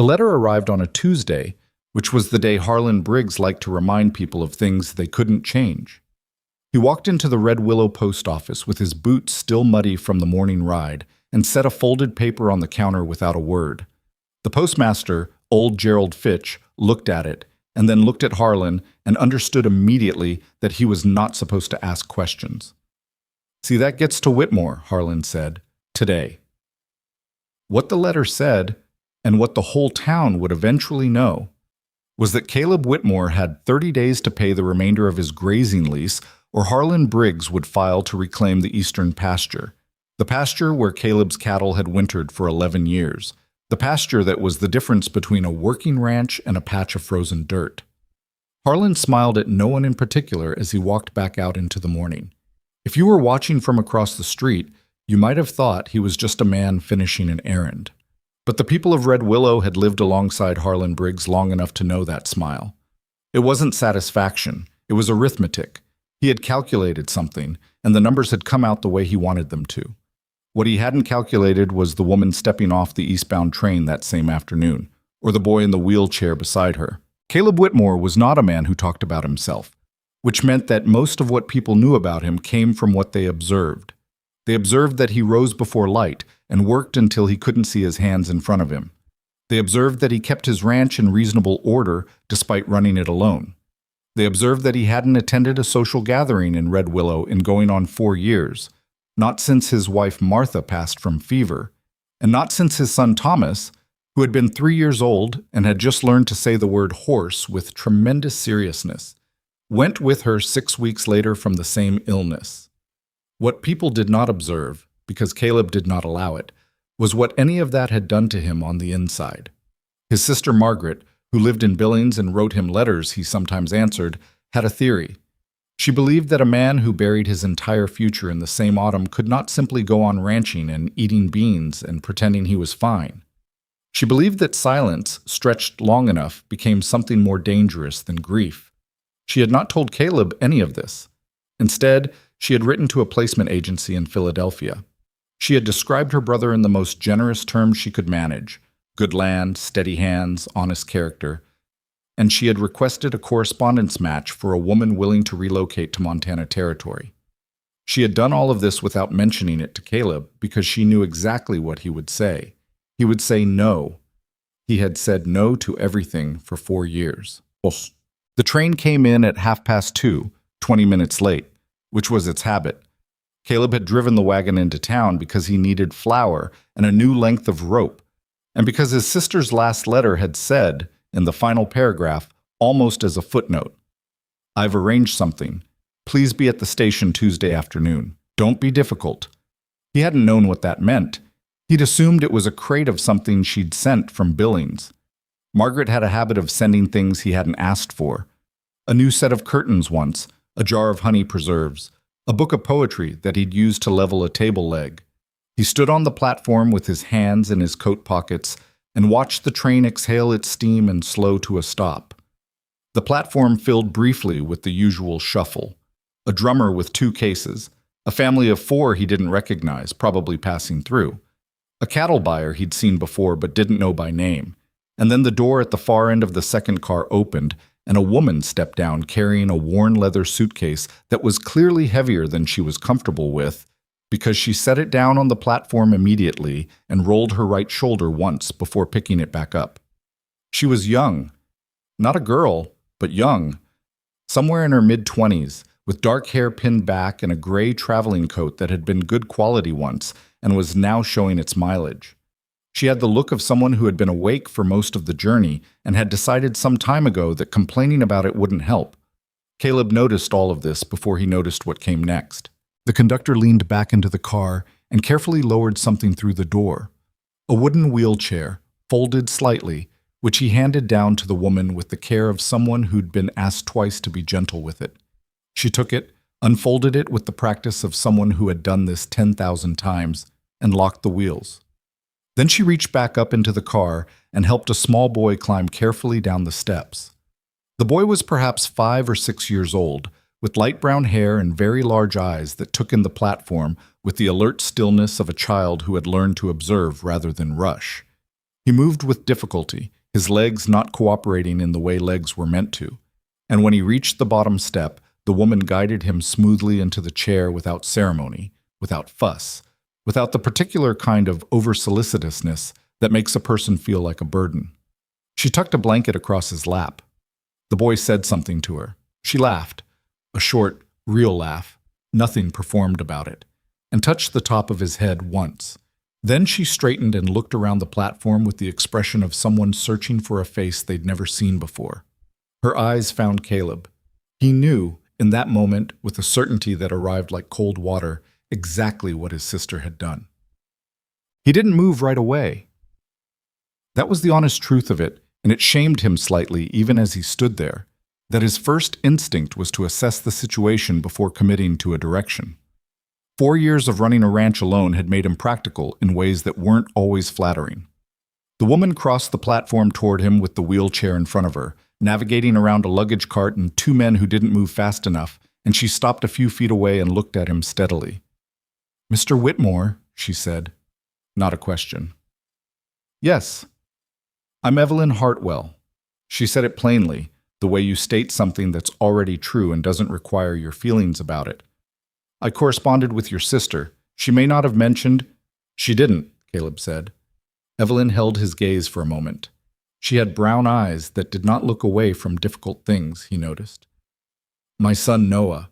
The letter arrived on a Tuesday, which was the day Harlan Briggs liked to remind people of things they couldn't change. He walked into the Red Willow post office with his boots still muddy from the morning ride and set a folded paper on the counter without a word. The postmaster, old Gerald Fitch, looked at it and then looked at Harlan and understood immediately that he was not supposed to ask questions. "See, that gets to Whitmore," Harlan said, "today." What the letter said, and what the whole town would eventually know, was that Caleb Whitmore had 30 days to pay the remainder of his grazing lease, or Harlan Briggs would file to reclaim the eastern pasture, the pasture where Caleb's cattle had wintered for 11 years, the pasture that was the difference between a working ranch and a patch of frozen dirt. Harlan smiled at no one in particular as he walked back out into the morning. If you were watching from across the street, you might have thought he was just a man finishing an errand. But the people of Red Willow had lived alongside Harlan Briggs long enough to know that smile. It wasn't satisfaction, it was arithmetic. He had calculated something, and the numbers had come out the way he wanted them to. What he hadn't calculated was the woman stepping off the eastbound train that same afternoon, or the boy in the wheelchair beside her. Caleb Whitmore was not a man who talked about himself, which meant that most of what people knew about him came from what they observed. They observed that he rose before light and worked until he couldn't see his hands in front of him. They observed that he kept his ranch in reasonable order despite running it alone. They observed that he hadn't attended a social gathering in Red Willow in going on 4 years, not since his wife Martha passed from fever, and not since his son Thomas, who had been 3 years old and had just learned to say the word horse with tremendous seriousness, went with her 6 weeks later from the same illness. What people did not observe, because Caleb did not allow it, was what any of that had done to him on the inside. His sister Margaret, who lived in Billings and wrote him letters he sometimes answered, had a theory. She believed that a man who buried his entire future in the same autumn could not simply go on ranching and eating beans and pretending he was fine. She believed that silence, stretched long enough, became something more dangerous than grief. She had not told Caleb any of this. Instead, she had written to a placement agency in Philadelphia. She had described her brother in the most generous terms she could manage: good land, steady hands, honest character. And she had requested a correspondence match for a woman willing to relocate to Montana Territory. She had done all of this without mentioning it to Caleb because she knew exactly what he would say. He would say no. He had said no to everything for 4 years. The train came in at 2:30, 20 minutes late, which was its habit. Caleb had driven the wagon into town because he needed flour and a new length of rope, and because his sister's last letter had said, in the final paragraph, almost as a footnote, "I've arranged something. Please be at the station Tuesday afternoon. Don't be difficult." He hadn't known what that meant. He'd assumed it was a crate of something she'd sent from Billings. Margaret had a habit of sending things he hadn't asked for. A new set of curtains once, a jar of honey preserves, a book of poetry that he'd used to level a table leg. He stood on the platform with his hands in his coat pockets and watched the train exhale its steam and slow to a stop. The platform filled briefly with the usual shuffle. A drummer with 2 cases, a family of 4 he didn't recognize, probably passing through, a cattle buyer he'd seen before but didn't know by name, and then the door at the far end of the second car opened and a woman stepped down carrying a worn leather suitcase that was clearly heavier than she was comfortable with, because she set it down on the platform immediately and rolled her right shoulder once before picking it back up. She was young. Not a girl, but young. Somewhere in her mid-20s, with dark hair pinned back and a gray traveling coat that had been good quality once and was now showing its mileage. She had the look of someone who had been awake for most of the journey and had decided some time ago that complaining about it wouldn't help. Caleb noticed all of this before he noticed what came next. The conductor leaned back into the car and carefully lowered something through the door. A wooden wheelchair, folded slightly, which he handed down to the woman with the care of someone who'd been asked twice to be gentle with it. She took it, unfolded it with the practice of someone who had done this 10,000 times, and locked the wheels. Then she reached back up into the car and helped a small boy climb carefully down the steps. The boy was perhaps 5 or 6 years old, with light brown hair and very large eyes that took in the platform with the alert stillness of a child who had learned to observe rather than rush. He He moved with difficulty, his legs not cooperating in the way legs were meant to. And when he reached the bottom step, the woman guided him smoothly into the chair without ceremony, without fuss, without the particular kind of over-solicitousness that makes a person feel like a burden. She tucked a blanket across his lap. The boy said something to her. She laughed, a short, real laugh, nothing performed about it, and touched the top of his head once. Then she straightened and looked around the platform with the expression of someone searching for a face they'd never seen before. Her eyes found Caleb. He knew, in that moment, with a certainty that arrived like cold water, exactly what his sister had done. He didn't move right away. That was the honest truth of it, and it shamed him slightly even as he stood there, that his first instinct was to assess the situation before committing to a direction. 4 years of running a ranch alone had made him practical in ways that weren't always flattering. The woman crossed the platform toward him with the wheelchair in front of her, navigating around a luggage cart and 2 men who didn't move fast enough, and she stopped a few feet away and looked at him steadily. "Mr. Whitmore," she said. Not a question. "Yes. I'm Evelyn Hartwell." She said it plainly, the way you state something that's already true and doesn't require your feelings about it. "I corresponded with your sister. She may not have mentioned—" "She didn't," Caleb said. Evelyn held his gaze for a moment. She had brown eyes that did not look away from difficult things, he noticed. "My son Noah.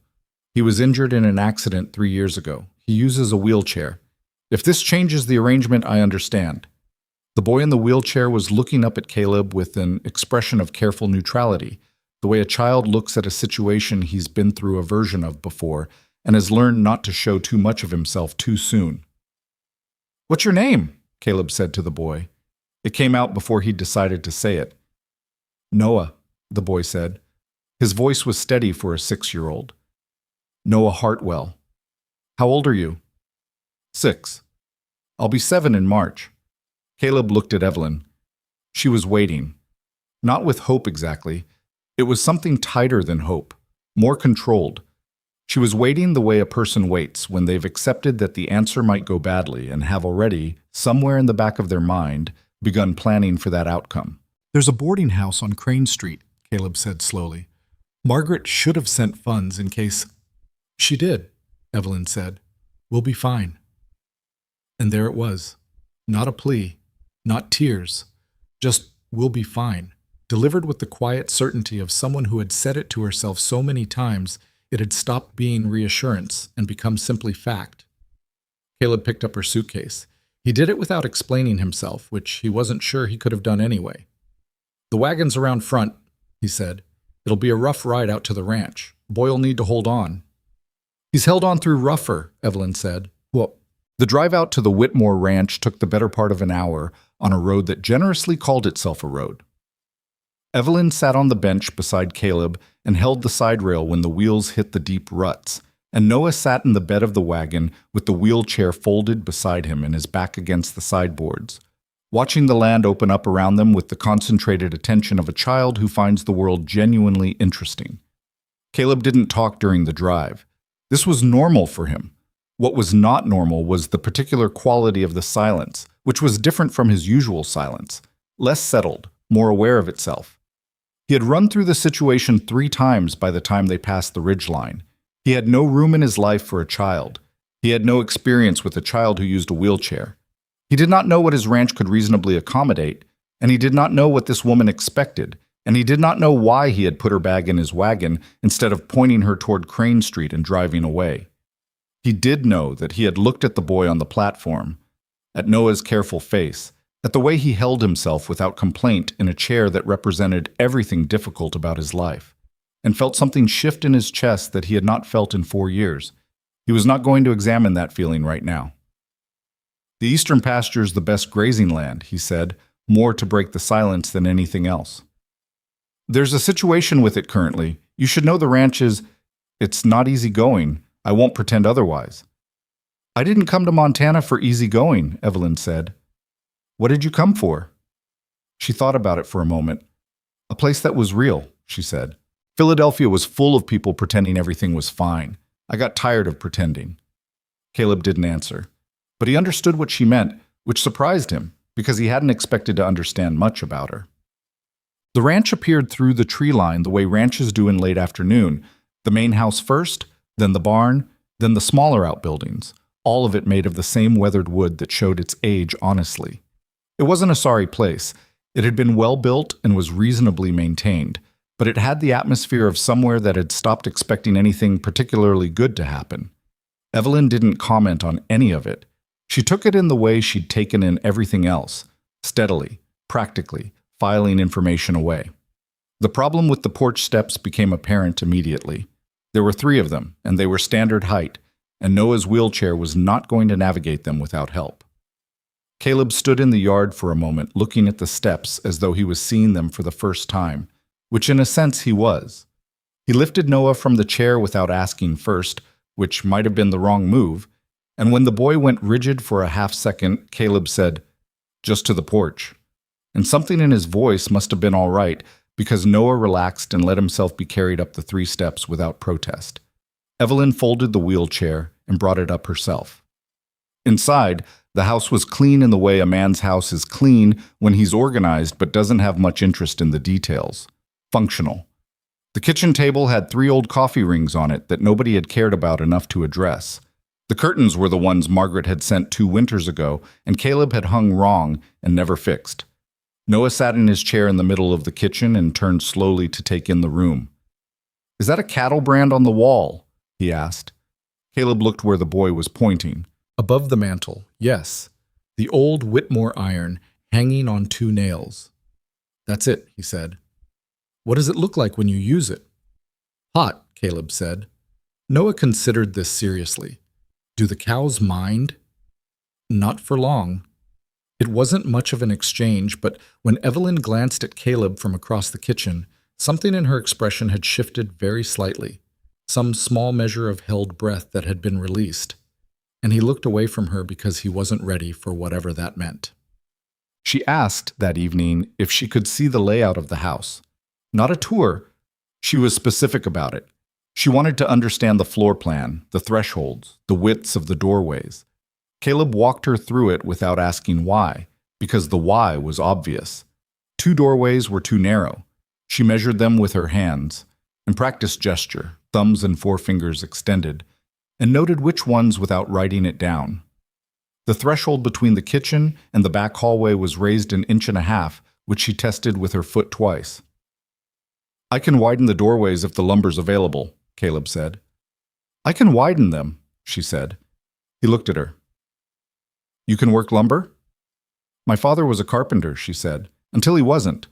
He was injured in an accident 3 years ago. He uses a wheelchair. If this changes the arrangement, I understand." The boy in the wheelchair was looking up at Caleb with an expression of careful neutrality, the way a child looks at a situation he's been through a version of before and has learned not to show too much of himself too soon. "What's your name?" Caleb said to the boy. It came out before he decided to say it. "Noah," the boy said. His voice was steady for a 6-year-old. "Noah Hartwell. How old are you?" 6. "I'll be 7 in March." Caleb looked at Evelyn. She was waiting. Not with hope exactly. It was something tighter than hope, more controlled. She was waiting the way a person waits when they've accepted that the answer might go badly and have already, somewhere in the back of their mind, begun planning for that outcome. "There's a boarding house on Crane Street," Caleb said slowly. "Margaret should have sent funds in case—" "She did," Evelyn said. "We'll be fine." And there it was. Not a plea. Not tears, just "we'll be fine," delivered with the quiet certainty of someone who had said it to herself so many times it had stopped being reassurance and become simply fact. Caleb picked up her suitcase. He did it without explaining himself, which he wasn't sure he could have done anyway. "The wagon's around front," he said. "It'll be a rough ride out to the ranch. Boy'll need to hold on." "He's held on through rougher," Evelyn said. "Well, the drive out to the Whitmore ranch took the better part of an hour on a road that generously called itself a road." Evelyn sat on the bench beside Caleb and held the side rail when the wheels hit the deep ruts, and Noah sat in the bed of the wagon with the wheelchair folded beside him and his back against the sideboards, watching the land open up around them with the concentrated attention of a child who finds the world genuinely interesting. Caleb didn't talk during the drive. This was normal for him. What was not normal was the particular quality of the silence, which was different from his usual silence, less settled, more aware of itself. He had run through the situation 3 times by the time they passed the ridgeline. He had no room in his life for a child. He had no experience with a child who used a wheelchair. He did not know what his ranch could reasonably accommodate, and he did not know what this woman expected, and he did not know why he had put her bag in his wagon instead of pointing her toward Crane Street and driving away. He did know that he had looked at the boy on the platform, at Noah's careful face, at the way he held himself without complaint in a chair that represented everything difficult about his life, and felt something shift in his chest that he had not felt in 4 years. He was not going to examine that feeling right now. "The eastern pasture's the best grazing land," he said, more to break the silence than anything else. "There's a situation with it currently. You should know the ranch it's not easy going. I won't pretend otherwise." "I didn't come to Montana for easy going," Evelyn said. "What did you come for?" She thought about it for a moment. "A place that was real," she said. "Philadelphia was full of people pretending everything was fine. I got tired of pretending." Caleb didn't answer, but he understood what she meant, which surprised him, because he hadn't expected to understand much about her. The ranch appeared through the tree line the way ranches do in late afternoon, the main house first, then the barn, then the smaller outbuildings, all of it made of the same weathered wood that showed its age honestly. It wasn't a sorry place. It had been well built and was reasonably maintained, but it had the atmosphere of somewhere that had stopped expecting anything particularly good to happen. Evelyn didn't comment on any of it. She took it in the way she'd taken in everything else, steadily, practically, filing information away. The problem with the porch steps became apparent immediately. There were 3 of them, and they were standard height, and Noah's wheelchair was not going to navigate them without help. Caleb stood in the yard for a moment, looking at the steps as though he was seeing them for the first time, which in a sense he was. He lifted Noah from the chair without asking first, which might have been the wrong move, and when the boy went rigid for a half second, Caleb said, "Just to the porch." And something in his voice must have been all right, because Noah relaxed and let himself be carried up the 3 steps without protest. Evelyn folded the wheelchair and brought it up herself. Inside, the house was clean in the way a man's house is clean when he's organized but doesn't have much interest in the details. Functional. The kitchen table had 3 old coffee rings on it that nobody had cared about enough to address. The curtains were the ones Margaret had sent 2 winters ago, and Caleb had hung wrong and never fixed. Noah sat in his chair in the middle of the kitchen and turned slowly to take in the room. "Is that a cattle brand on the wall?" he asked. Caleb looked where the boy was pointing. Above the mantel, yes. The old Whitmore iron hanging on 2 nails. "That's it," he said. "What does it look like when you use it?" "Hot," Caleb said. Noah considered this seriously. Do the cows mind? Not for long. It wasn't much of an exchange, but when Evelyn glanced at Caleb from across the kitchen, something in her expression had shifted very slightly, some small measure of held breath that had been released, and he looked away from her because he wasn't ready for whatever that meant. She asked that evening if she could see the layout of the house. Not a tour. She was specific about it. She wanted to understand the floor plan, the thresholds, the widths of the doorways. Caleb walked her through it without asking why, because the why was obvious. 2 doorways were too narrow. She measured them with her hands, and practiced gesture, thumbs and forefingers extended, and noted which ones without writing it down. The threshold between the kitchen and the back hallway was raised 1.5 inches, which she tested with her foot twice. "I can widen the doorways if the lumber's available," Caleb said. "I can widen them," she said. He looked at her. "You can work lumber?" "My father was a carpenter," she said, "until he wasn't."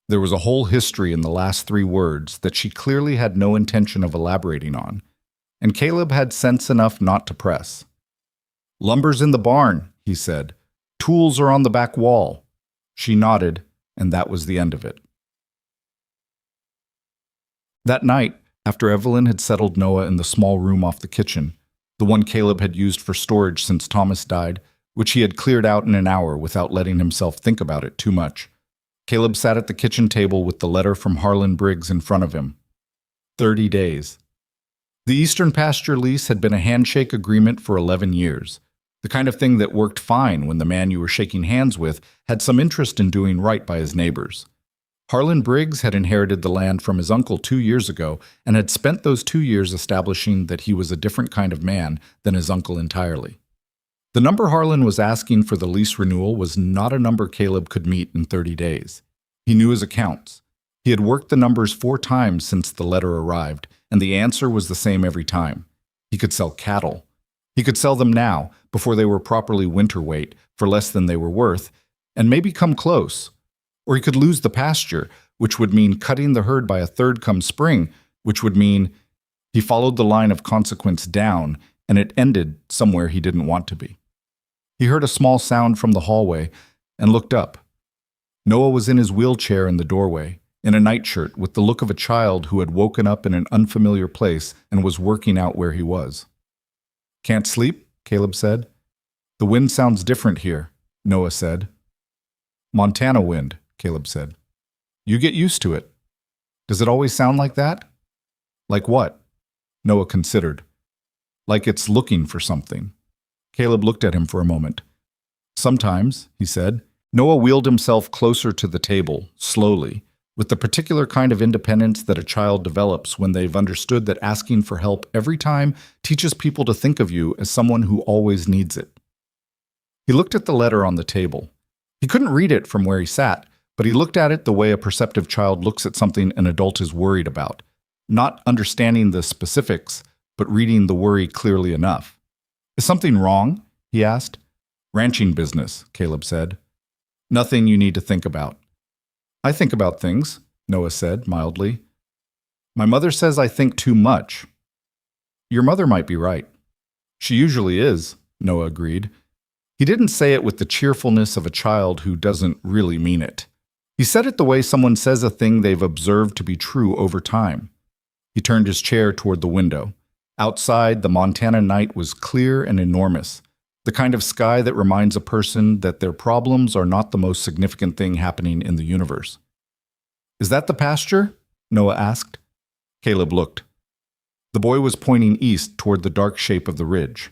There was a whole history in the last 3 words that she clearly had no intention of elaborating on, and Caleb had sense enough not to press. "Lumber's in the barn," he said. "Tools are on the back wall." She nodded, and that was the end of it. That night, after Evelyn had settled Noah in the small room off the kitchen, the one Caleb had used for storage since Thomas died, which he had cleared out in an hour without letting himself think about it too much, Caleb sat at the kitchen table with the letter from Harlan Briggs in front of him. 30 days. The Eastern Pasture lease had been a handshake agreement for 11 years, the kind of thing that worked fine when the man you were shaking hands with had some interest in doing right by his neighbors. Harlan Briggs had inherited the land from his uncle 2 years ago and had spent those 2 years establishing that he was a different kind of man than his uncle entirely. The number Harlan was asking for the lease renewal was not a number Caleb could meet in 30 days. He knew his accounts. He had worked the numbers 4 times since the letter arrived, and the answer was the same every time. He could sell cattle. He could sell them now, before they were properly winter weight, for less than they were worth, and maybe come close. Or he could lose the pasture, which would mean cutting the herd by 1/3 come spring, which would mean he followed the line of consequence down, and it ended somewhere he didn't want to be. He heard a small sound from the hallway and looked up. Noah was in his wheelchair in the doorway, in a nightshirt with the look of a child who had woken up in an unfamiliar place and was working out where he was. "Can't sleep?" Caleb said. "The wind sounds different here," Noah said. "Montana wind," Caleb said. "You get used to it. Does it always sound like that?" "Like what?" Noah considered. "Like it's looking for something." Caleb looked at him for a moment. Sometimes, he said. Noah wheeled himself closer to the table, slowly, with the particular kind of independence that a child develops when they've understood that asking for help every time teaches people to think of you as someone who always needs it. He looked at the letter on the table. He couldn't read it from where he sat, but he looked at it the way a perceptive child looks at something an adult is worried about, not understanding the specifics, but reading the worry clearly enough. Is something wrong? He asked. Ranching business, Caleb said. Nothing you need to think about. I think about things, Noah said mildly. My mother says I think too much. Your mother might be right. She usually is, Noah agreed. He didn't say it with the cheerfulness of a child who doesn't really mean it. He said it the way someone says a thing they've observed to be true over time. He turned his chair toward the window. Outside, the Montana night was clear and enormous, the kind of sky that reminds a person that their problems are not the most significant thing happening in the universe. Is that the pasture? Noah asked. Caleb looked. The boy was pointing east toward the dark shape of the ridge.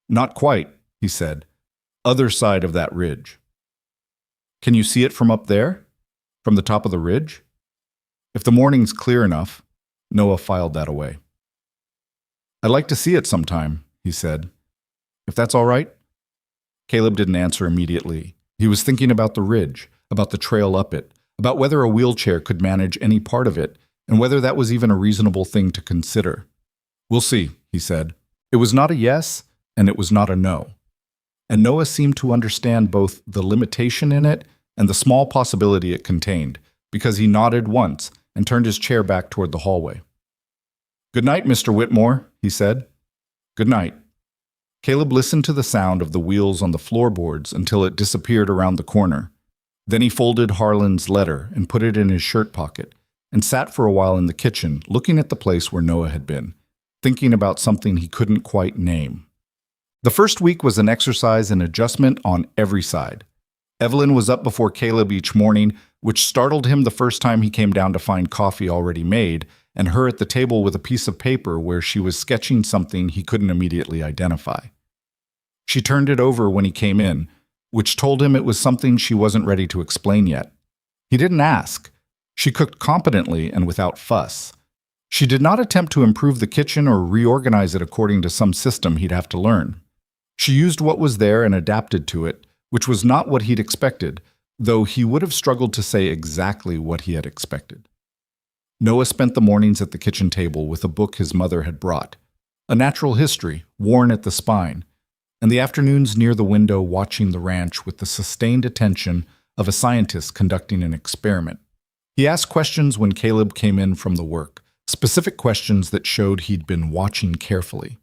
Not quite, he said. Other side of that ridge. Can you see it from up there? From the top of the ridge? If the morning's clear enough, Noah filed that away. I'd like to see it sometime, he said. If that's all right? Caleb didn't answer immediately. He was thinking about the ridge, about the trail up it, about whether a wheelchair could manage any part of it, and whether that was even a reasonable thing to consider. We'll see, he said. It was not a yes, and it was not a no. And Noah seemed to understand both the limitation in it and the small possibility it contained, because he nodded once and turned his chair back toward the hallway. Good night, Mr. Whitmore, he said. Good night. Caleb listened to the sound of the wheels on the floorboards until it disappeared around the corner. Then he folded Harlan's letter and put it in his shirt pocket and sat for a while in the kitchen, looking at the place where Noah had been, thinking about something he couldn't quite name. The first week was an exercise in adjustment on every side. Evelyn was up before Caleb each morning, which startled him the first time he came down to find coffee already made, and her at the table with a piece of paper where she was sketching something he couldn't immediately identify. She turned it over when he came in, which told him it was something she wasn't ready to explain yet. He didn't ask. She cooked competently and without fuss. She did not attempt to improve the kitchen or reorganize it according to some system he'd have to learn. She used what was there and adapted to it, which was not what he'd expected, though he would have struggled to say exactly what he had expected. Noah spent the mornings at the kitchen table with a book his mother had brought, a natural history, worn at the spine, and the afternoons near the window watching the ranch with the sustained attention of a scientist conducting an experiment. He asked questions when Caleb came in from the work, specific questions that showed he'd been watching carefully.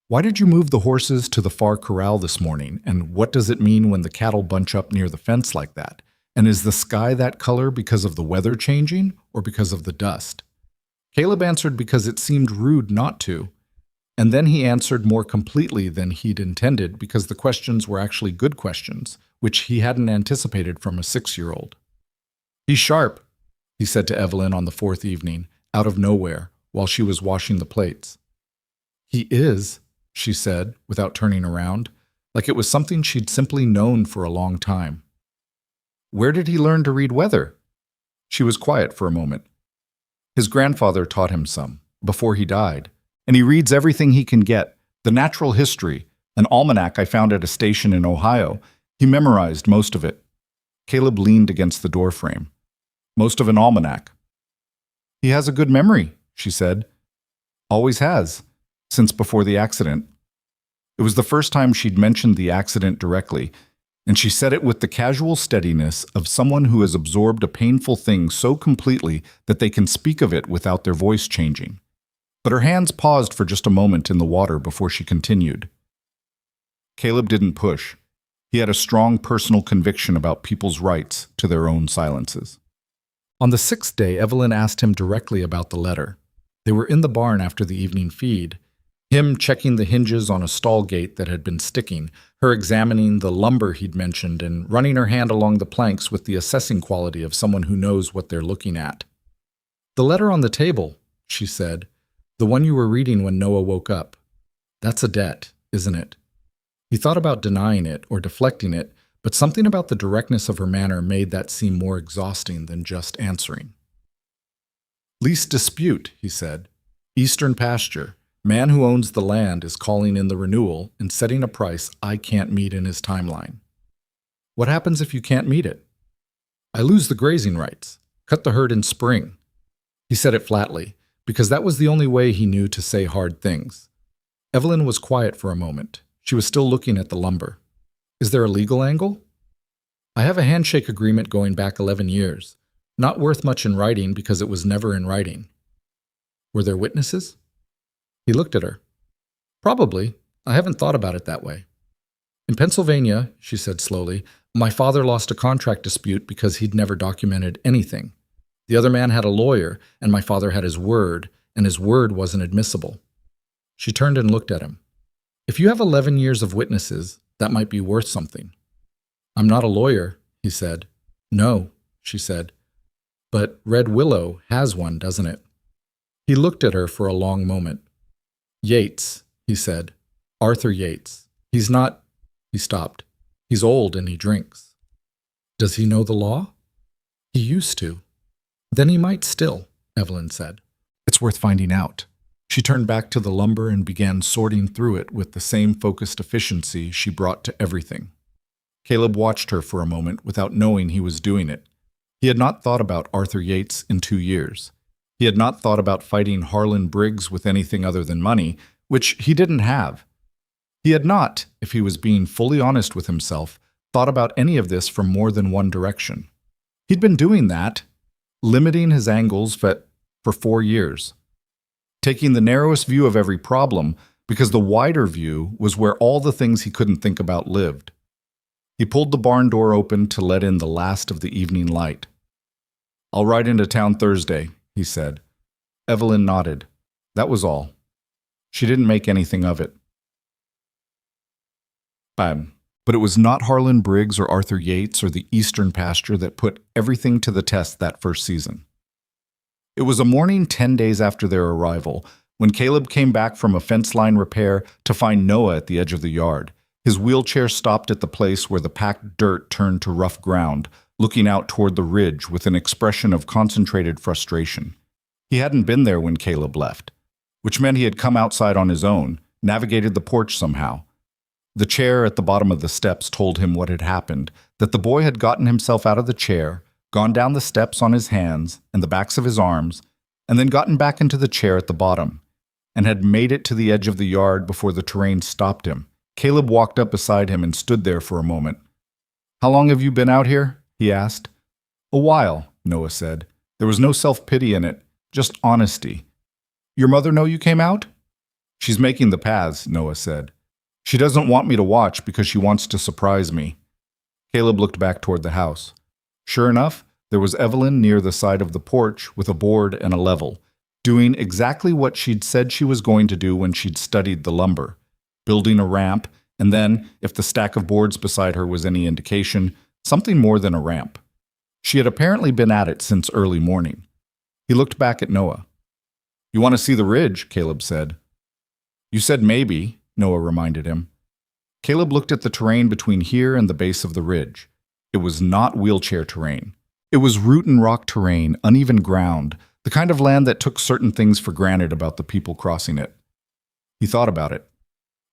Why did you move the horses to the far corral this morning, and what does it mean when the cattle bunch up near the fence like that? And is the sky that color because of the weather changing or because of the dust? Caleb answered because it seemed rude not to, and then he answered more completely than he'd intended because the questions were actually good questions, which he hadn't anticipated from a 6-year-old. He's sharp, he said to Evelyn on the 4th evening, out of nowhere, while she was washing the plates. He is, she said, without turning around, like it was something she'd simply known for a long time. Where did he learn to read weather? She was quiet for a moment. His grandfather taught him some, before he died, and he reads everything he can get, the natural history, an almanac I found at a station in Ohio. He memorized most of it. Caleb leaned against the doorframe. Most of an almanac. He has a good memory, she said. Always has, since before the accident. It was the first time she'd mentioned the accident directly, and she said it with the casual steadiness of someone who has absorbed a painful thing so completely that they can speak of it without their voice changing. But her hands paused for just a moment in the water before she continued. Caleb didn't push. He had a strong personal conviction about people's rights to their own silences. On the 6th day, Evelyn asked him directly about the letter. They were in the barn after the evening feed, him checking the hinges on a stall gate that had been sticking, her examining the lumber he'd mentioned and running her hand along the planks with the assessing quality of someone who knows what they're looking at. The letter on the table, she said, the one you were reading when Noah woke up. That's a debt, isn't it? He thought about denying it or deflecting it, but something about the directness of her manner made that seem more exhausting than just answering. Lease dispute, he said. Eastern pasture. Man who owns the land is calling in the renewal and setting a price I can't meet in his timeline. What happens if you can't meet it? I lose the grazing rights. Cut the herd in spring. He said it flatly, because that was the only way he knew to say hard things. Evelyn was quiet for a moment. She was still looking at the lumber. Is there a legal angle? I have a handshake agreement going back 11 years. Not worth much in writing because it was never in writing. Were there witnesses? He looked at her. Probably. I haven't thought about it that way. In Pennsylvania, she said slowly, my father lost a contract dispute because he'd never documented anything. The other man had a lawyer, and my father had his word, and his word wasn't admissible. She turned and looked at him. If you have 11 years of witnesses, that might be worth something. I'm not a lawyer, he said. No, she said. But Red Willow has one, doesn't it? He looked at her for a long moment. Yates, he said. Arthur Yates. He's not... He stopped. He's old and he drinks. Does he know the law? He used to. Then he might still, Evelyn said. It's worth finding out. She turned back to the lumber and began sorting through it with the same focused efficiency she brought to everything. Caleb watched her for a moment without knowing he was doing it. He had not thought about Arthur Yates in 2 years. He had not thought about fighting Harlan Briggs with anything other than money, which he didn't have. He had not, if he was being fully honest with himself, thought about any of this from more than one direction. He'd been doing that, limiting his angles for 4 years. Taking the narrowest view of every problem, because the wider view was where all the things he couldn't think about lived. He pulled the barn door open to let in the last of the evening light. I'll ride into town Thursday, he said. Evelyn nodded. That was all. She didn't make anything of it. But it was not Harlan Briggs or Arthur Yates or the Eastern pasture that put everything to the test that first season. It was a morning 10 days after their arrival, when Caleb came back from a fence line repair to find Noah at the edge of the yard. His wheelchair stopped at the place where the packed dirt turned to rough ground, looking out toward the ridge with an expression of concentrated frustration. He hadn't been there when Caleb left, which meant he had come outside on his own, navigated the porch somehow. The chair at the bottom of the steps told him what had happened, that the boy had gotten himself out of the chair, gone down the steps on his hands and the backs of his arms, and then gotten back into the chair at the bottom, and had made it to the edge of the yard before the terrain stopped him. Caleb walked up beside him and stood there for a moment. How long have you been out here? He asked. A while, Noah said. There was no self-pity in it, just honesty. Your mother know you came out? She's making the paths, Noah said. She doesn't want me to watch because she wants to surprise me. Caleb looked back toward the house. Sure enough, there was Evelyn near the side of the porch with a board and a level, doing exactly what she'd said she was going to do when she'd studied the lumber, building a ramp, and then, if the stack of boards beside her was any indication, something more than a ramp. She had apparently been at it since early morning. He looked back at Noah. You want to see the ridge, Caleb said. You said maybe, Noah reminded him. Caleb looked at the terrain between here and the base of the ridge. It was not wheelchair terrain. It was root and rock terrain, uneven ground, the kind of land that took certain things for granted about the people crossing it. He thought about it.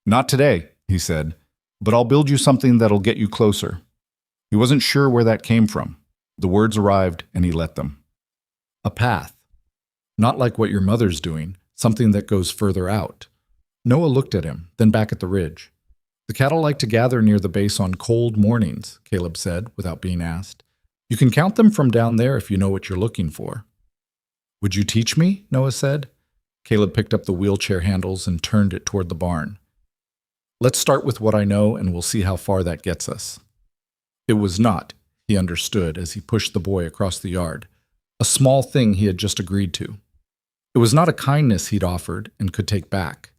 Not today, he said, but I'll build you something that'll get you closer. He wasn't sure where that came from. The words arrived, and he let them. A path. Not like what your mother's doing, something that goes further out. Noah looked at him, then back at the ridge. The cattle like to gather near the base on cold mornings, Caleb said, without being asked. You can count them from down there if you know what you're looking for. Would you teach me? Noah said. Caleb picked up the wheelchair handles and turned it toward the barn. Let's start with what I know, and we'll see how far that gets us. It was not, he understood as he pushed the boy across the yard, a small thing he had just agreed to. It was not a kindness he'd offered and could take back.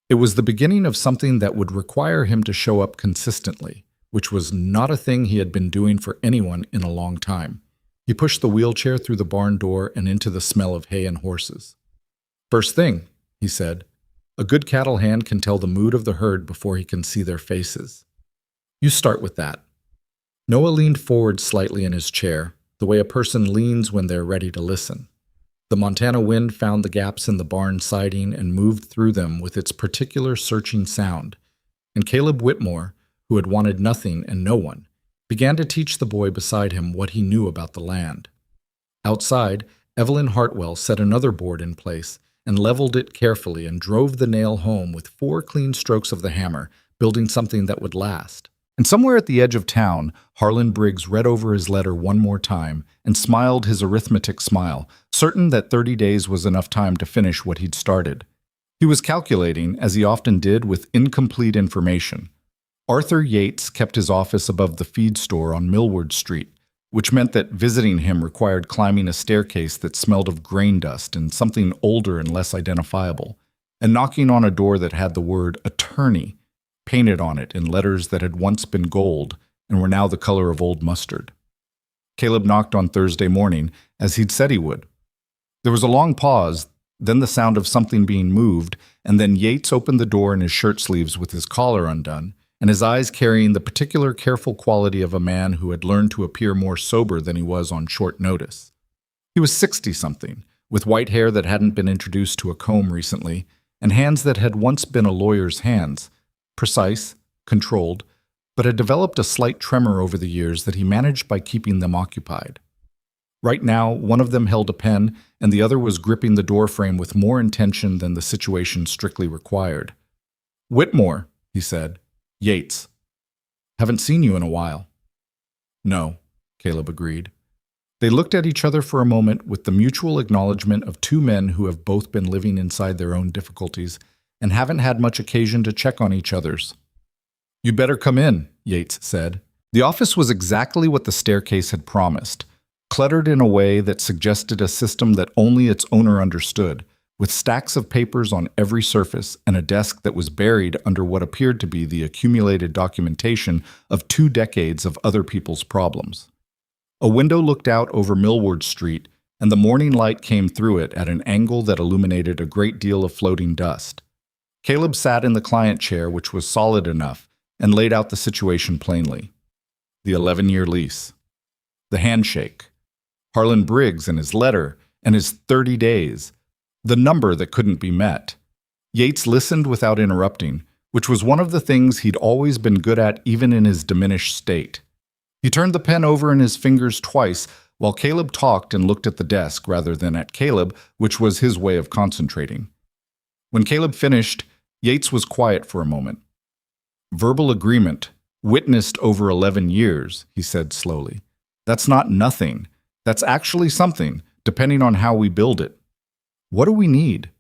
It was the beginning of something that would require him to show up consistently, which was not a thing he had been doing for anyone in a long time. He pushed the wheelchair through the barn door and into the smell of hay and horses. First thing, he said, A good cattle hand can tell the mood of the herd before he can see their faces. You start with that. Noah leaned forward slightly in his chair, the way a person leans when they're ready to listen. The Montana wind found the gaps in the barn siding and moved through them with its particular searching sound, and Caleb Whitmore, who had wanted nothing and no one, began to teach the boy beside him what he knew about the land. Outside, Evelyn Hartwell set another board in place and leveled it carefully and drove the nail home with 4 clean strokes of the hammer, building something that would last. And somewhere at the edge of town, Harlan Briggs read over his letter one more time and smiled his arithmetic smile, certain that 30 days was enough time to finish what he'd started. He was calculating, as he often did, with incomplete information. Arthur Yates kept his office above the feed store on Millward Street, which meant that visiting him required climbing a staircase that smelled of grain dust and something older and less identifiable, and knocking on a door that had the word attorney painted on it in letters that had once been gold and were now the color of old mustard. Caleb knocked on Thursday morning, as he'd said he would. There was a long pause, then the sound of something being moved, and then Yates opened the door in his shirt sleeves with his collar undone, and his eyes carrying the particular careful quality of a man who had learned to appear more sober than he was on short notice. He was 60-something, with white hair that hadn't been introduced to a comb recently, and hands that had once been a lawyer's hands, precise, controlled, but had developed a slight tremor over the years that he managed by keeping them occupied. Right now, one of them held a pen, and the other was gripping the doorframe with more intention than the situation strictly required. "Whitmore," he said. "Yates. Haven't seen you in a while." "No," Caleb agreed. They looked at each other for a moment with the mutual acknowledgement of 2 men who have both been living inside their own difficulties and haven't had much occasion to check on each other's. "You'd better come in," Yates said. The office was exactly what the staircase had promised, cluttered in a way that suggested a system that only its owner understood, with stacks of papers on every surface and a desk that was buried under what appeared to be the accumulated documentation of 2 decades of other people's problems. A window looked out over Millward Street, and the morning light came through it at an angle that illuminated a great deal of floating dust. Caleb sat in the client chair, which was solid enough, and laid out the situation plainly. The 11-year lease. The handshake. Harlan Briggs and his letter, and his 30 days. The number that couldn't be met. Yates listened without interrupting, which was one of the things he'd always been good at even in his diminished state. He turned the pen over in his fingers twice while Caleb talked and looked at the desk rather than at Caleb, which was his way of concentrating. When Caleb finished, Yates was quiet for a moment. "Verbal agreement, witnessed over 11 years, he said slowly. "That's not nothing. That's actually something, depending on how we build it. What do we need?"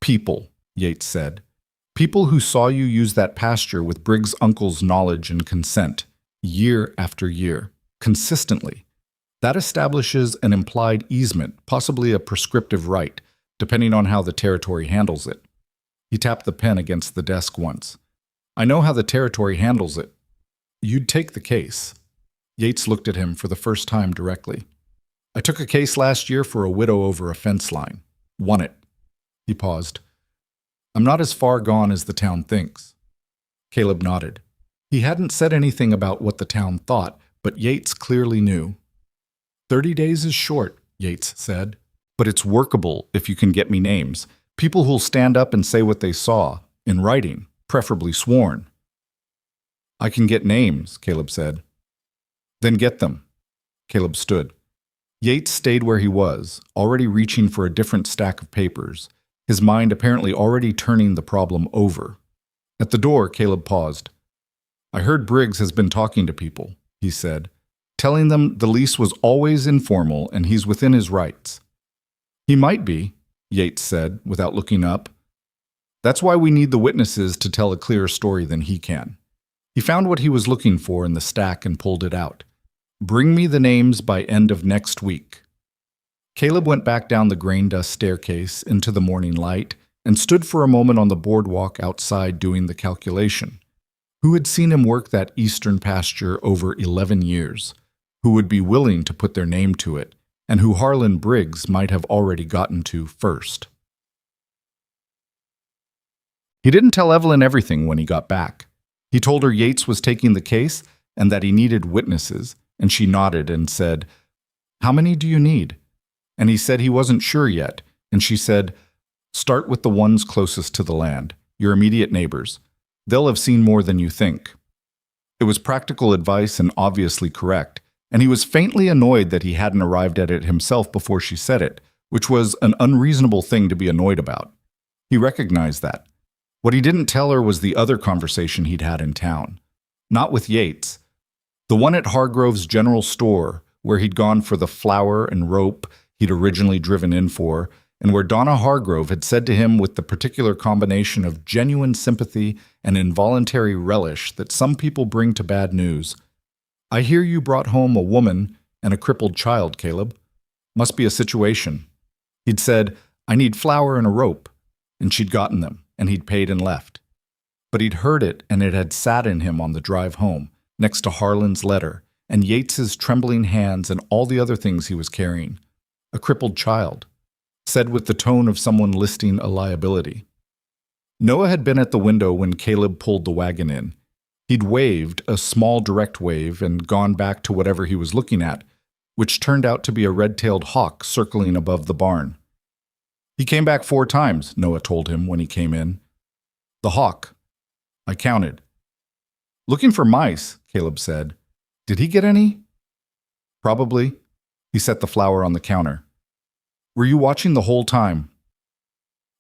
"People," Yates said. "People who saw you use that pasture with Briggs' uncle's knowledge and consent, year after year, consistently. That establishes an implied easement, possibly a prescriptive right, depending on how the territory handles it." He tapped the pen against the desk once. "I know how the territory handles it. You'd take the case." Yates looked at him for the first time directly. "I took a case last year for a widow over a fence line. Won it." He paused. "I'm not as far gone as the town thinks." Caleb nodded. He hadn't said anything about what the town thought, but Yates clearly knew. 30 days is short," Yates said, "but it's workable if you can get me names. People who'll stand up and say what they saw, in writing, preferably sworn." "I can get names," Caleb said. "Then get them." Caleb stood. Yates stayed where he was, already reaching for a different stack of papers, his mind apparently already turning the problem over. At the door, Caleb paused. "I heard Briggs has been talking to people," he said, "telling them the lease was always informal and he's within his rights." "He might be," Yates said, without looking up. "That's why we need the witnesses to tell a clearer story than he can." He found what he was looking for in the stack and pulled it out. "Bring me the names by end of next week." Caleb went back down the grain dust staircase into the morning light and stood for a moment on the boardwalk outside doing the calculation. Who had seen him work that eastern pasture over 11 years? Who would be willing to put their name to it? And who Harlan Briggs might have already gotten to first? He didn't tell Evelyn everything when he got back. He told her Yates was taking the case and that he needed witnesses, and she nodded and said, "How many do you need?" And he said he wasn't sure yet, and she said, "Start with the ones closest to the land, your immediate neighbors. They'll have seen more than you think." It was practical advice and obviously correct, and he was faintly annoyed that he hadn't arrived at it himself before she said it, which was an unreasonable thing to be annoyed about. He recognized that. What he didn't tell her was the other conversation he'd had in town. Not with Yates. The one at Hargrove's general store, where he'd gone for the flour and rope he'd originally driven in for, and where Donna Hargrove had said to him with the particular combination of genuine sympathy and involuntary relish that some people bring to bad news, "I hear you brought home a woman and a crippled child, Caleb. Must be a situation." He'd said, "I need flour and a rope," and she'd gotten them, and he'd paid and left. But he'd heard it, and it had sat in him on the drive home, next to Harlan's letter, and Yates's trembling hands and all the other things he was carrying. A crippled child, said with the tone of someone listing a liability. Noah had been at the window when Caleb pulled the wagon in. He'd waved, a small direct wave, and gone back to whatever he was looking at, which turned out to be a red-tailed hawk circling above the barn. "He came back 4 times, Noah told him when he came in. "The hawk. I counted." "Looking for mice," Caleb said. "Did he get any?" "Probably." He set the flour on the counter. "Were you watching the whole time?"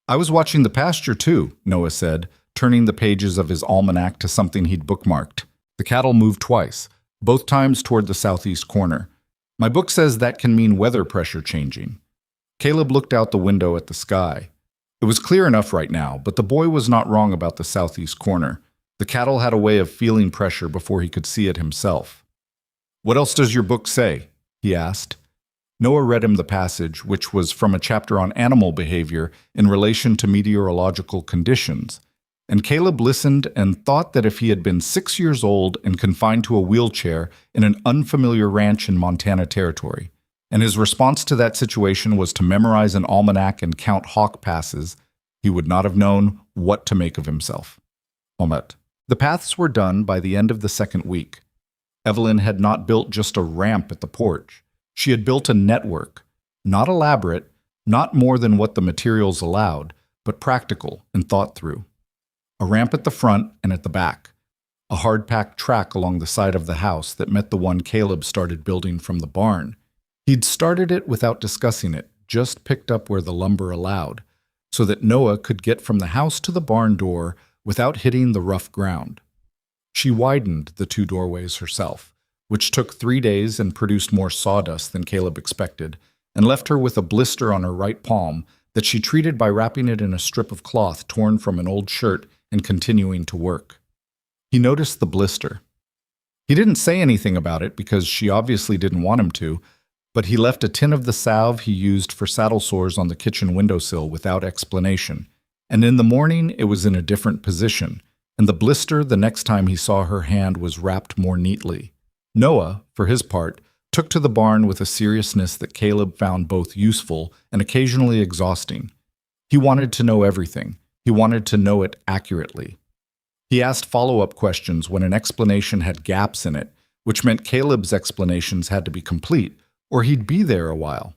"I was watching the pasture too," Noah said, turning the pages of his almanac to something he'd bookmarked. The cattle moved twice, both times toward the southeast corner. "My book says that can mean weather pressure changing." Caleb looked out the window at the sky. It was clear enough right now, but the boy was not wrong about the southeast corner. The cattle had a way of feeling pressure before he could see it himself. "What else does your book say?" he asked. Noah read him the passage, which was from a chapter on animal behavior in relation to meteorological conditions. And Caleb listened and thought that if he had been 6 years old and confined to a wheelchair in an unfamiliar ranch in Montana Territory, and his response to that situation was to memorize an almanac and count hawk passes, he would not have known what to make of himself. The paths were done by the end of the 2nd week. Evelyn had not built just a ramp at the porch. She had built a network, not elaborate, not more than what the materials allowed, but practical and thought through. A ramp at the front and at the back. A hard-packed track along the side of the house that met the one Caleb started building from the barn. He'd started it without discussing it, just picked up where the lumber allowed, so that Noah could get from the house to the barn door without hitting the rough ground. She widened the 2 doorways herself, which took 3 days and produced more sawdust than Caleb expected, and left her with a blister on her right palm that she treated by wrapping it in a strip of cloth torn from an old shirt and continuing to work. He noticed the blister. He didn't say anything about it because she obviously didn't want him to, but he left a tin of the salve he used for saddle sores on the kitchen windowsill without explanation, and in the morning it was in a different position, and the blister the next time he saw her hand was wrapped more neatly. Noah, for his part, took to the barn with a seriousness that Caleb found both useful and occasionally exhausting. He wanted to know everything. He wanted to know it accurately. He asked follow-up questions when an explanation had gaps in it, which meant Caleb's explanations had to be complete, or he'd be there a while.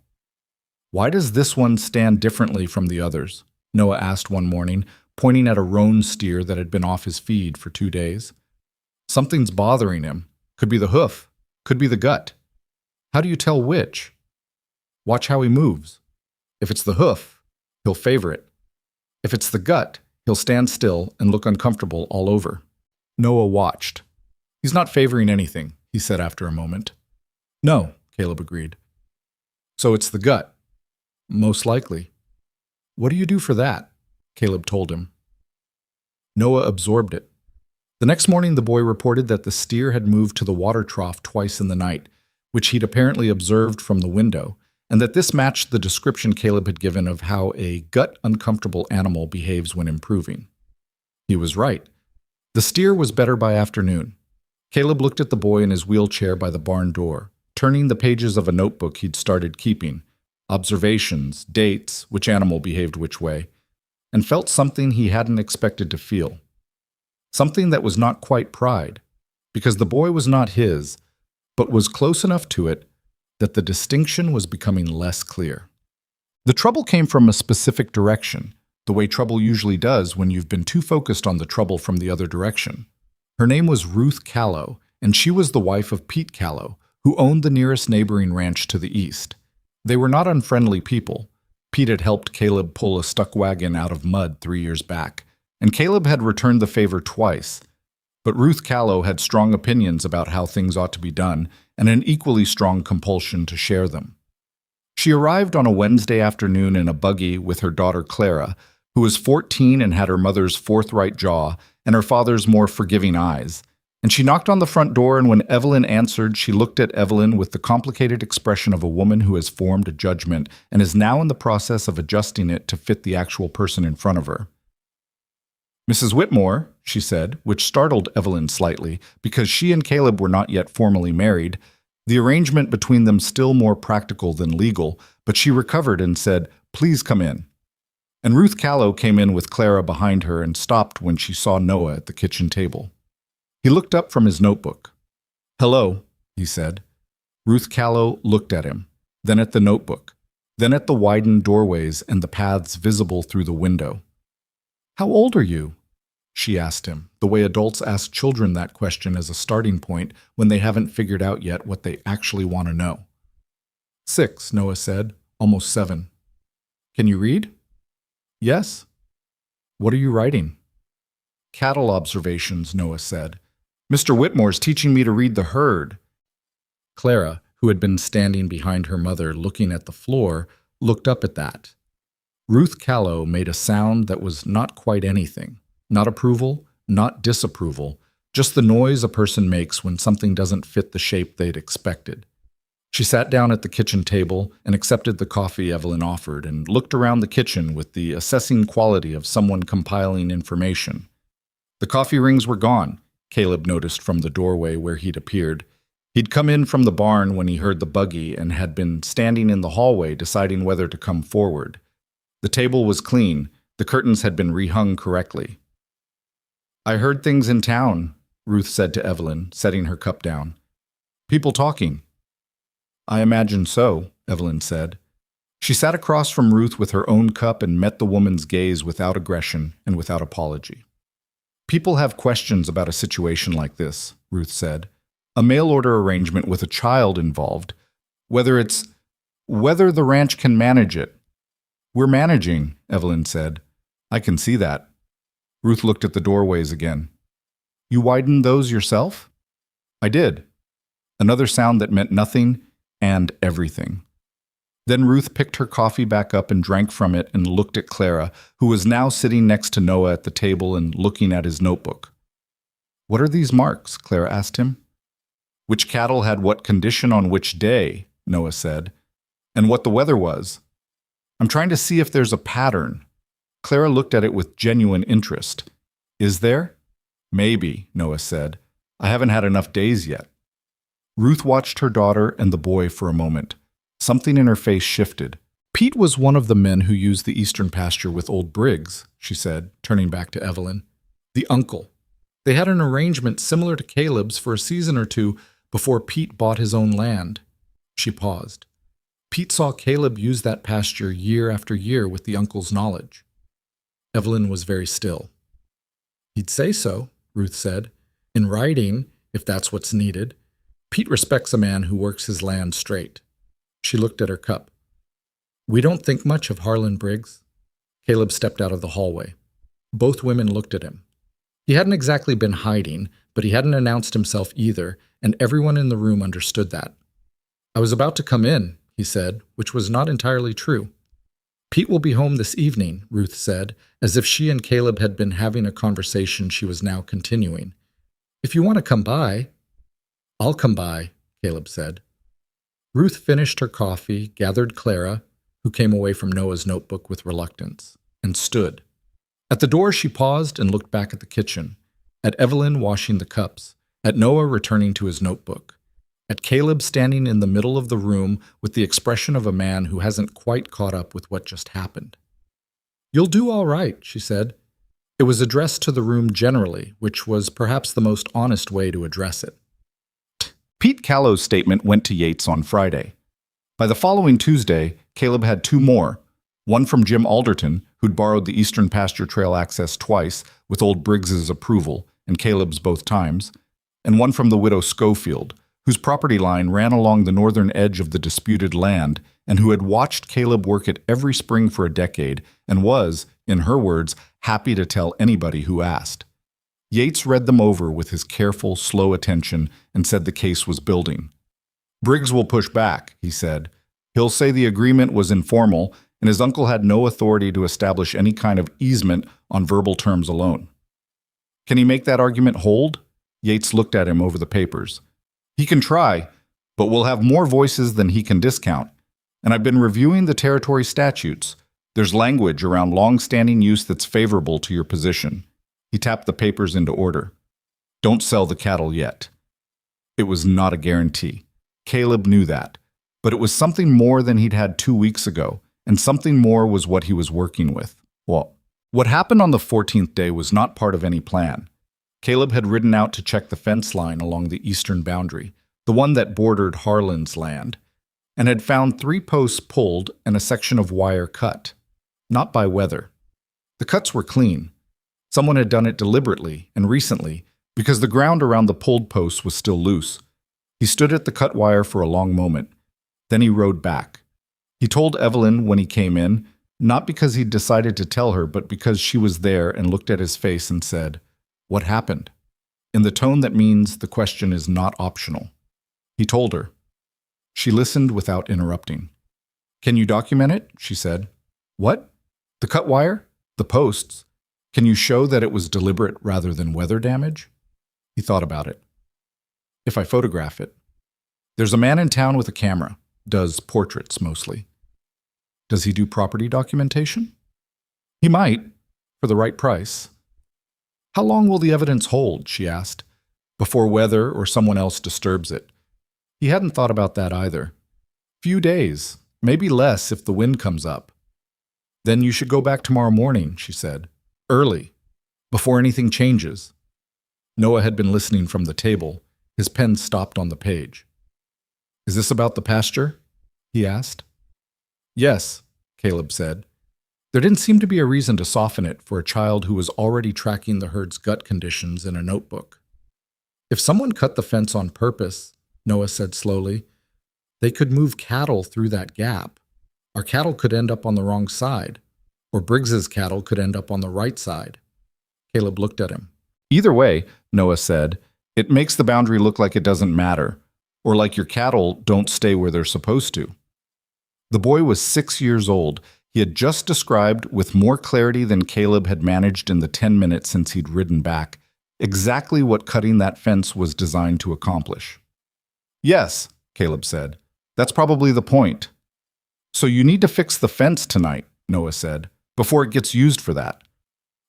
"Why does this one stand differently from the others?" Noah asked one morning, pointing at a roan steer that had been off his feed for 2 days. "Something's bothering him. Could be the hoof. Could be the gut. How do you tell which?" "Watch how he moves. If it's the hoof, he'll favor it. If it's the gut, he'll stand still and look uncomfortable all over." Noah watched. "He's not favoring anything," he said after a moment. "No," Caleb agreed. "So it's the gut." "Most likely." "What do you do for that?" Caleb told him. Noah absorbed it. The next morning the boy reported that the steer had moved to the water trough twice in the night, which he'd apparently observed from the window, and that this matched the description Caleb had given of how a gut-uncomfortable animal behaves when improving. He was right. The steer was better by afternoon. Caleb looked at the boy in his wheelchair by the barn door, turning the pages of a notebook he'd started keeping, observations, dates, which animal behaved which way. and felt something he hadn't expected to feel. Something that was not quite pride, because the boy was not his, but was close enough to it that the distinction was becoming less clear. The trouble came from a specific direction, the way trouble usually does when you've been too focused on the trouble from the other direction. Her name was Ruth Callow, and she was the wife of Pete Callow, who owned the nearest neighboring ranch to the east. They were not unfriendly people. Pete had helped Caleb pull a stuck wagon out of mud 3 years back, and Caleb had returned the favor twice. But Ruth Callow had strong opinions about how things ought to be done, and an equally strong compulsion to share them. She arrived on a Wednesday afternoon in a buggy with her daughter Clara, who was 14 and had her mother's forthright jaw and her father's more forgiving eyes. And she knocked on the front door, and when Evelyn answered, she looked at Evelyn with the complicated expression of a woman who has formed a judgment and is now in the process of adjusting it to fit the actual person in front of her. "Mrs. Whitmore," she said, which startled Evelyn slightly, because she and Caleb were not yet formally married, the arrangement between them still more practical than legal, but she recovered and said, "Please come in." And Ruth Callow came in with Clara behind her and stopped when she saw Noah at the kitchen table. He looked up from his notebook. "Hello," he said. Ruth Callow looked at him, then at the notebook, then at the widened doorways and the paths visible through the window. "How old are you?" she asked him, the way adults ask children that question as a starting point when they haven't figured out yet what they actually want to know. "6, Noah said, almost 7. "Can you read?" "Yes." "What are you writing?" "Cattle observations," Noah said. "Mr. Whitmore's teaching me to read the herd." Clara, who had been standing behind her mother looking at the floor, looked up at that. Ruth Callow made a sound that was not quite anything. Not approval, not disapproval, just the noise a person makes when something doesn't fit the shape they'd expected. She sat down at the kitchen table and accepted the coffee Evelyn offered and looked around the kitchen with the assessing quality of someone compiling information. The coffee rings were gone, Caleb noticed from the doorway where he'd appeared. He'd come in from the barn when he heard the buggy and had been standing in the hallway deciding whether to come forward. The table was clean. The curtains had been rehung correctly. "I heard things in town," Ruth said to Evelyn, setting her cup down. "People talking." "I imagine so," Evelyn said. She sat across from Ruth with her own cup and met the woman's gaze without aggression and without apology. "People have questions about a situation like this," Ruth said. "A mail-order arrangement with a child involved. Whether the ranch can manage it." "We're managing," Evelyn said. "I can see that." Ruth looked at the doorways again. "You widened those yourself?" "I did." Another sound that meant nothing and everything. Then Ruth picked her coffee back up and drank from it and looked at Clara, who was now sitting next to Noah at the table and looking at his notebook. "What are these marks?" Clara asked him. "Which cattle had what condition on which day," Noah said, "and what the weather was. I'm trying to see if there's a pattern." Clara looked at it with genuine interest. "Is there?" "Maybe," Noah said. "I haven't had enough days yet." Ruth watched her daughter and the boy for a moment. Something in her face shifted. "Pete was one of the men who used the eastern pasture with old Briggs," she said, turning back to Evelyn. "The uncle. They had an arrangement similar to Caleb's for a season or two before Pete bought his own land." She paused. "Pete saw Caleb use that pasture year after year with the uncle's knowledge." Evelyn was very still. "He'd say so," Ruth said. "In writing, if that's what's needed. Pete respects a man who works his land straight." She looked at her cup. "We don't think much of Harlan Briggs." Caleb stepped out of the hallway. Both women looked at him. He hadn't exactly been hiding, but he hadn't announced himself either, and everyone in the room understood that. "I was about to come in," he said, which was not entirely true. "Pete will be home this evening," Ruth said, as if she and Caleb had been having a conversation she was now continuing. "If you want to come by." "I'll come by," Caleb said. Ruth finished her coffee, gathered Clara, who came away from Noah's notebook with reluctance, and stood. At the door she paused and looked back at the kitchen, at Evelyn washing the cups, at Noah returning to his notebook, at Caleb standing in the middle of the room with the expression of a man who hasn't quite caught up with what just happened. "You'll do all right," she said. It was addressed to the room generally, which was perhaps the most honest way to address it. Pete Callow's statement went to Yates on Friday. By the following Tuesday, Caleb had two more, one from Jim Alderton, who'd borrowed the Eastern Pasture Trail access twice, with old Briggs's approval, and Caleb's both times, and one from the widow Schofield, whose property line ran along the northern edge of the disputed land, and who had watched Caleb work it every spring for a decade, and was, in her words, happy to tell anybody who asked. Yates read them over with his careful, slow attention and said the case was building. "Briggs will push back," he said. "He'll say the agreement was informal, and his uncle had no authority to establish any kind of easement on verbal terms alone." "Can he make that argument hold?" Yates looked at him over the papers. "He can try, but we'll have more voices than he can discount. And I've been reviewing the territory statutes. There's language around long-standing use that's favorable to your position." He tapped the papers into order. "Don't sell the cattle yet." It was not a guarantee. Caleb knew that. But it was something more than he'd had 2 weeks ago, and something more was what he was working with. Well, what happened on the 14th day was not part of any plan. Caleb had ridden out to check the fence line along the eastern boundary, the one that bordered Harlan's land, and had found 3 posts pulled and a section of wire cut. Not by weather. The cuts were clean. Someone had done it deliberately and recently, because the ground around the pulled posts was still loose. He stood at the cut wire for a long moment. Then he rode back. He told Evelyn when he came in, not because he'd decided to tell her, but because she was there and looked at his face and said, "What happened?" in the tone that means the question is not optional. He told her. She listened without interrupting. "Can you document it?" she said. "What? The cut wire? The posts? Can you show that it was deliberate rather than weather damage?" He thought about it. "If I photograph it. There's a man in town with a camera. Does portraits mostly. Does he do property documentation?" "He might, for the right price." "How long will the evidence hold?" she asked, "before weather or someone else disturbs it?" He hadn't thought about that either. "Few days, maybe less if the wind comes up." "Then you should go back tomorrow morning," she said. "Early, before anything changes." Noah had been listening from the table. His pen stopped on the page. "Is this about the pasture?" he asked. "Yes," Caleb said. There didn't seem to be a reason to soften it for a child who was already tracking the herd's gut conditions in a notebook. "If someone cut the fence on purpose," Noah said slowly, "they could move cattle through that gap. Our cattle could end up on the wrong side, or Briggs's cattle could end up on the right side." Caleb looked at him. "Either way," Noah said, "it makes the boundary look like it doesn't matter, or like your cattle don't stay where they're supposed to." The boy was 6 years old. He had just described, with more clarity than Caleb had managed in the 10 minutes since he'd ridden back, exactly what cutting that fence was designed to accomplish. "Yes," Caleb said, "that's probably the point." "So you need to fix the fence tonight," Noah said, "before it gets used for that."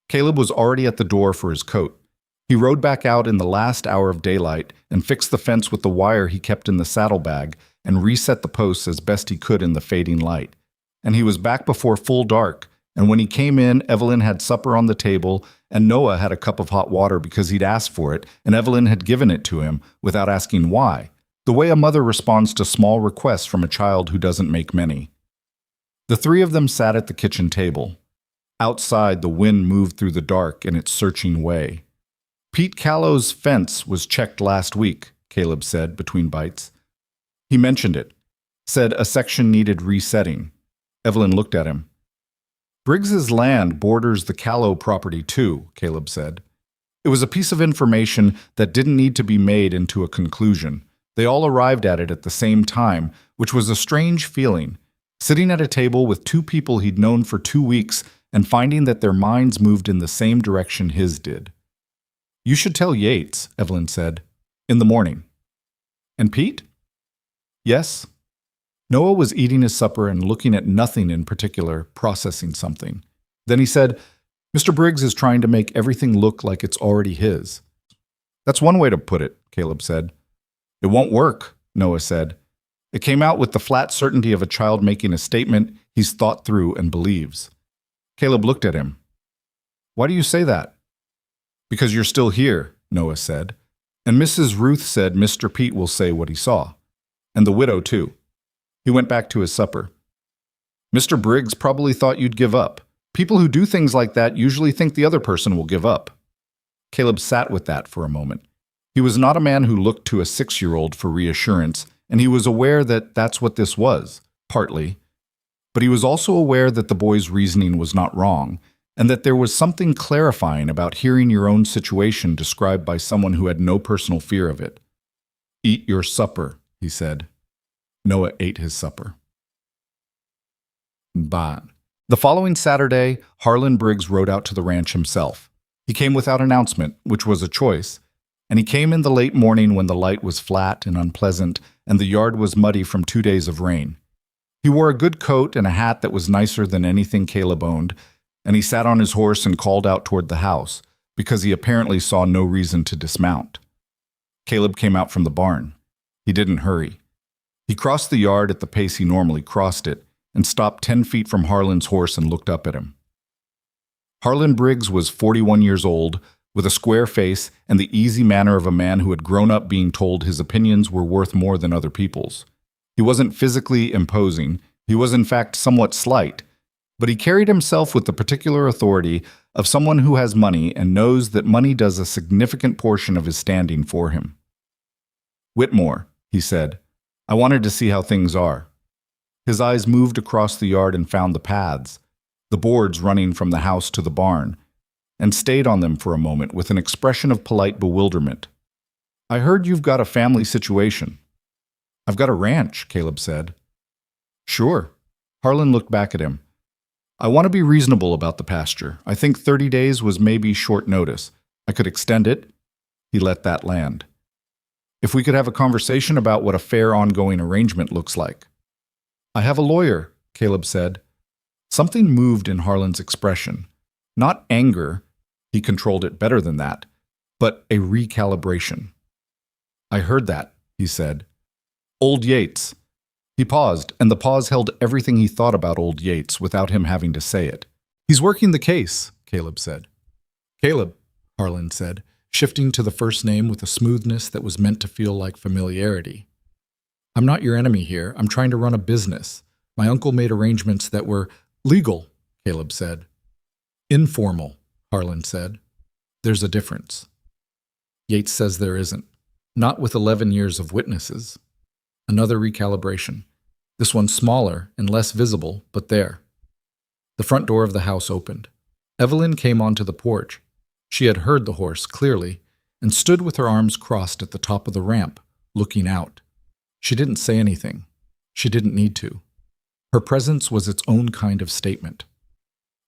Caleb was already at the door for his coat. He rode back out in the last hour of daylight and fixed the fence with the wire he kept in the saddlebag and reset the posts as best he could in the fading light. And he was back before full dark, and when he came in, Evelyn had supper on the table, and Noah had a cup of hot water because he'd asked for it, and Evelyn had given it to him without asking why, the way a mother responds to small requests from a child who doesn't make many. The 3 of them sat at the kitchen table. Outside, the wind moved through the dark in its searching way. "Pete Callow's fence was checked last week," Caleb said between bites. He mentioned it, said a section needed resetting. Evelyn looked at him. "Briggs's land borders the Callow property too," Caleb said. It was a piece of information that didn't need to be made into a conclusion. They all arrived at it at the same time, which was a strange feeling, sitting at a table with 2 people he'd known for 2 weeks and finding that their minds moved in the same direction his did. "You should tell Yates," Evelyn said, "in the morning." "And Pete?" "Yes." Noah was eating his supper and looking at nothing in particular, processing something. Then he said, "Mr. Briggs is trying to make everything look like it's already his." "That's one way to put it," Caleb said. "It won't work," Noah said. It came out with the flat certainty of a child making a statement he's thought through and believes. Caleb looked at him. Why do you say that? Because you're still here, Noah said. And Mrs. Ruth said Mr. Pete will say what he saw. And the widow, too. He went back to his supper. Mr. Briggs probably thought you'd give up. People who do things like that usually think the other person will give up. Caleb sat with that for a moment. He was not a man who looked to a 6-year-old for reassurance, and he was aware that that's what this was, partly. But he was also aware that the boy's reasoning was not wrong, and that there was something clarifying about hearing your own situation described by someone who had no personal fear of it. Eat your supper, he said. Noah ate his supper. But the following Saturday, Harlan Briggs rode out to the ranch himself. He came without announcement, which was a choice, and he came in the late morning when the light was flat and unpleasant and the yard was muddy from 2 days of rain. He wore a good coat and a hat that was nicer than anything Caleb owned, and he sat on his horse and called out toward the house, because he apparently saw no reason to dismount. Caleb came out from the barn. He didn't hurry. He crossed the yard at the pace he normally crossed it, and stopped 10 feet from Harlan's horse and looked up at him. Harlan Briggs was 41 years old, with a square face and the easy manner of a man who had grown up being told his opinions were worth more than other people's. He wasn't physically imposing. He was in fact somewhat slight, but he carried himself with the particular authority of someone who has money and knows that money does a significant portion of his standing for him. "Whitmore," he said, "I wanted to see how things are." His eyes moved across the yard and found the paths, the boards running from the house to the barn, and stayed on them for a moment with an expression of polite bewilderment. "I heard you've got a family situation." "I've got a ranch," Caleb said. "Sure." Harlan looked back at him. "I want to be reasonable about the pasture. I think 30 days was maybe short notice. I could extend it." He let that land. "If we could have a conversation about what a fair ongoing arrangement looks like." "I have a lawyer," Caleb said. Something moved in Harlan's expression. Not anger, he controlled it better than that, but a recalibration. "I heard that," he said. "Old Yates." He paused, and the pause held everything he thought about old Yates without him having to say it. "He's working the case," Caleb said. "Caleb," Harlan said, shifting to the first name with a smoothness that was meant to feel like familiarity. "I'm not your enemy here. I'm trying to run a business. My uncle made arrangements that were legal," Caleb said. "Informal," Harlan said. "There's a difference." Yates says there isn't. Not with 11 years of witnesses. Another recalibration. This one smaller and less visible, but there. The front door of the house opened. Evelyn came onto the porch. She had heard the horse clearly and stood with her arms crossed at the top of the ramp, looking out. She didn't say anything. She didn't need to. Her presence was its own kind of statement.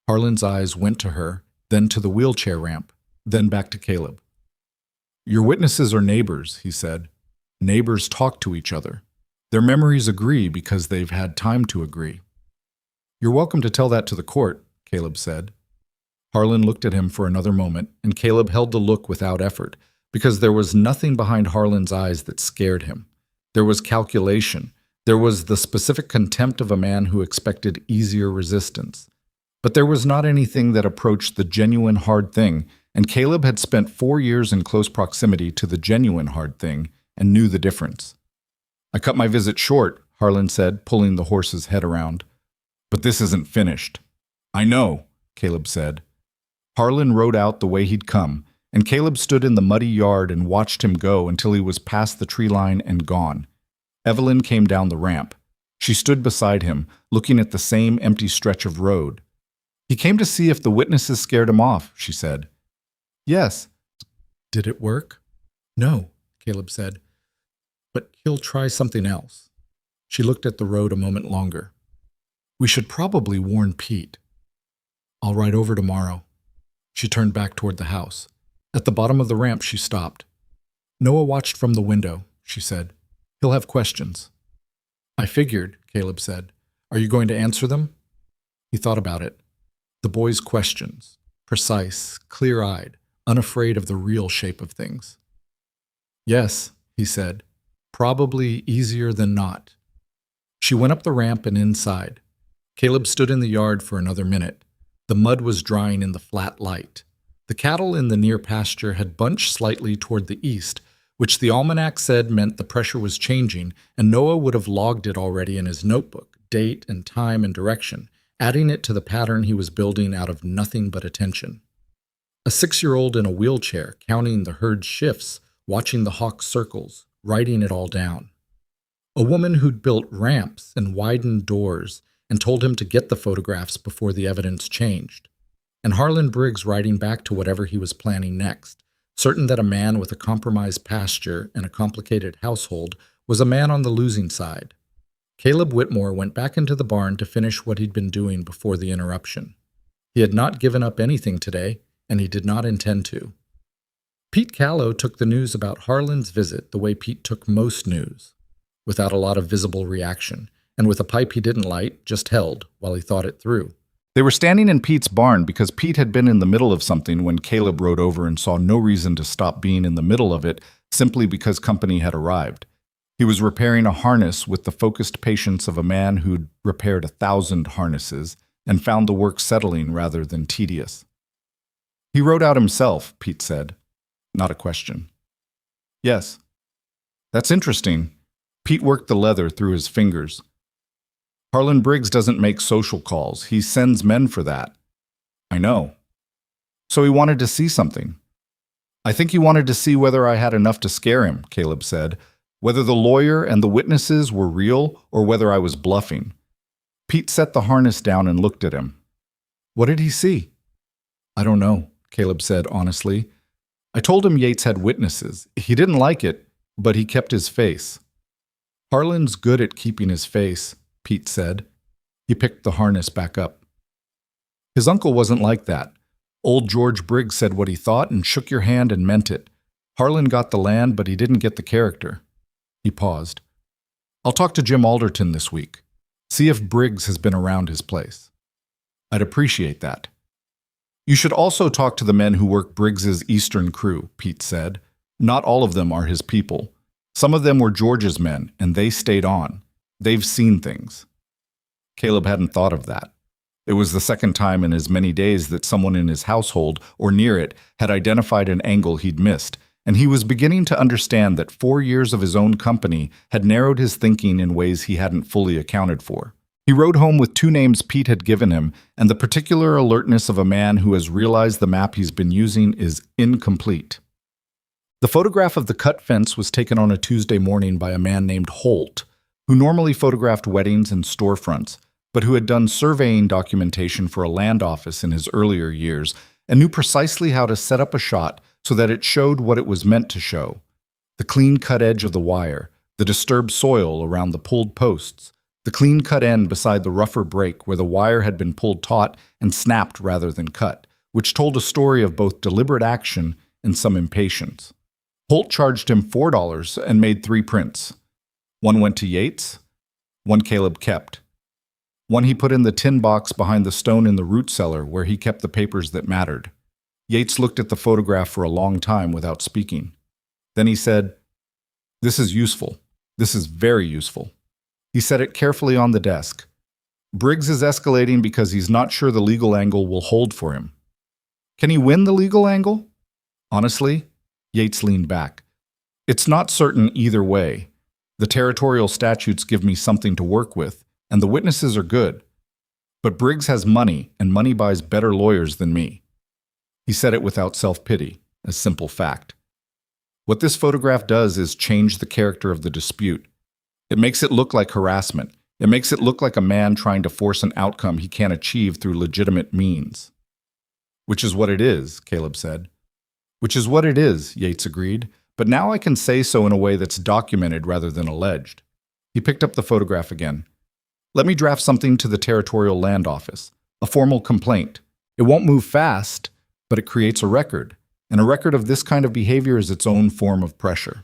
Harlan's eyes went to her, then to the wheelchair ramp, then back to Caleb. "Your witnesses are neighbors," he said. "Neighbors talk to each other. Their memories agree because they've had time to agree." "You're welcome to tell that to the court," Caleb said. Harlan looked at him for another moment, and Caleb held the look without effort, because there was nothing behind Harlan's eyes that scared him. There was calculation. There was the specific contempt of a man who expected easier resistance. But there was not anything that approached the genuine hard thing, and Caleb had spent 4 years in close proximity to the genuine hard thing and knew the difference. "I cut my visit short," Harlan said, pulling the horse's head around. "But this isn't finished." "I know," Caleb said. Harlan rode out the way he'd come, and Caleb stood in the muddy yard and watched him go until he was past the tree line and gone. Evelyn came down the ramp. She stood beside him, looking at the same empty stretch of road. "He came to see if the witnesses scared him off," she said. "Yes." "Did it work?" "No," Caleb said. "But he'll try something else." She looked at the road a moment longer. "We should probably warn Pete." "I'll ride over tomorrow." She turned back toward the house. At the bottom of the ramp, she stopped. "Noah watched from the window," she said. "He'll have questions." "I figured," Caleb said. "Are you going to answer them?" He thought about it. The boy's questions. Precise, clear-eyed, unafraid of the real shape of things. "Yes," he said. "Probably easier than not." She went up the ramp and inside. Caleb stood in the yard for another minute. The mud was drying in the flat light. The cattle in the near pasture had bunched slightly toward the east, which the almanac said meant the pressure was changing, and Noah would have logged it already in his notebook, date and time and direction, adding it to the pattern he was building out of nothing but attention. A 6-year-old in a wheelchair, counting the herd's shifts, watching the hawk circles, writing it all down. A woman who'd built ramps and widened doors and told him to get the photographs before the evidence changed. And Harlan Briggs writing back to whatever he was planning next, certain that a man with a compromised pasture and a complicated household was a man on the losing side. Caleb Whitmore went back into the barn to finish what he'd been doing before the interruption. He had not given up anything today, and he did not intend to. Pete Callow took the news about Harlan's visit the way Pete took most news, without a lot of visible reaction, and with a pipe he didn't light, just held while he thought it through. They were standing in Pete's barn because Pete had been in the middle of something when Caleb rode over and saw no reason to stop being in the middle of it simply because company had arrived. He was repairing a harness with the focused patience of a man who'd repaired 1,000 harnesses and found the work settling rather than tedious. He rode out himself, Pete said. Not a question. Yes. That's interesting. Pete worked the leather through his fingers. Harlan Briggs doesn't make social calls. He sends men for that. I know. So he wanted to see something. I think he wanted to see whether I had enough to scare him, Caleb said, whether the lawyer and the witnesses were real or whether I was bluffing. Pete set the harness down and looked at him. What did he see? I don't know, Caleb said honestly. I told him Yates had witnesses. He didn't like it, but he kept his face. Harlan's good at keeping his face, Pete said. He picked the harness back up. His uncle wasn't like that. Old George Briggs said what he thought and shook your hand and meant it. Harlan got the land, but he didn't get the character. He paused. I'll talk to Jim Alderton this week. See if Briggs has been around his place. I'd appreciate that. You should also talk to the men who work Briggs's Eastern crew, Pete said. Not all of them are his people. Some of them were George's men, and they stayed on. They've seen things. Caleb hadn't thought of that. It was the second time in as many days that someone in his household, or near it, had identified an angle he'd missed, and he was beginning to understand that 4 years of his own company had narrowed his thinking in ways he hadn't fully accounted for. He rode home with 2 names Pete had given him, and the particular alertness of a man who has realized the map he's been using is incomplete. The photograph of the cut fence was taken on a Tuesday morning by a man named Holt, who normally photographed weddings and storefronts, but who had done surveying documentation for a land office in his earlier years and knew precisely how to set up a shot so that it showed what it was meant to show: the clean-cut edge of the wire, the disturbed soil around the pulled posts, the clean-cut end beside the rougher break where the wire had been pulled taut and snapped rather than cut, which told a story of both deliberate action and some impatience. Holt charged him $4 and made 3 prints. One went to Yates, one Caleb kept. One he put in the tin box behind the stone in the root cellar where he kept the papers that mattered. Yates looked at the photograph for a long time without speaking. Then he said, "This is useful. This is very useful." He set it carefully on the desk. Briggs is escalating because he's not sure the legal angle will hold for him. Can he win the legal angle? Honestly, Yates leaned back. It's not certain either way. The territorial statutes give me something to work with, and the witnesses are good. But Briggs has money, and money buys better lawyers than me. He said it without self-pity, a simple fact. What this photograph does is change the character of the dispute. It makes it look like harassment. It makes it look like a man trying to force an outcome he can't achieve through legitimate means. Which is what it is, Caleb said. Which is what it is, Yates agreed, but now I can say so in a way that's documented rather than alleged. He picked up the photograph again. Let me draft something to the Territorial Land Office, a formal complaint. It won't move fast, but it creates a record, and a record of this kind of behavior is its own form of pressure.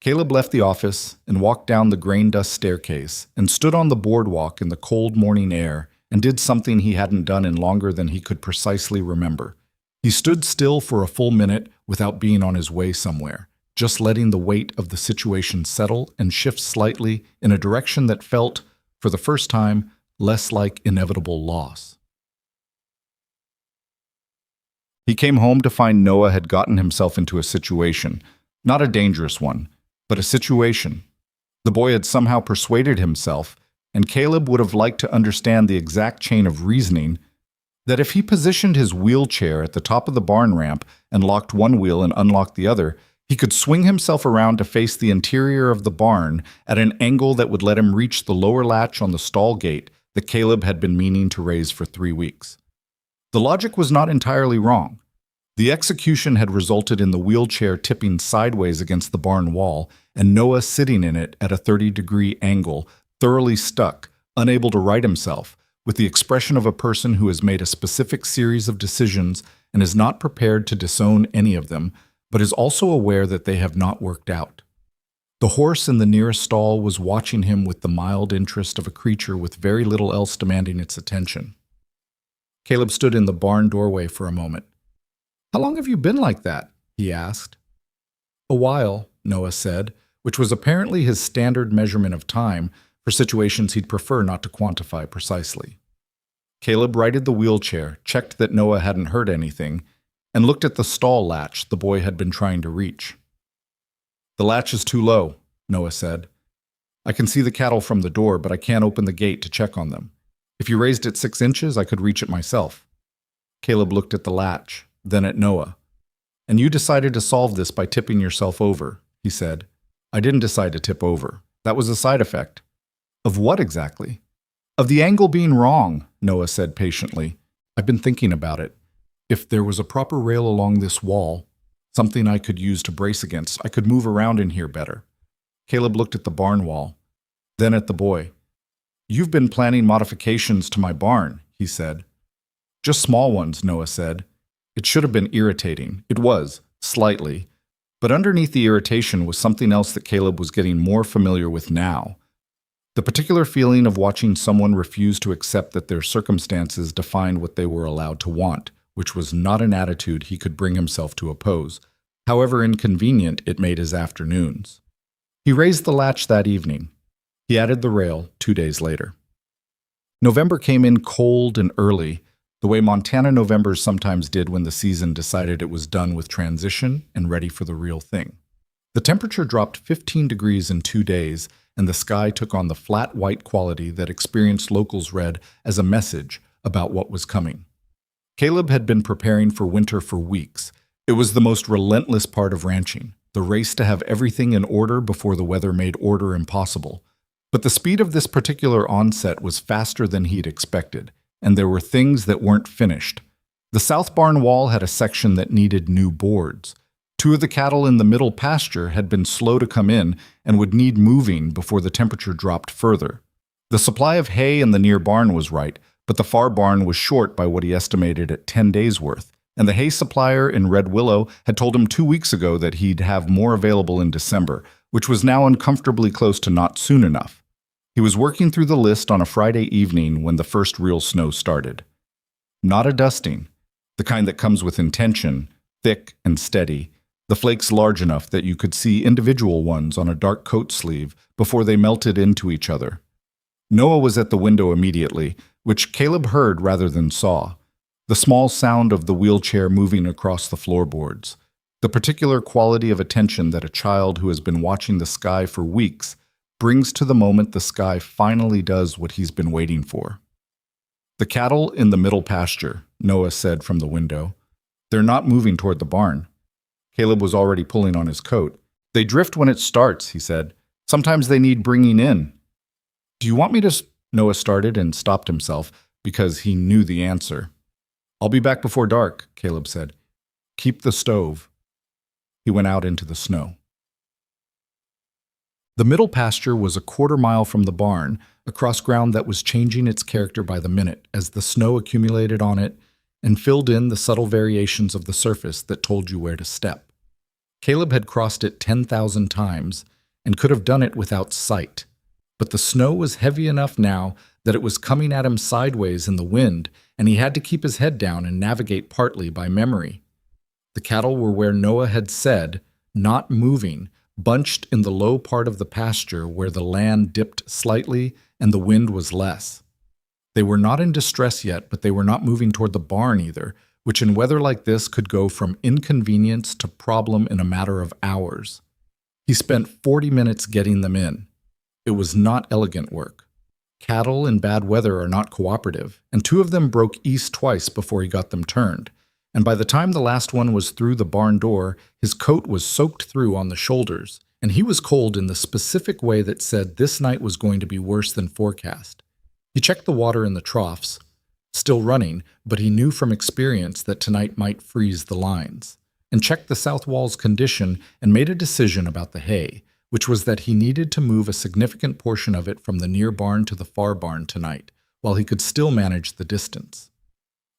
Caleb left the office and walked down the grain dust staircase and stood on the boardwalk in the cold morning air and did something he hadn't done in longer than he could precisely remember. He stood still for a full minute without being on his way somewhere, just letting the weight of the situation settle and shift slightly in a direction that felt, for the first time, less like inevitable loss. He came home to find Noah had gotten himself into a situation, not a dangerous one, but a situation. The boy had somehow persuaded himself, and Caleb would have liked to understand the exact chain of reasoning, that if he positioned his wheelchair at the top of the barn ramp and locked one wheel and unlocked the other, he could swing himself around to face the interior of the barn at an angle that would let him reach the lower latch on the stall gate that Caleb had been meaning to raise for 3 weeks. The logic was not entirely wrong. The execution had resulted in the wheelchair tipping sideways against the barn wall and Noah sitting in it at a 30-degree angle, thoroughly stuck, unable to right himself, with the expression of a person who has made a specific series of decisions and is not prepared to disown any of them, but is also aware that they have not worked out. The horse in the nearest stall was watching him with the mild interest of a creature with very little else demanding its attention. Caleb stood in the barn doorway for a moment. "How long have you been like that?" he asked. "A while," Noah said, which was apparently his standard measurement of time for situations he'd prefer not to quantify precisely. Caleb righted the wheelchair, checked that Noah hadn't heard anything, and looked at the stall latch the boy had been trying to reach. "The latch is too low," Noah said. "I can see the cattle from the door, but I can't open the gate to check on them. If you raised it 6 inches, I could reach it myself." Caleb looked at the latch, then at Noah. "And you decided to solve this by tipping yourself over," he said. "I didn't decide to tip over. That was a side effect." "Of what exactly?" "Of the angle being wrong," Noah said patiently. "I've been thinking about it. If there was a proper rail along this wall, something I could use to brace against, I could move around in here better." Caleb looked at the barn wall, then at the boy. "You've been planning modifications to my barn," he said. "Just small ones," Noah said. It should have been irritating. It was, slightly. But underneath the irritation was something else that Caleb was getting more familiar with now. The particular feeling of watching someone refuse to accept that their circumstances defined what they were allowed to want, which was not an attitude he could bring himself to oppose, however inconvenient it made his afternoons. He raised the latch that evening. He added the rail 2 days later. November came in cold and early, the way Montana Novembers sometimes did when the season decided it was done with transition and ready for the real thing. The temperature dropped 15 degrees in 2 days, and the sky took on the flat white quality that experienced locals read as a message about what was coming. Caleb had been preparing for winter for weeks. It was the most relentless part of ranching, the race to have everything in order before the weather made order impossible. But the speed of this particular onset was faster than he'd expected, and there were things that weren't finished. The south barn wall had a section that needed new boards. 2 of the cattle in the middle pasture had been slow to come in and would need moving before the temperature dropped further. The supply of hay in the near barn was right, but the far barn was short by what he estimated at 10 days' worth, and the hay supplier in Red Willow had told him 2 weeks ago that he'd have more available in December, which was now uncomfortably close to not soon enough. He was working through the list on a Friday evening when the first real snow started. Not a dusting, the kind that comes with intention, thick and steady, the flakes large enough that you could see individual ones on a dark coat sleeve before they melted into each other. Noah was at the window immediately, which Caleb heard rather than saw. The small sound of the wheelchair moving across the floorboards. The particular quality of attention that a child who has been watching the sky for weeks brings to the moment the sky finally does what he's been waiting for. "The cattle in the middle pasture," Noah said from the window. "They're not moving toward the barn." Caleb was already pulling on his coat. "They drift when it starts," he said. "Sometimes they need bringing in." "Do you want me to—" Noah started and stopped himself because he knew the answer. "I'll be back before dark," Caleb said. "Keep the stove." He went out into the snow. The middle pasture was a 1/4 mile from the barn, across ground that was changing its character by the minute as the snow accumulated on it and filled in the subtle variations of the surface that told you where to step. Caleb had crossed it 10,000 times and could have done it without sight, but the snow was heavy enough now that it was coming at him sideways in the wind, and he had to keep his head down and navigate partly by memory. The cattle were where Noah had said, not moving, bunched in the low part of the pasture where the land dipped slightly and the wind was less. They were not in distress yet, but they were not moving toward the barn either, which in weather like this could go from inconvenience to problem in a matter of hours. He spent 40 minutes getting them in. It was not elegant work. Cattle in bad weather are not cooperative, and 2 of them broke east twice before he got them turned. And by the time the last one was through the barn door, his coat was soaked through on the shoulders, and he was cold in the specific way that said this night was going to be worse than forecast. He checked the water in the troughs, still running, but he knew from experience that tonight might freeze the lines, and checked the south wall's condition and made a decision about the hay, which was that he needed to move a significant portion of it from the near barn to the far barn tonight, while he could still manage the distance.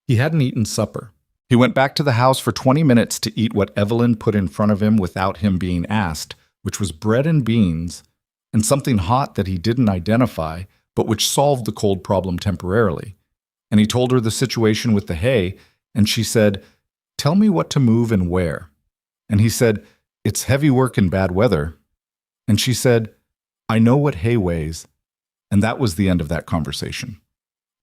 He hadn't eaten supper. He went back to the house for 20 minutes to eat what Evelyn put in front of him without him being asked, which was bread and beans, and something hot that he didn't identify, but which solved the cold problem temporarily. And he told her the situation with the hay, and she said, "Tell me what to move and where." And he said, "It's heavy work in bad weather." And she said, "I know what hay weighs." And that was the end of that conversation.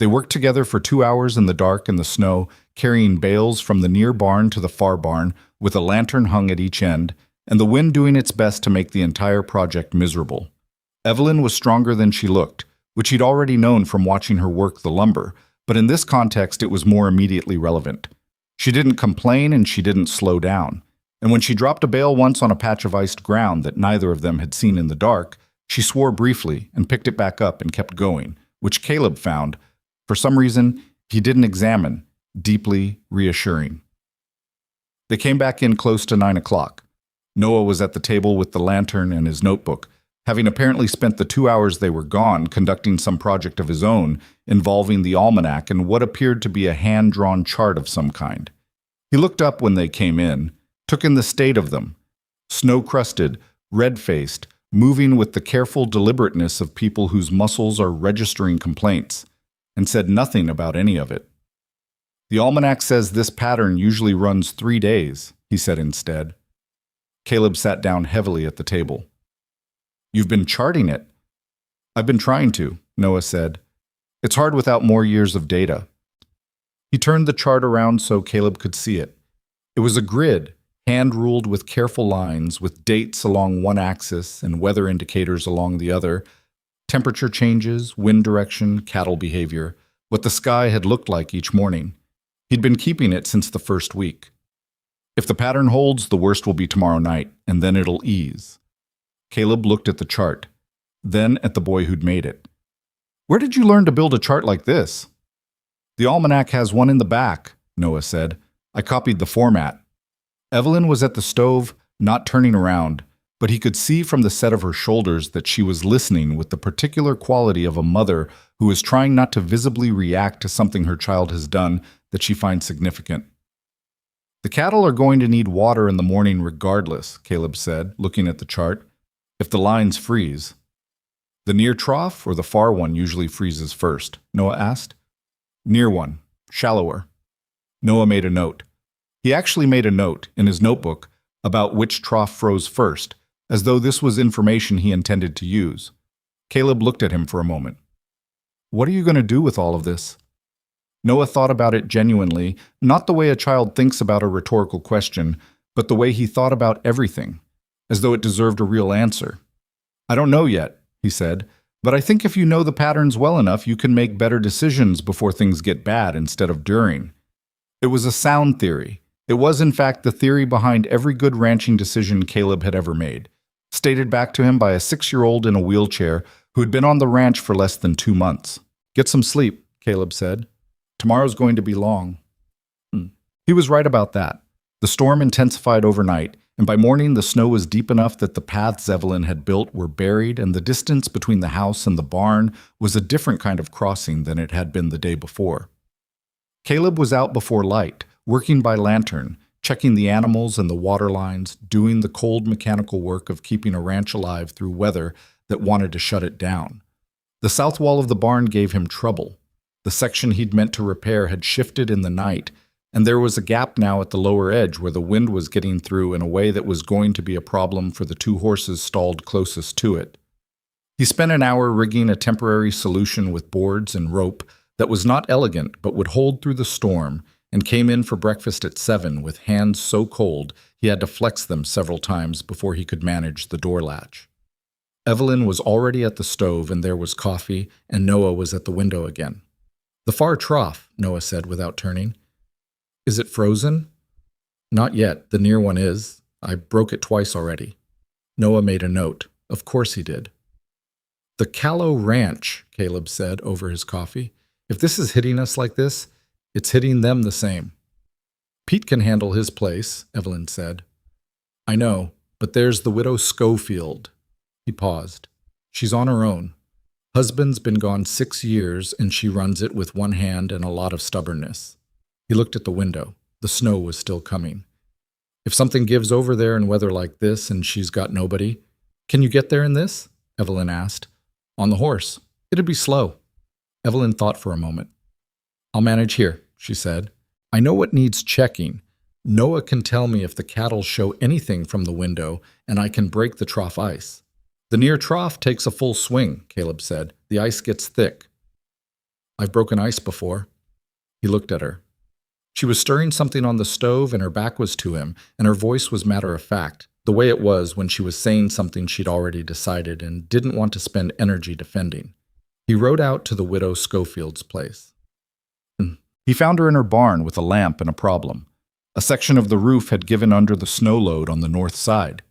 They worked together for 2 hours in the dark and the snow, carrying bales from the near barn to the far barn, with a lantern hung at each end, and the wind doing its best to make the entire project miserable. Evelyn was stronger than she looked, which he'd already known from watching her work the lumber, but in this context it was more immediately relevant. She didn't complain and she didn't slow down. And when she dropped a bale once on a patch of iced ground that neither of them had seen in the dark, she swore briefly and picked it back up and kept going, which Caleb found, for some reason, he didn't examine, deeply reassuring. They came back in close to 9 o'clock. Noah was at the table with the lantern and his notebook, having apparently spent the 2 hours they were gone conducting some project of his own involving the almanac and what appeared to be a hand-drawn chart of some kind. He looked up when they came in, took in the state of them, snow-crusted, red-faced, moving with the careful deliberateness of people whose muscles are registering complaints, and said nothing about any of it. "The almanac says this pattern usually runs 3 days," he said instead. Caleb sat down heavily at the table. "You've been charting it." "I've been trying to," Noah said. "It's hard without more years of data." He turned the chart around so Caleb could see it. It was a grid, hand-ruled with careful lines, with dates along one axis and weather indicators along the other, temperature changes, wind direction, cattle behavior, what the sky had looked like each morning. He'd been keeping it since the first week. "If the pattern holds, the worst will be tomorrow night, and then it'll ease." Caleb looked at the chart, then at the boy who'd made it. "Where did you learn to build a chart like this?" "The almanac has one in the back," Noah said. "I copied the format." Evelyn was at the stove, not turning around, but he could see from the set of her shoulders that she was listening with the particular quality of a mother who is trying not to visibly react to something her child has done that she finds significant. "The cattle are going to need water in the morning regardless," Caleb said, looking at the chart, "if the lines freeze." "The near trough or the far one usually freezes first?" Noah asked. "Near one, shallower." Noah made a note. He actually made a note, in his notebook, about which trough froze first, as though this was information he intended to use. Caleb looked at him for a moment. "What are you going to do with all of this?" Noah thought about it genuinely, not the way a child thinks about a rhetorical question, but the way he thought about everything, as though it deserved a real answer. "I don't know yet," he said, "but I think if you know the patterns well enough, you can make better decisions before things get bad instead of during." It was a sound theory. It was, in fact, the theory behind every good ranching decision Caleb had ever made, stated back to him by a 6-year-old in a wheelchair who had been on the ranch for less than 2 months. "Get some sleep," Caleb said. "Tomorrow's going to be long." He was right about that. The storm intensified overnight, and by morning the snow was deep enough that the paths Evelyn had built were buried, and the distance between the house and the barn was a different kind of crossing than it had been the day before. Caleb was out before light, working by lantern, checking the animals and the water lines, doing the cold mechanical work of keeping a ranch alive through weather that wanted to shut it down. The south wall of the barn gave him trouble. The section he'd meant to repair had shifted in the night, and there was a gap now at the lower edge where the wind was getting through in a way that was going to be a problem for the 2 horses stalled closest to it. He spent an hour rigging a temporary solution with boards and rope that was not elegant but would hold through the storm, and came in for breakfast at 7 with hands so cold he had to flex them several times before he could manage the door latch. Evelyn was already at the stove and there was coffee, and Noah was at the window again. "The far trough," Noah said without turning. "Is it frozen?" "Not yet. The near one is. I broke it twice already." Noah made a note. Of course he did. "The Callow Ranch," Caleb said over his coffee. "If this is hitting us like this, it's hitting them the same." "Pete can handle his place," Evelyn said. "I know, but there's the widow Schofield." He paused. "She's on her own. Husband's been gone 6 years, and she runs it with one hand and a lot of stubbornness." He looked at the window. The snow was still coming. "If something gives over there in weather like this and she's got nobody—" "Can you get there in this?" Evelyn asked. "On the horse. It'd be slow." Evelyn thought for a moment. "I'll manage here," she said. "I know what needs checking. Noah can tell me if the cattle show anything from the window, and I can break the trough ice." "The near trough takes a full swing," Caleb said. "The ice gets thick." "I've broken ice before." He looked at her. She was stirring something on the stove, and her back was to him, and her voice was matter-of-fact, the way it was when she was saying something she'd already decided and didn't want to spend energy defending. He rode out to the widow Schofield's place. He found her in her barn with a lamp and a problem. A section of the roof had given under the snow load on the north side.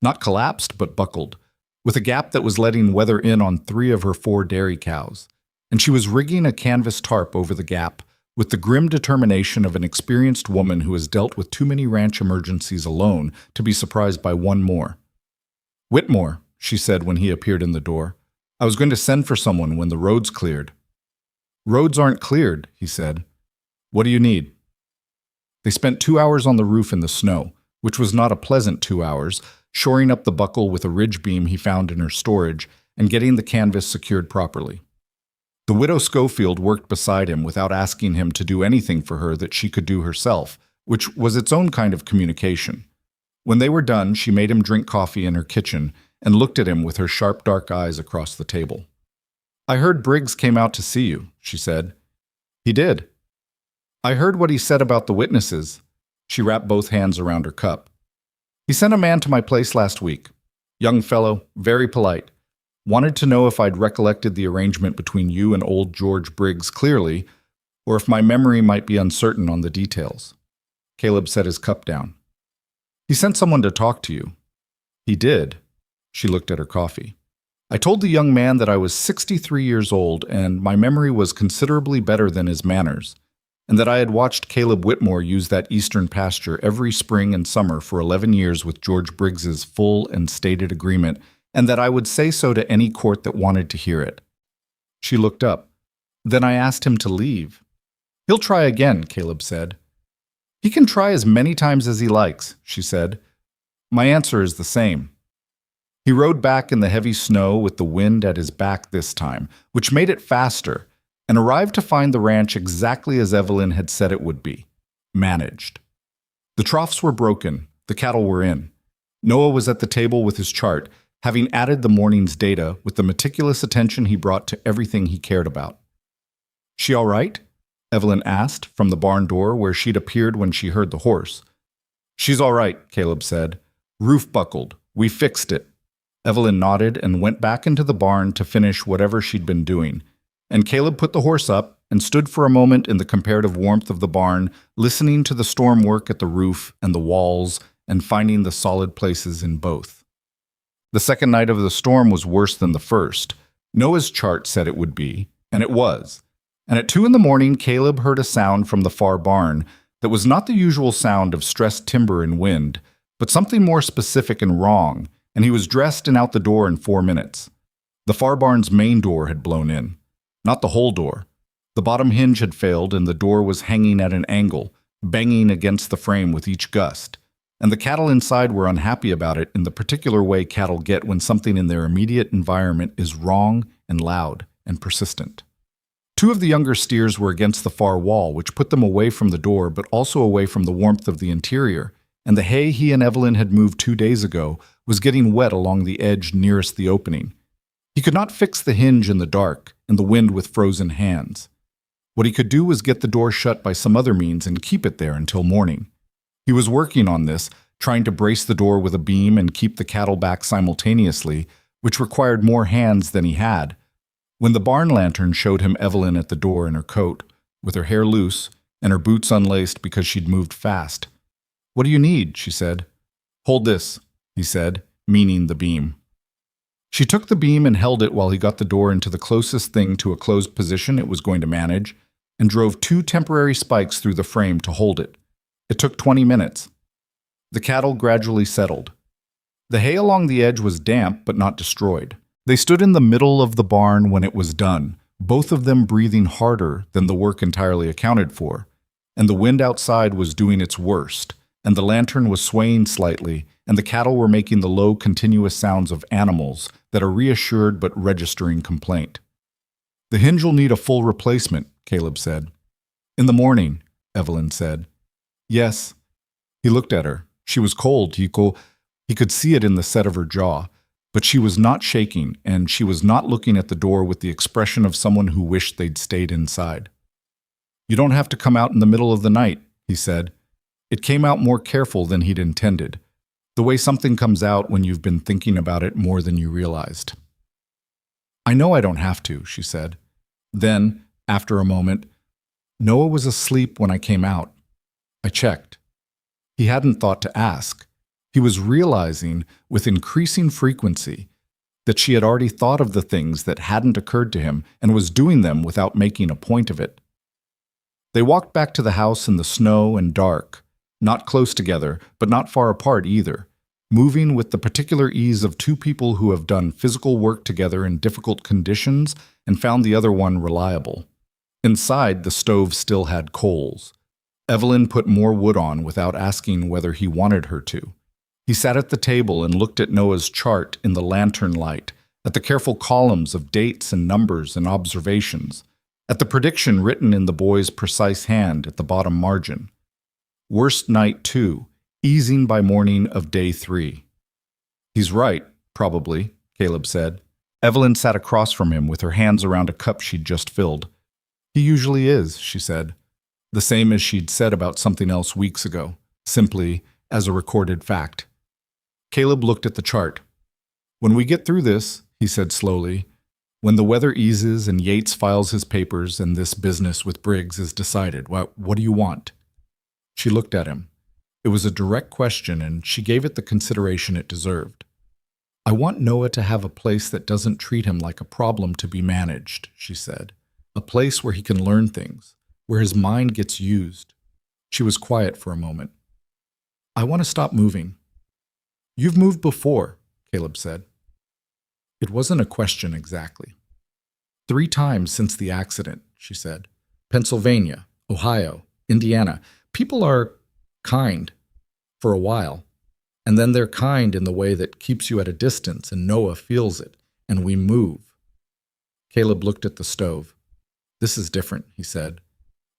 Not collapsed, but buckled, with a gap that was letting weather in on 3 of her 4 dairy cows. And she was rigging a canvas tarp over the gap, with the grim determination of an experienced woman who has dealt with too many ranch emergencies alone to be surprised by one more. "Whitmore," she said when he appeared in the door. "I was going to send for someone when the road's cleared." "Roads aren't cleared," he said. "What do you need?" They spent 2 hours on the roof in the snow, which was not a pleasant 2 hours, shoring up the buckle with a ridge beam he found in her storage and getting the canvas secured properly. The widow Schofield worked beside him without asking him to do anything for her that she could do herself, which was its own kind of communication. When they were done, she made him drink coffee in her kitchen and looked at him with her sharp dark eyes across the table. "I heard Briggs came out to see you," she said. "He did." "I heard what he said about the witnesses." She wrapped both hands around her cup. "He sent a man to my place last week. Young fellow, very polite. Wanted to know if I'd recollected the arrangement between you and old George Briggs clearly, or if my memory might be uncertain on the details." Caleb set his cup down. "He sent someone to talk to you." "He did." She looked at her coffee. "I told the young man that I was 63 years old and my memory was considerably better than his manners, and that I had watched Caleb Whitmore use that eastern pasture every spring and summer for 11 years with George Briggs's full and stated agreement, and that I would say so to any court that wanted to hear it." She looked up. "Then I asked him to leave." "He'll try again," Caleb said. "He can try as many times as he likes," she said. "My answer is the same." He rode back in the heavy snow with the wind at his back this time, which made it faster, and arrived to find the ranch exactly as Evelyn had said it would be, managed. The troughs were broken, the cattle were in. Noah was at the table with his chart, having added the morning's data with the meticulous attention he brought to everything he cared about. "She all right?" Evelyn asked from the barn door where she'd appeared when she heard the horse. "She's all right," Caleb said. "Roof buckled. We fixed it." Evelyn nodded and went back into the barn to finish whatever she'd been doing, and Caleb put the horse up and stood for a moment in the comparative warmth of the barn, listening to the storm work at the roof and the walls and finding the solid places in both. The second night of the storm was worse than the first. Noah's chart said it would be, and it was. And at 2 a.m, Caleb heard a sound from the far barn that was not the usual sound of stressed timber and wind, but something more specific and wrong, and he was dressed and out the door in 4 minutes. The far barn's main door had blown in. Not the whole door. The bottom hinge had failed, and the door was hanging at an angle, banging against the frame with each gust. And the cattle inside were unhappy about it in the particular way cattle get when something in their immediate environment is wrong and loud and persistent. 2 of the younger steers were against the far wall, which put them away from the door but also away from the warmth of the interior, and the hay he and Evelyn had moved 2 days ago was getting wet along the edge nearest the opening. He could not fix the hinge in the dark and the wind with frozen hands. What he could do was get the door shut by some other means and keep it there until morning. He was working on this, trying to brace the door with a beam and keep the cattle back simultaneously, which required more hands than he had, when the barn lantern showed him Evelyn at the door in her coat, with her hair loose and her boots unlaced because she'd moved fast. "What do you need?" she said. "Hold this," he said, meaning the beam. She took the beam and held it while he got the door into the closest thing to a closed position it was going to manage, and drove 2 temporary spikes through the frame to hold it. It took 20 minutes. The cattle gradually settled. The hay along the edge was damp but not destroyed. They stood in the middle of the barn when it was done, both of them breathing harder than the work entirely accounted for, and the wind outside was doing its worst, and the lantern was swaying slightly, and the cattle were making the low, continuous sounds of animals that are reassured but registering complaint. "The hinge will need a full replacement," Caleb said. "In the morning," Evelyn said. "Yes." He looked at her. She was cold. He could see it in the set of her jaw, but she was not shaking, and she was not looking at the door with the expression of someone who wished they'd stayed inside. "You don't have to come out in the middle of the night," he said. It came out more careful than he'd intended, the way something comes out when you've been thinking about it more than you realized. "I know I don't have to," she said. Then, after a moment, "Noah was asleep when I came out. I checked." He hadn't thought to ask. He was realizing, with increasing frequency, that she had already thought of the things that hadn't occurred to him and was doing them without making a point of it. They walked back to the house in the snow and dark, not close together, but not far apart either, moving with the particular ease of 2 people who have done physical work together in difficult conditions and found the other one reliable. Inside, the stove still had coals. Evelyn put more wood on without asking whether he wanted her to. He sat at the table and looked at Noah's chart in the lantern light, at the careful columns of dates and numbers and observations, at the prediction written in the boy's precise hand at the bottom margin. Worst night 2, easing by morning of day 3. "He's right, probably," Caleb said. Evelyn sat across from him with her hands around a cup she'd just filled. "He usually is," she said, the same as she'd said about something else weeks ago, simply as a recorded fact. Caleb looked at the chart. "When we get through this," he said slowly, "when the weather eases and Yates files his papers and this business with Briggs is decided, what do you want?" She looked at him. It was a direct question, and she gave it the consideration it deserved. "I want Noah to have a place that doesn't treat him like a problem to be managed," she said. "A place where he can learn things, where his mind gets used." She was quiet for a moment. "I want to stop moving." "You've moved before," Caleb said. It wasn't a question exactly. 3 times since the accident, she said. Pennsylvania, Ohio, Indiana. People are kind for a while, and then they're kind in the way that keeps you at a distance, and Noah feels it, and we move. Caleb looked at the stove. "This is different," he said.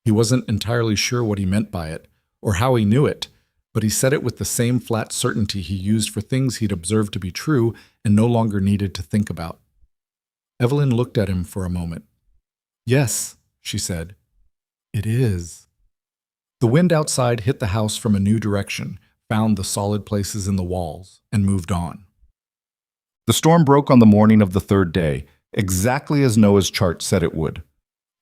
He wasn't entirely sure what he meant by it, or how he knew it, but he said it with the same flat certainty he used for things he'd observed to be true and no longer needed to think about. Evelyn looked at him for a moment. "Yes," she said. "It is." The wind outside hit the house from a new direction, found the solid places in the walls, and moved on. The storm broke on the morning of the 3rd day, exactly as Noah's chart said it would.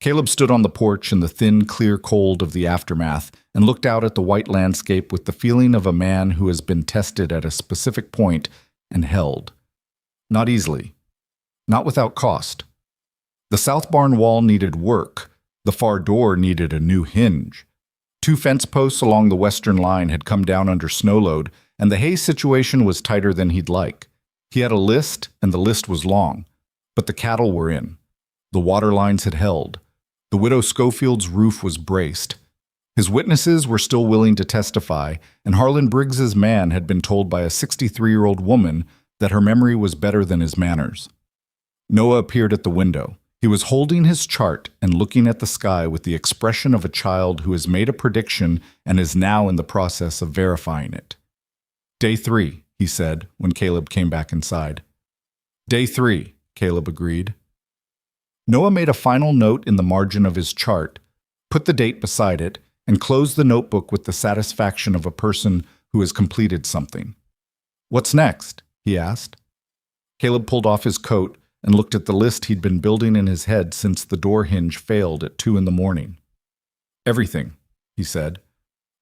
Caleb stood on the porch in the thin, clear cold of the aftermath and looked out at the white landscape with the feeling of a man who has been tested at a specific point and held. Not easily. Not without cost. The south barn wall needed work. The far door needed a new hinge. 2 fence posts along the western line had come down under snow load, and the hay situation was tighter than he'd like. He had a list, and the list was long. But the cattle were in. The water lines had held. The widow Schofield's roof was braced. His witnesses were still willing to testify, and Harlan Briggs's man had been told by a 63-year-old woman that her memory was better than his manners. Noah appeared at the window. He was holding his chart and looking at the sky with the expression of a child who has made a prediction and is now in the process of verifying it. "Day 3, he said when Caleb came back inside. "Day 3, Caleb agreed. Noah made a final note in the margin of his chart, put the date beside it, and closed the notebook with the satisfaction of a person who has completed something. "What's next?" he asked. Caleb pulled off his coat and looked at the list he'd been building in his head since the door hinge failed at 2 a.m. "Everything," he said.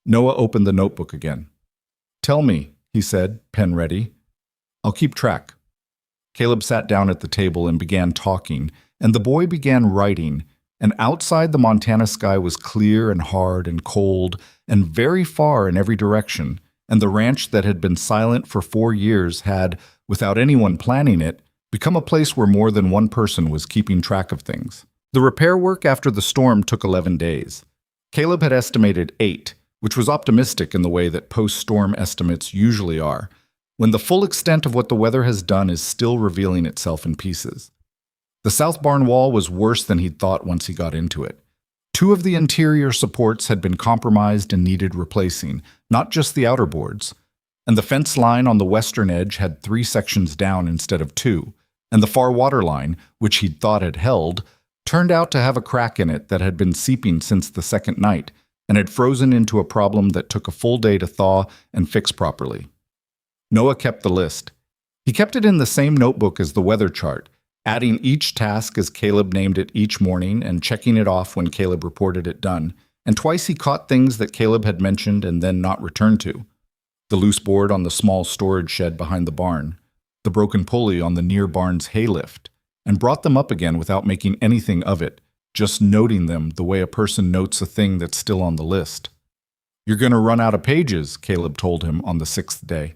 Noah opened the notebook again. "Tell me," he said, pen ready. "I'll keep track." Caleb sat down at the table and began talking, and the boy began writing, and outside the Montana sky was clear and hard and cold and very far in every direction, and the ranch that had been silent for 4 years had, without anyone planning it, become a place where more than one person was keeping track of things. The repair work after the storm took 11 days. Caleb had estimated 8, which was optimistic in the way that post-storm estimates usually are, when the full extent of what the weather has done is still revealing itself in pieces. The south barn wall was worse than he'd thought once he got into it. 2 of the interior supports had been compromised and needed replacing, not just the outer boards. And the fence line on the western edge had 3 sections down instead of 2, and the far water line, which he'd thought had held, turned out to have a crack in it that had been seeping since the second night, and had frozen into a problem that took a full day to thaw and fix properly. Noah kept the list. He kept it in the same notebook as the weather chart, adding each task as Caleb named it each morning and checking it off when Caleb reported it done, and twice he caught things that Caleb had mentioned and then not returned to. The loose board on the small storage shed behind the barn, the broken pulley on the near barn's hay lift, and brought them up again without making anything of it, just noting them the way a person notes a thing that's still on the list. "You're going to run out of pages," Caleb told him on the 6th day.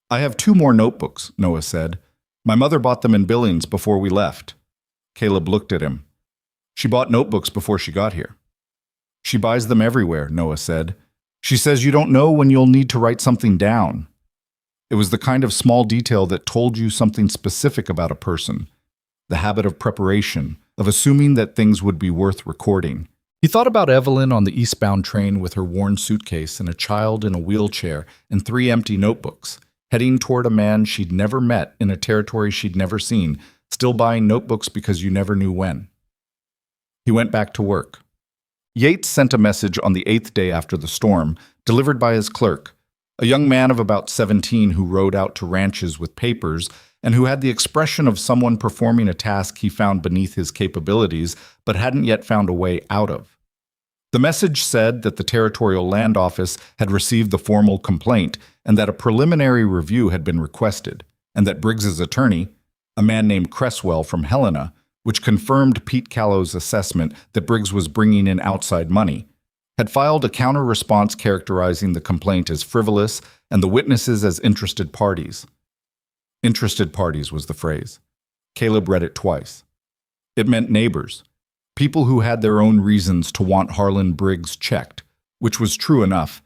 "I have 2 more notebooks," Noah said. "My mother bought them in Billings before we left." Caleb looked at him. "She bought notebooks before she got here." "She buys them everywhere," Noah said. "She says you don't know when you'll need to write something down." It was the kind of small detail that told you something specific about a person, the habit of preparation, of assuming that things would be worth recording. He thought about Evelyn on the eastbound train with her worn suitcase and a child in a wheelchair and 3 empty notebooks, heading toward a man she'd never met in a territory she'd never seen, still buying notebooks because you never knew when. He went back to work. Yates sent a message on the 8th day after the storm, delivered by his clerk, a young man of about 17 who rode out to ranches with papers and who had the expression of someone performing a task he found beneath his capabilities but hadn't yet found a way out of. The message said that the Territorial Land Office had received the formal complaint and that a preliminary review had been requested, and that Briggs's attorney, a man named Cresswell from Helena, which confirmed Pete Callow's assessment that Briggs was bringing in outside money, had filed a counter-response characterizing the complaint as frivolous and the witnesses as interested parties. Interested parties was the phrase. Caleb read it twice. It meant neighbors, people who had their own reasons to want Harlan Briggs checked, which was true enough,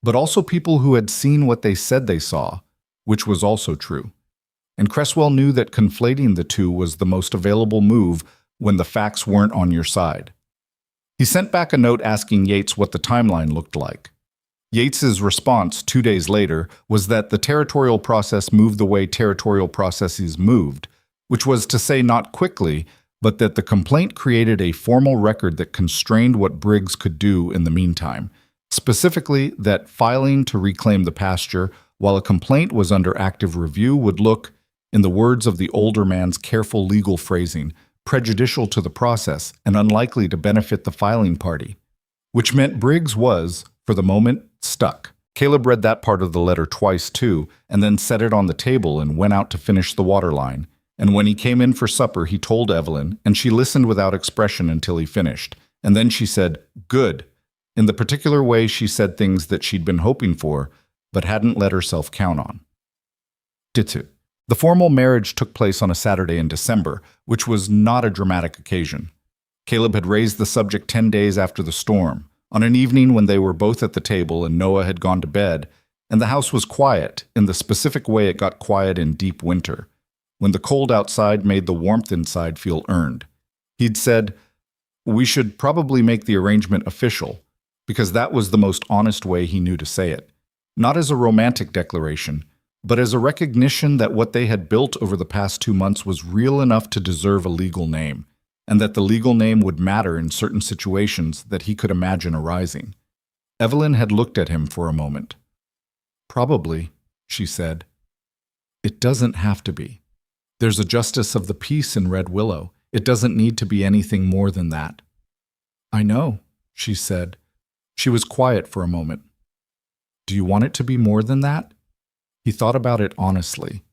but also people who had seen what they said they saw, which was also true. And Cresswell knew that conflating the two was the most available move when the facts weren't on your side. He sent back a note asking Yates what the timeline looked like. Yates's response 2 days later was that the territorial process moved the way territorial processes moved, which was to say not quickly, but that the complaint created a formal record that constrained what Briggs could do in the meantime, specifically that filing to reclaim the pasture while a complaint was under active review would look, in the words of the older man's careful legal phrasing, prejudicial to the process and unlikely to benefit the filing party, which meant Briggs was, for the moment, stuck. Caleb read that part of the letter twice too, and then set it on the table and went out to finish the water line. And when he came in for supper, he told Evelyn, and she listened without expression until he finished. And then she said, "Good," in the particular way she said things that she'd been hoping for, but hadn't let herself count on. Ditsu. The formal marriage took place on a Saturday in December, which was not a dramatic occasion. Caleb had raised the subject 10 days after the storm, on an evening when they were both at the table and Noah had gone to bed, and the house was quiet in the specific way it got quiet in deep winter, when the cold outside made the warmth inside feel earned. He'd said, "We should probably make the arrangement official," because that was the most honest way he knew to say it, not as a romantic declaration, but as a recognition that what they had built over the past 2 months was real enough to deserve a legal name, and that the legal name would matter in certain situations that he could imagine arising. Evelyn had looked at him for a moment. "Probably," she said. "It doesn't have to be. There's a justice of the peace in Red Willow. It doesn't need to be anything more than that." "I know," she said. She was quiet for a moment. "Do you want it to be more than that?" He thought about it honestly.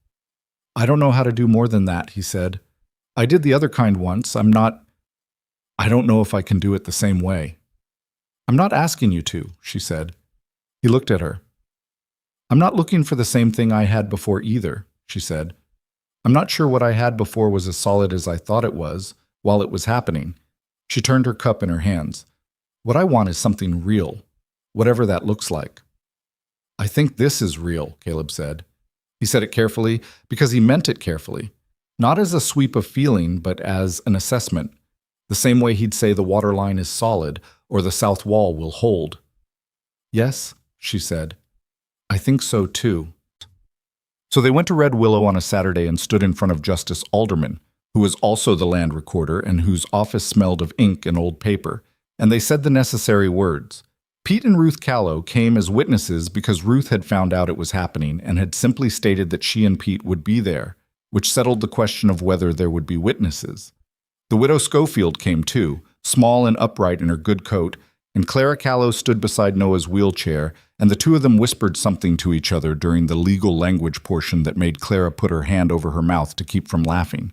"I don't know how to do more than that," he said. "I did the other kind once. I don't know if I can do it the same way." "I'm not asking you to," she said. He looked at her. "I'm not looking for the same thing I had before either," she said. "I'm not sure what I had before was as solid as I thought it was while it was happening." She turned her cup in her hands. "What I want is something real, whatever that looks like." "I think this is real," Caleb said. He said it carefully because he meant it carefully, not as a sweep of feeling, but as an assessment, the same way he'd say the waterline is solid or the south wall will hold. "Yes," she said. "I think so too." So they went to Red Willow on a Saturday and stood in front of Justice Alderman, who was also the land recorder and whose office smelled of ink and old paper, and they said the necessary words. Pete and Ruth Callow came as witnesses because Ruth had found out it was happening and had simply stated that she and Pete would be there, which settled the question of whether there would be witnesses. The widow Schofield came too, small and upright in her good coat, and Clara Callow stood beside Noah's wheelchair, and the two of them whispered something to each other during the legal language portion that made Clara put her hand over her mouth to keep from laughing.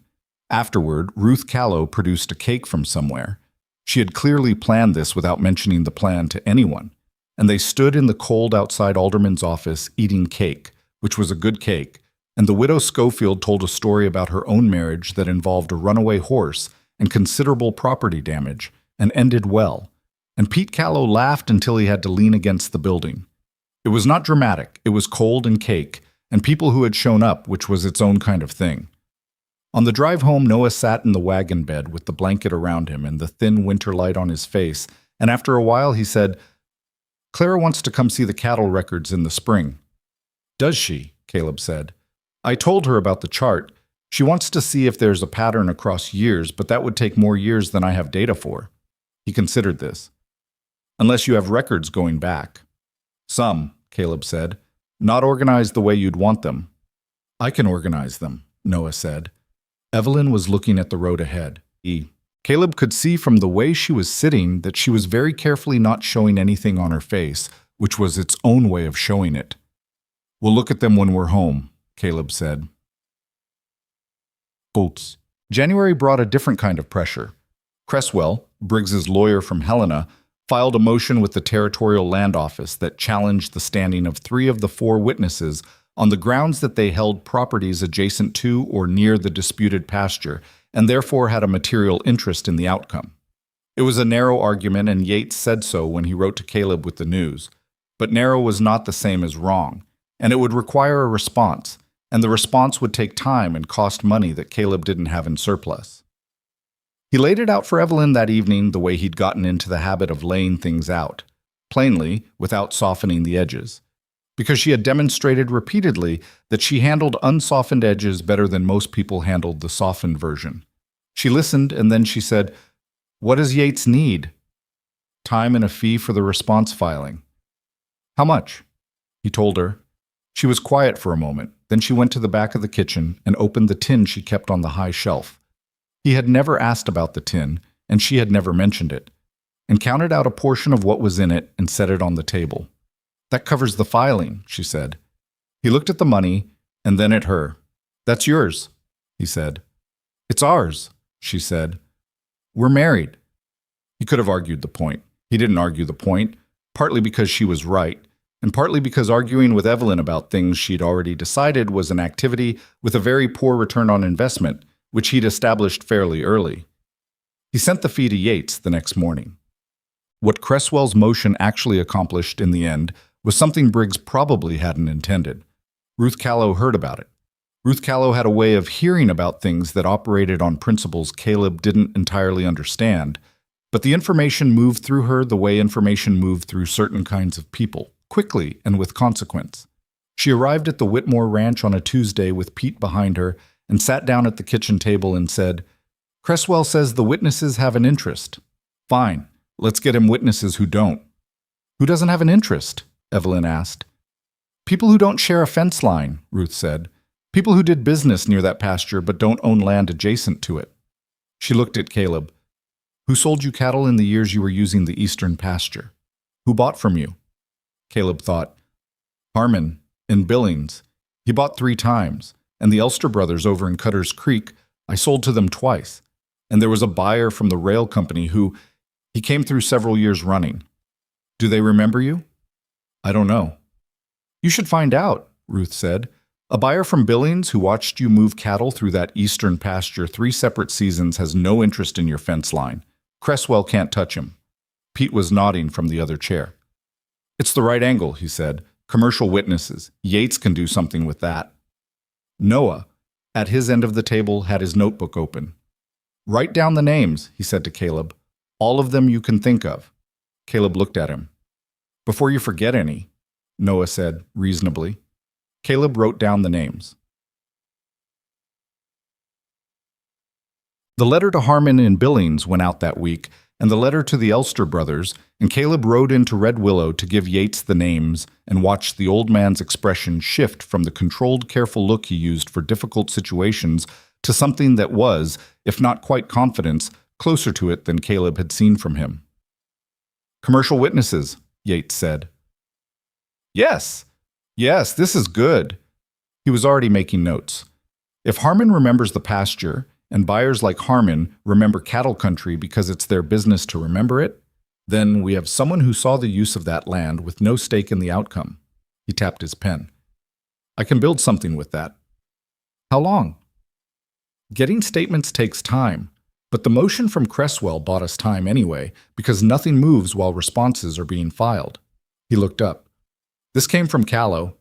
Afterward, Ruth Callow produced a cake from somewhere. She had clearly planned this without mentioning the plan to anyone, and they stood in the cold outside Alderman's office eating cake, which was a good cake, and the widow Schofield told a story about her own marriage that involved a runaway horse and considerable property damage, and ended well, and Pete Callow laughed until he had to lean against the building. It was not dramatic, it was cold and cake, and people who had shown up, which was its own kind of thing. On the drive home, Noah sat in the wagon bed with the blanket around him and the thin winter light on his face, and after a while he said, "Clara wants to come see the cattle records in the spring." "Does she?" Caleb said. "I told her about the chart. She wants to see if there's a pattern across years, but that would take more years than I have data for." He considered this. "Unless you have records going back." "Some," Caleb said. "Not organized the way you'd want them." "I can organize them," Noah said. Evelyn was looking at the road ahead. Caleb could see from the way she was sitting that she was very carefully not showing anything on her face, which was its own way of showing it. "We'll look at them when we're home," Caleb said. Bolts. January brought a different kind of pressure. Cresswell, Briggs's lawyer from Helena, filed a motion with the Territorial Land Office that challenged the standing of 3 of the 4 witnesses on the grounds that they held properties adjacent to or near the disputed pasture and therefore had a material interest in the outcome. It was a narrow argument, and Yates said so when he wrote to Caleb with the news. But narrow was not the same as wrong, and it would require a response, and the response would take time and cost money that Caleb didn't have in surplus. He laid it out for Evelyn that evening the way he'd gotten into the habit of laying things out, plainly, without softening the edges, because she had demonstrated repeatedly that she handled unsoftened edges better than most people handled the softened version. She listened, and then she said, "What does Yates need?" "Time and a fee for the response filing." "How much?" He told her. She was quiet for a moment. Then she went to the back of the kitchen and opened the tin she kept on the high shelf. He had never asked about the tin, and she had never mentioned it, and counted out a portion of what was in it and set it on the table. "That covers the filing," she said. He looked at the money and then at her. "That's yours," he said. "It's ours," she said. "We're married." He could have argued the point. He didn't argue the point, partly because she was right, and partly because arguing with Evelyn about things she'd already decided was an activity with a very poor return on investment, which he'd established fairly early. He sent the fee to Yates the next morning. What Cresswell's motion actually accomplished in the end was something Briggs probably hadn't intended. Ruth Callow heard about it. Ruth Callow had a way of hearing about things that operated on principles Caleb didn't entirely understand, but the information moved through her the way information moved through certain kinds of people, quickly and with consequence. She arrived at the Whitmore ranch on a Tuesday with Pete behind her and sat down at the kitchen table and said, Cresswell says the witnesses have an interest. Fine, let's get him witnesses who don't. Who doesn't have an interest? Evelyn asked. People who don't share a fence line, Ruth said. People who did business near that pasture but don't own land adjacent to it. She looked at Caleb. Who sold you cattle in the years you were using the eastern pasture? Who bought from you? Caleb thought. Harmon, in Billings. He bought 3 times, and the Elster brothers over in Cutter's Creek, I sold to them twice. And there was a buyer from the rail company he came through several years running. Do they remember you? I don't know. You should find out, Ruth said. A buyer from Billings who watched you move cattle through that eastern pasture 3 separate seasons has no interest in your fence line. Cresswell can't touch him. Pete was nodding from the other chair. It's the right angle, he said. Commercial witnesses. Yates can do something with that. Noah, at his end of the table, had his notebook open. Write down the names, he said to Caleb. All of them you can think of. Caleb looked at him. Before you forget any, Noah said reasonably. Caleb wrote down the names. The letter to Harmon in Billings went out that week, and the letter to the Elster brothers, and Caleb rode into Red Willow to give Yates the names and watched the old man's expression shift from the controlled, careful look he used for difficult situations to something that was, if not quite confidence, closer to it than Caleb had seen from him. Commercial witnesses, Yates said. Yes, this is good. He was already making notes. If Harmon remembers the pasture, and buyers like Harmon remember cattle country because it's their business to remember it, then we have someone who saw the use of that land with no stake in the outcome. He tapped his pen. I can build something with that. How long? Getting statements takes time, but the motion from Cresswell bought us time anyway, because nothing moves while responses are being filed. He looked up. This came from Callow.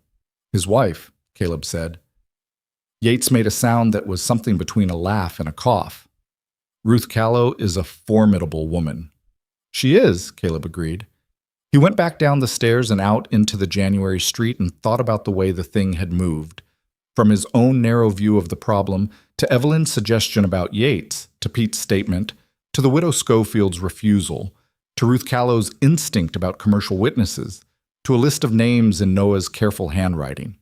His wife, Caleb said. Yates made a sound that was something between a laugh and a cough. Ruth Callow is a formidable woman. She is, Caleb agreed. He went back down the stairs and out into the January street and thought about the way the thing had moved. From his own narrow view of the problem, to Evelyn's suggestion about Yates, to Pete's statement, to the widow Schofield's refusal, to Ruth Callow's instinct about commercial witnesses, to a list of names in Noah's careful handwriting.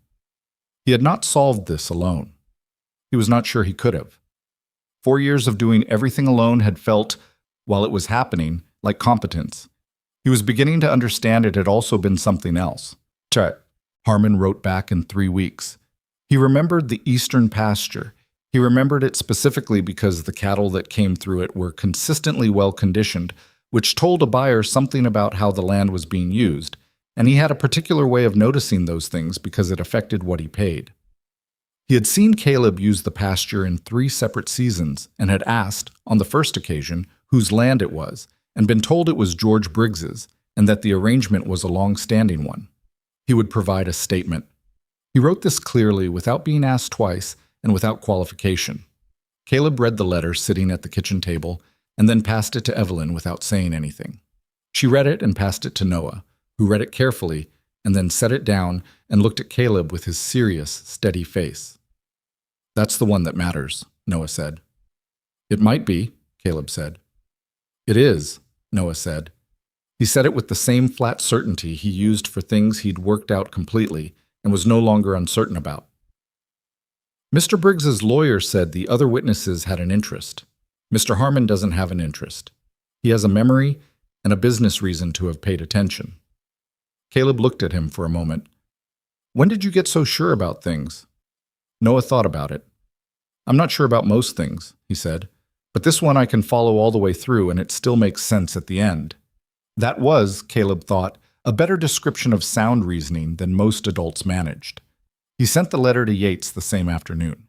He had not solved this alone. He was not sure he could have. 4 years of doing everything alone had felt, while it was happening, like competence. He was beginning to understand it had also been something else. Harmon wrote back in 3 weeks. He remembered the eastern pasture. He remembered it specifically because the cattle that came through it were consistently well-conditioned, which told a buyer something about how the land was being used, and he had a particular way of noticing those things because it affected what he paid. He had seen Caleb use the pasture in 3 separate seasons and had asked, on the first occasion, whose land it was, and been told it was George Briggs's, and that the arrangement was a long-standing one. He would provide a statement. He wrote this clearly without being asked twice and without qualification. Caleb read the letter sitting at the kitchen table and then passed it to Evelyn without saying anything. She read it and passed it to Noah, who read it carefully and then set it down and looked at Caleb with his serious, steady face. That's the one that matters, Noah said. It might be, Caleb said. It is, Noah said. He said it with the same flat certainty he used for things he'd worked out completely and was no longer uncertain about. Mr. Briggs's lawyer said the other witnesses had an interest. Mr. Harmon doesn't have an interest. He has a memory and a business reason to have paid attention. Caleb looked at him for a moment. When did you get so sure about things? Noah thought about it. I'm not sure about most things, he said, but this one I can follow all the way through and it still makes sense at the end. That was, Caleb thought, a better description of sound reasoning than most adults managed. He sent the letter to Yates the same afternoon.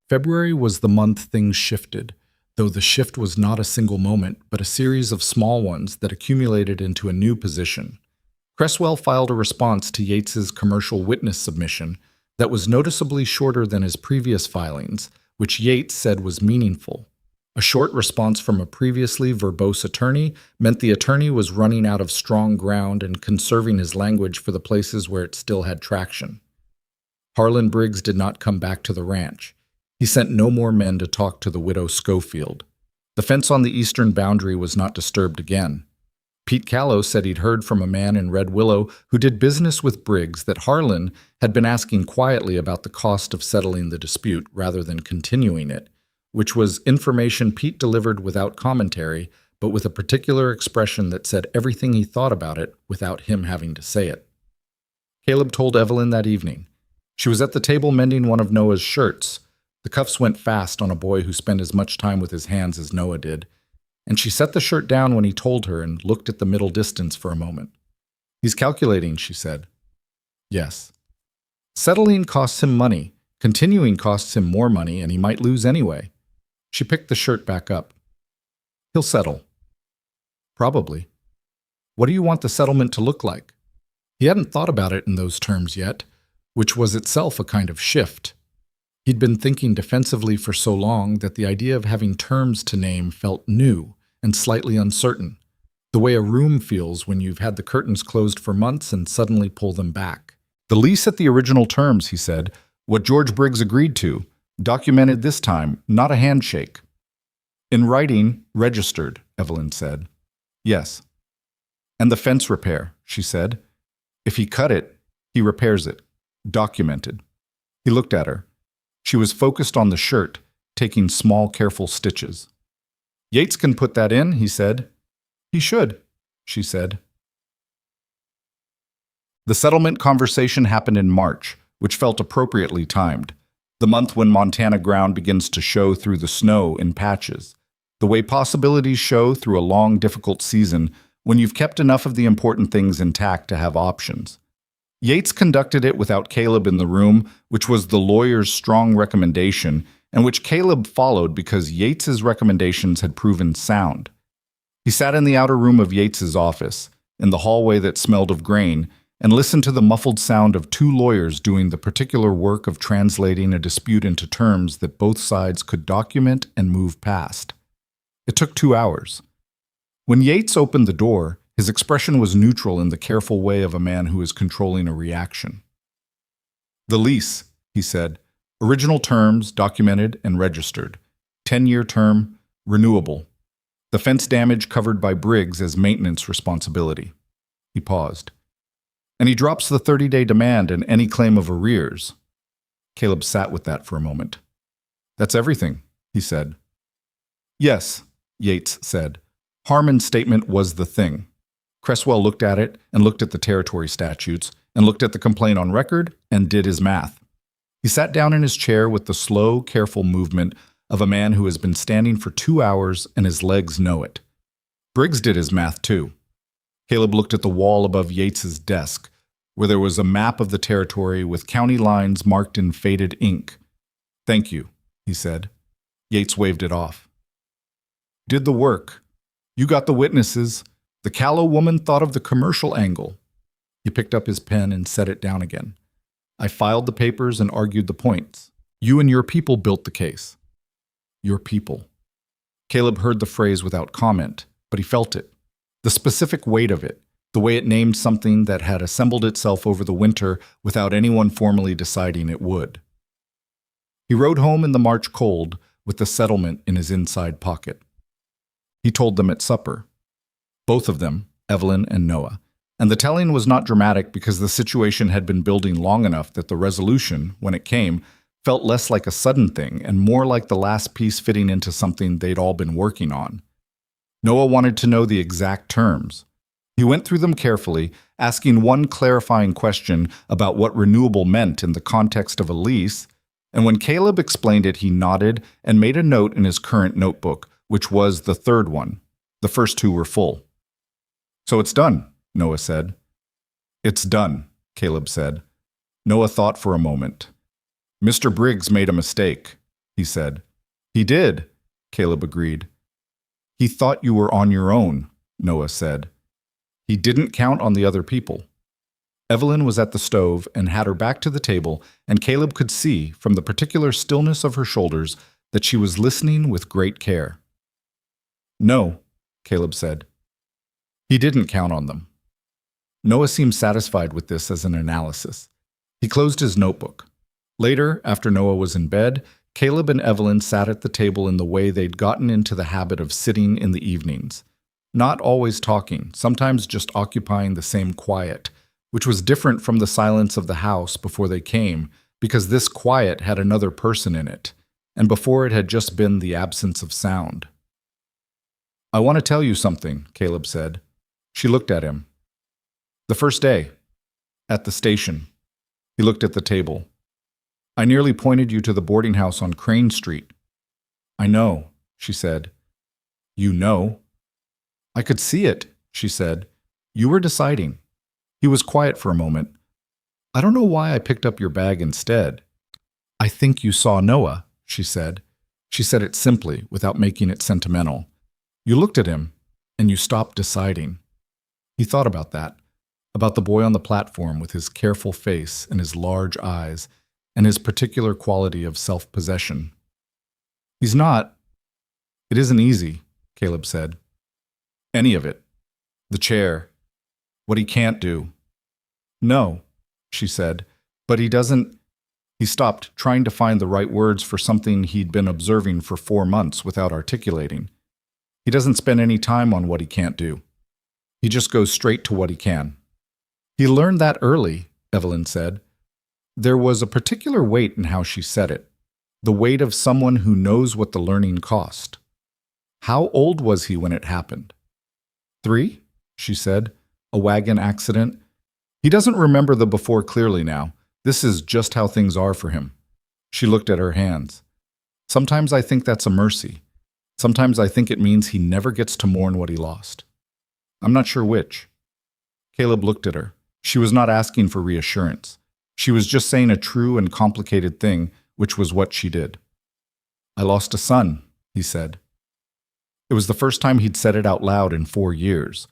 February was the month things shifted, though the shift was not a single moment, but a series of small ones that accumulated into a new position. Cresswell filed a response to Yates's commercial witness submission that was noticeably shorter than his previous filings, which Yates said was meaningful. A short response from a previously verbose attorney meant the attorney was running out of strong ground and conserving his language for the places where it still had traction. Harlan Briggs did not come back to the ranch. He sent no more men to talk to the widow Schofield. The fence on the eastern boundary was not disturbed again. Pete Callow said he'd heard from a man in Red Willow who did business with Briggs that Harlan had been asking quietly about the cost of settling the dispute rather than continuing it, which was information Pete delivered without commentary, but with a particular expression that said everything he thought about it without him having to say it. Caleb told Evelyn that evening. She was at the table mending one of Noah's shirts. The cuffs went fast on a boy who spent as much time with his hands as Noah did, and she set the shirt down when he told her and looked at the middle distance for a moment. "He's calculating," she said. "Yes." Settling costs him money. Continuing costs him more money, and he might lose anyway. She picked the shirt back up. "He'll settle." "Probably." "What do you want the settlement to look like?" He hadn't thought about it in those terms yet, which was itself a kind of shift. He'd been thinking defensively for so long that the idea of having terms to name felt new and slightly uncertain, the way a room feels when you've had the curtains closed for months and suddenly pull them back. "The lease at the original terms," he said, "what George Briggs agreed to, documented this time, not a handshake." "In writing, registered," Evelyn said. "Yes." "And the fence repair," she said. "If he cut it, he repairs it. Documented." He looked at her. She was focused on the shirt, taking small, careful stitches. "Yates can put that in," he said. "He should," she said. The settlement conversation happened in March, which felt appropriately timed, the month when Montana ground begins to show through the snow in patches, the way possibilities show through a long, difficult season when you've kept enough of the important things intact to have options. Yates conducted it without Caleb in the room, which was the lawyer's strong recommendation, and which Caleb followed because Yates's recommendations had proven sound. He sat in the outer room of Yates's office, in the hallway that smelled of grain, and listened to the muffled sound of two lawyers doing the particular work of translating a dispute into terms that both sides could document and move past. It took 2 hours. When Yates opened the door, his expression was neutral in the careful way of a man who is controlling a reaction. "The lease," he said. "Original terms, documented and registered. 10-year term, renewable. The fence damage covered by Briggs as maintenance responsibility." He paused. "And he drops the 30-day demand and any claim of arrears." Caleb sat with that for a moment. "That's everything," he said. "Yes," Yates said. "Harmon's statement was the thing." Cresswell looked at it and looked at the territory statutes and looked at the complaint on record and did his math. He sat down in his chair with the slow, careful movement of a man who has been standing for 2 hours and his legs know it. Briggs did his math too. Caleb looked at the wall above Yates's desk, where there was a map of the territory with county lines marked in faded ink. "Thank you," he said. Yates waved it off. "Did the work. You got the witnesses. The Callow woman thought of the commercial angle." He picked up his pen and set it down again. "I filed the papers and argued the points. You and your people built the case." Your people. Caleb heard the phrase without comment, but he felt it. The specific weight of it, the way it named something that had assembled itself over the winter without anyone formally deciding it would. He rode home in the March cold with the settlement in his inside pocket. He told them at supper. Both of them, Evelyn and Noah. And the telling was not dramatic because the situation had been building long enough that the resolution, when it came, felt less like a sudden thing and more like the last piece fitting into something they'd all been working on. Noah wanted to know the exact terms. He went through them carefully, asking one clarifying question about what renewable meant in the context of a lease, and when Caleb explained it, he nodded and made a note in his current notebook, which was the third one. The first two were full. "So it's done," Noah said. "It's done," Caleb said. Noah thought for a moment. "Mr. Briggs made a mistake," he said. "He did," Caleb agreed. "He thought you were on your own," Noah said. "He didn't count on the other people." Evelyn was at the stove and had her back to the table, and Caleb could see, from the particular stillness of her shoulders, that she was listening with great care. "No," Caleb said. "He didn't count on them." Noah seemed satisfied with this as an analysis. He closed his notebook. Later, after Noah was in bed, Caleb and Evelyn sat at the table in the way they'd gotten into the habit of sitting in the evenings. Not always talking, sometimes just occupying the same quiet, which was different from the silence of the house before they came, because this quiet had another person in it, and before it had just been the absence of sound. "I want to tell you something," Caleb said. She looked at him. "The first day, at the station." He looked at the table. "I nearly pointed you to the boarding house on Crane Street." "I know," she said. "You know?" "I could see it," she said. "You were deciding." He was quiet for a moment. "I don't know why I picked up your bag instead." "I think you saw Noah," she said. She said it simply, without making it sentimental. "You looked at him, and you stopped deciding." He thought about that, about the boy on the platform with his careful face and his large eyes, and his particular quality of self-possession. It isn't easy," Caleb said. "Any of it. The chair. What he can't do." "No," she said, "but he doesn't—" He stopped, trying to find the right words for something he'd been observing for 4 months without articulating. "He doesn't spend any time on what he can't do. He just goes straight to what he can." "He learned that early," Evelyn said. There was a particular weight in how she said it, the weight of someone who knows what the learning cost. "How old was he when it happened?" 3, she said. "A wagon accident. He doesn't remember the before clearly now. This is just how things are for him." She looked at her hands. "Sometimes I think that's a mercy. Sometimes I think it means he never gets to mourn what he lost. I'm not sure which." Caleb looked at her. She was not asking for reassurance. She was just saying a true and complicated thing, which was what she did. "I lost a son," he said. It was the first time he'd said it out loud in 4 years.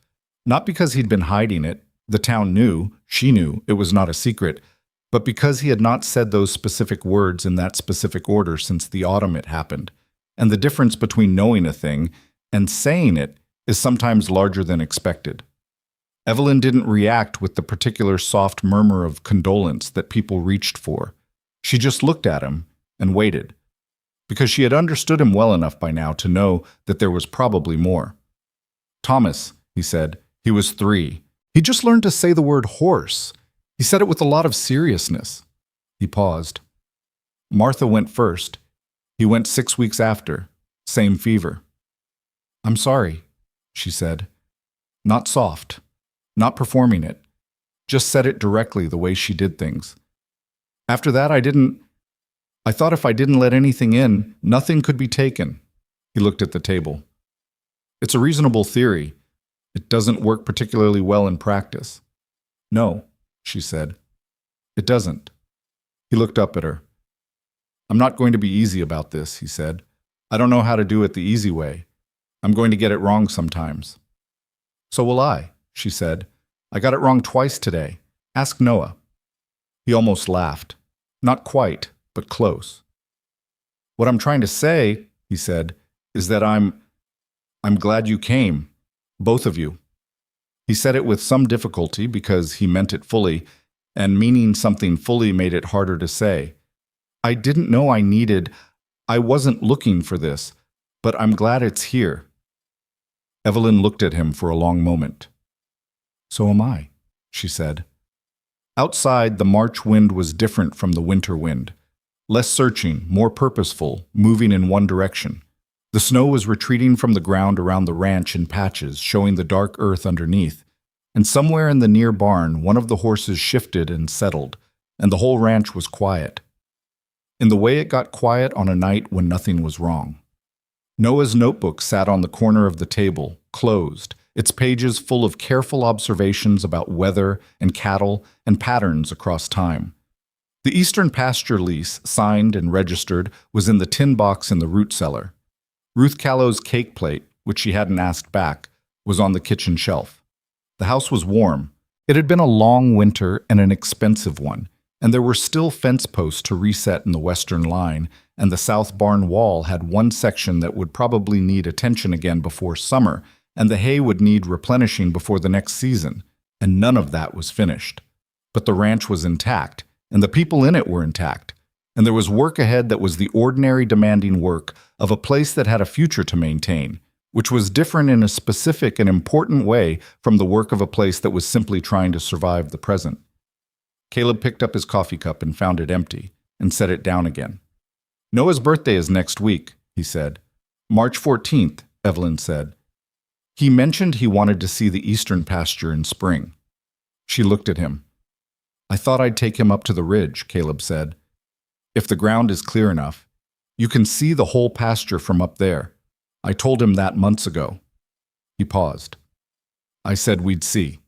Not because he'd been hiding it. The town knew, she knew, it was not a secret, but because he had not said those specific words in that specific order since the autumn it happened. And the difference between knowing a thing and saying it is sometimes larger than expected. Evelyn didn't react with the particular soft murmur of condolence that people reached for. She just looked at him and waited, because she had understood him well enough by now to know that there was probably more. "Thomas," he said. He was 3. He just learned to say the word horse. He said it with a lot of seriousness. He paused. "Martha went first. He went 6 weeks after. Same fever." "I'm sorry," she said. Not soft. Not performing it. Just said it directly the way she did things. "After that, I thought if I didn't let anything in, nothing could be taken." He looked at the table. "It's a reasonable theory. It doesn't work particularly well in practice." "No," she said. "It doesn't." He looked up at her. "I'm not going to be easy about this," he said. "I don't know how to do it the easy way. I'm going to get it wrong sometimes." "So will I," she said. "I got it wrong twice today. Ask Noah." He almost laughed. Not quite, but close. "What I'm trying to say," he said, "is that I'm glad you came. Both of you." He said it with some difficulty because he meant it fully, and meaning something fully made it harder to say. "I didn't know I wasn't looking for this, but I'm glad it's here." Evelyn looked at him for a long moment. "So am I," she said. Outside, the March wind was different from the winter wind. Less searching, more purposeful, moving in one direction. The snow was retreating from the ground around the ranch in patches, showing the dark earth underneath. And somewhere in the near barn, one of the horses shifted and settled, and the whole ranch was quiet. In the way it got quiet on a night when nothing was wrong. Noah's notebook sat on the corner of the table, closed, its pages full of careful observations about weather and cattle and patterns across time. The Eastern pasture lease, signed and registered, was in the tin box in the root cellar. Ruth Callow's cake plate, which she hadn't asked back, was on the kitchen shelf. The house was warm. It had been a long winter and an expensive one, and there were still fence posts to reset in the western line, and the south barn wall had one section that would probably need attention again before summer, and the hay would need replenishing before the next season, and none of that was finished. But the ranch was intact, and the people in it were intact. and there was work ahead that was the ordinary demanding work of a place that had a future to maintain, which was different in a specific and important way from the work of a place that was simply trying to survive the present. Caleb picked up his coffee cup and found it empty, and set it down again. "Noah's birthday is next week," he said. "March 14th, Evelyn said. He mentioned he wanted to see the eastern pasture in spring." She looked at him. "I thought I'd take him up to the ridge," Caleb said. "If the ground is clear enough. You can see the whole pasture from up there. I told him that months ago." He paused. "I said we'd see."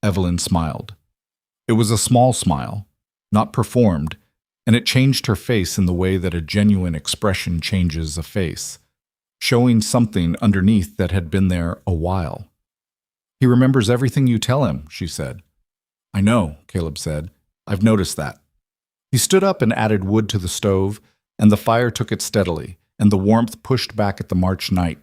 Evelyn smiled. It was a small smile, not performed, and it changed her face in the way that a genuine expression changes a face, showing something underneath that had been there a while. "He remembers everything you tell him," she said. "I know," Caleb said. "I've noticed that." He stood up and added wood to the stove, and the fire took it steadily, and the warmth pushed back at the March night,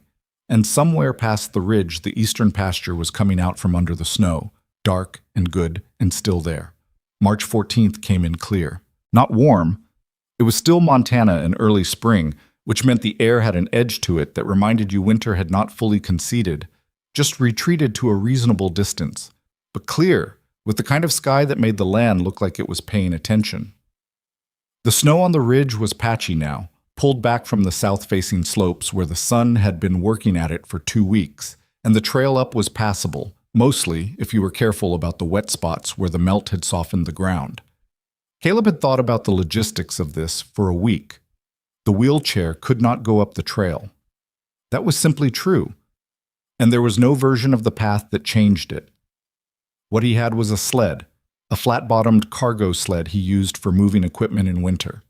and somewhere past the ridge the eastern pasture was coming out from under the snow, dark and good and still there. March 14th came in clear. Not warm. It was still Montana in early spring, which meant the air had an edge to it that reminded you winter had not fully conceded, just retreated to a reasonable distance, but clear, with the kind of sky that made the land look like it was paying attention. The snow on the ridge was patchy now, pulled back from the south-facing slopes where the sun had been working at it for 2 weeks, and the trail up was passable, mostly if you were careful about the wet spots where the melt had softened the ground. Caleb had thought about the logistics of this for a week. The wheelchair could not go up the trail. That was simply true, and there was no version of the path that changed it. What he had was a sled, a flat-bottomed cargo sled he used for moving equipment in winter,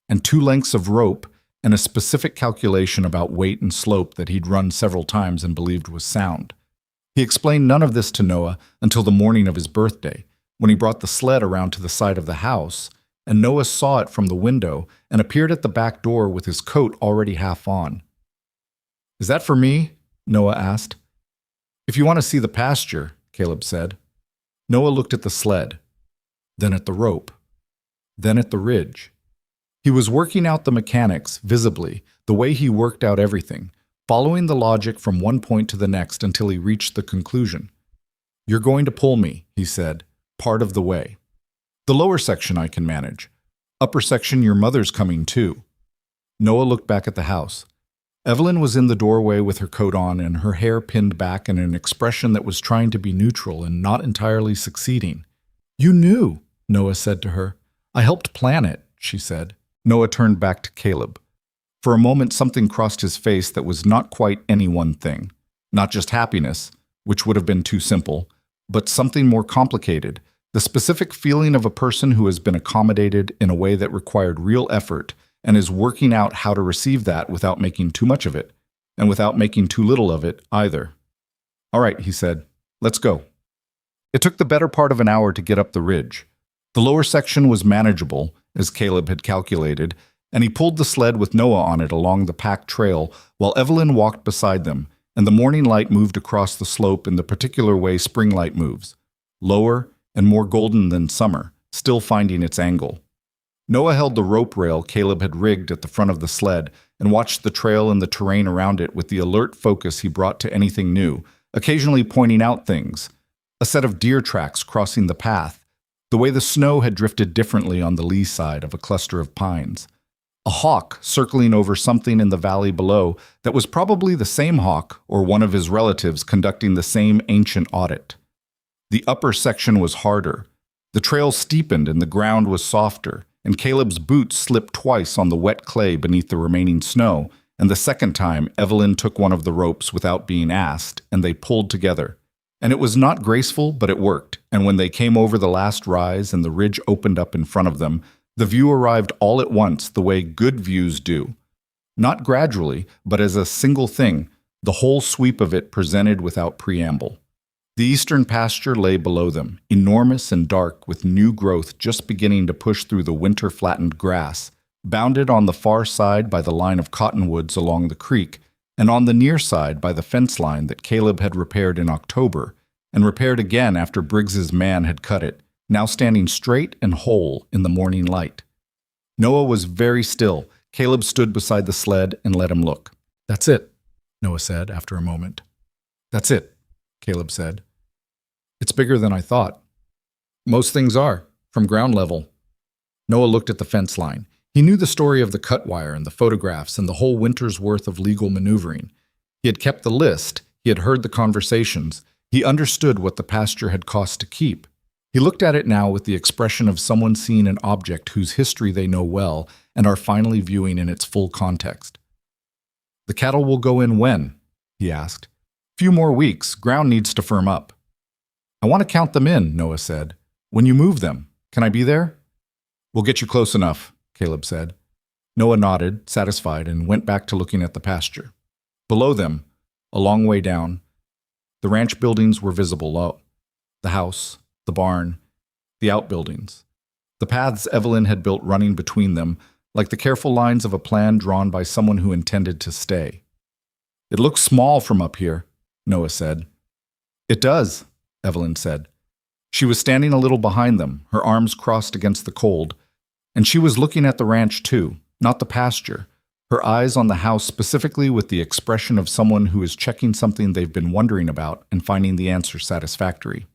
and 2 lengths of rope and a specific calculation about weight and slope that he'd run several times and believed was sound. He explained none of this to Noah until the morning of his birthday, when he brought the sled around to the side of the house, and Noah saw it from the window and appeared at the back door with his coat already half on. "Is that for me?" Noah asked. "If you want to see the pasture," Caleb said. Noah looked at the sled, then at the rope, then at the ridge. He was working out the mechanics, visibly, the way he worked out everything, following the logic from one point to the next until he reached the conclusion. "You're going to pull me," he said, "part of the way. The lower section I can manage. Upper section your mother's coming too." Noah looked back at the house. Evelyn was in the doorway with her coat on and her hair pinned back in an expression that was trying to be neutral and not entirely succeeding. "You knew," Noah said to her. "I helped plan it," she said. Noah turned back to Caleb. For a moment something crossed his face that was not quite any one thing. Not just happiness, which would have been too simple, but something more complicated, the specific feeling of a person who has been accommodated in a way that required real effort and is working out how to receive that without making too much of it, and without making too little of it either. "All right," he said, "let's go." It took the better part of an hour to get up the ridge. The lower section was manageable, as Caleb had calculated, and he pulled the sled with Noah on it along the packed trail while Evelyn walked beside them, and the morning light moved across the slope in the particular way spring light moves, lower and more golden than summer, still finding its angle. Noah held the rope rail Caleb had rigged at the front of the sled and watched the trail and the terrain around it with the alert focus he brought to anything new, occasionally pointing out things. A set of deer tracks crossing the path, the way the snow had drifted differently on the lee side of a cluster of pines. A hawk circling over something in the valley below that was probably the same hawk or one of his relatives conducting the same ancient audit. The upper section was harder. The trail steepened and the ground was softer, and Caleb's boots slipped twice on the wet clay beneath the remaining snow, and the second time Evelyn took one of the ropes without being asked, and they pulled together. And it was not graceful, but it worked, and when they came over the last rise and the ridge opened up in front of them, the view arrived all at once the way good views do. Not gradually, but as a single thing, the whole sweep of it presented without preamble. The eastern pasture lay below them, enormous and dark with new growth just beginning to push through the winter-flattened grass, bounded on the far side by the line of cottonwoods along the creek, and on the near side by the fence line that Caleb had repaired in October, and repaired again after Briggs's man had cut it, now standing straight and whole in the morning light. Noah was very still. Caleb stood beside the sled and let him look. "That's it," Noah said after a moment. "That's it," Caleb said. "It's bigger than I thought." "Most things are, from ground level." Noah looked at the fence line. He knew the story of the cut wire and the photographs and the whole winter's worth of legal maneuvering. He had kept the list. He had heard the conversations. He understood what the pasture had cost to keep. He looked at it now with the expression of someone seeing an object whose history they know well and are finally viewing in its full context. "The cattle will go in when?" he asked. "Few more weeks. Ground needs to firm up." "I want to count them in," Noah said. "When you move them. Can I be there?" "We'll get you close enough," Caleb said. Noah nodded, satisfied, and went back to looking at the pasture. Below them, a long way down, the ranch buildings were visible low. The house, the barn, the outbuildings. The paths Evelyn had built running between them, like the careful lines of a plan drawn by someone who intended to stay. "It looks small from up here," Noah said. "It does," Evelyn said. She was standing a little behind them, her arms crossed against the cold, and she was looking at the ranch too, not the pasture, her eyes on the house specifically with the expression of someone who is checking something they've been wondering about and finding the answer satisfactory.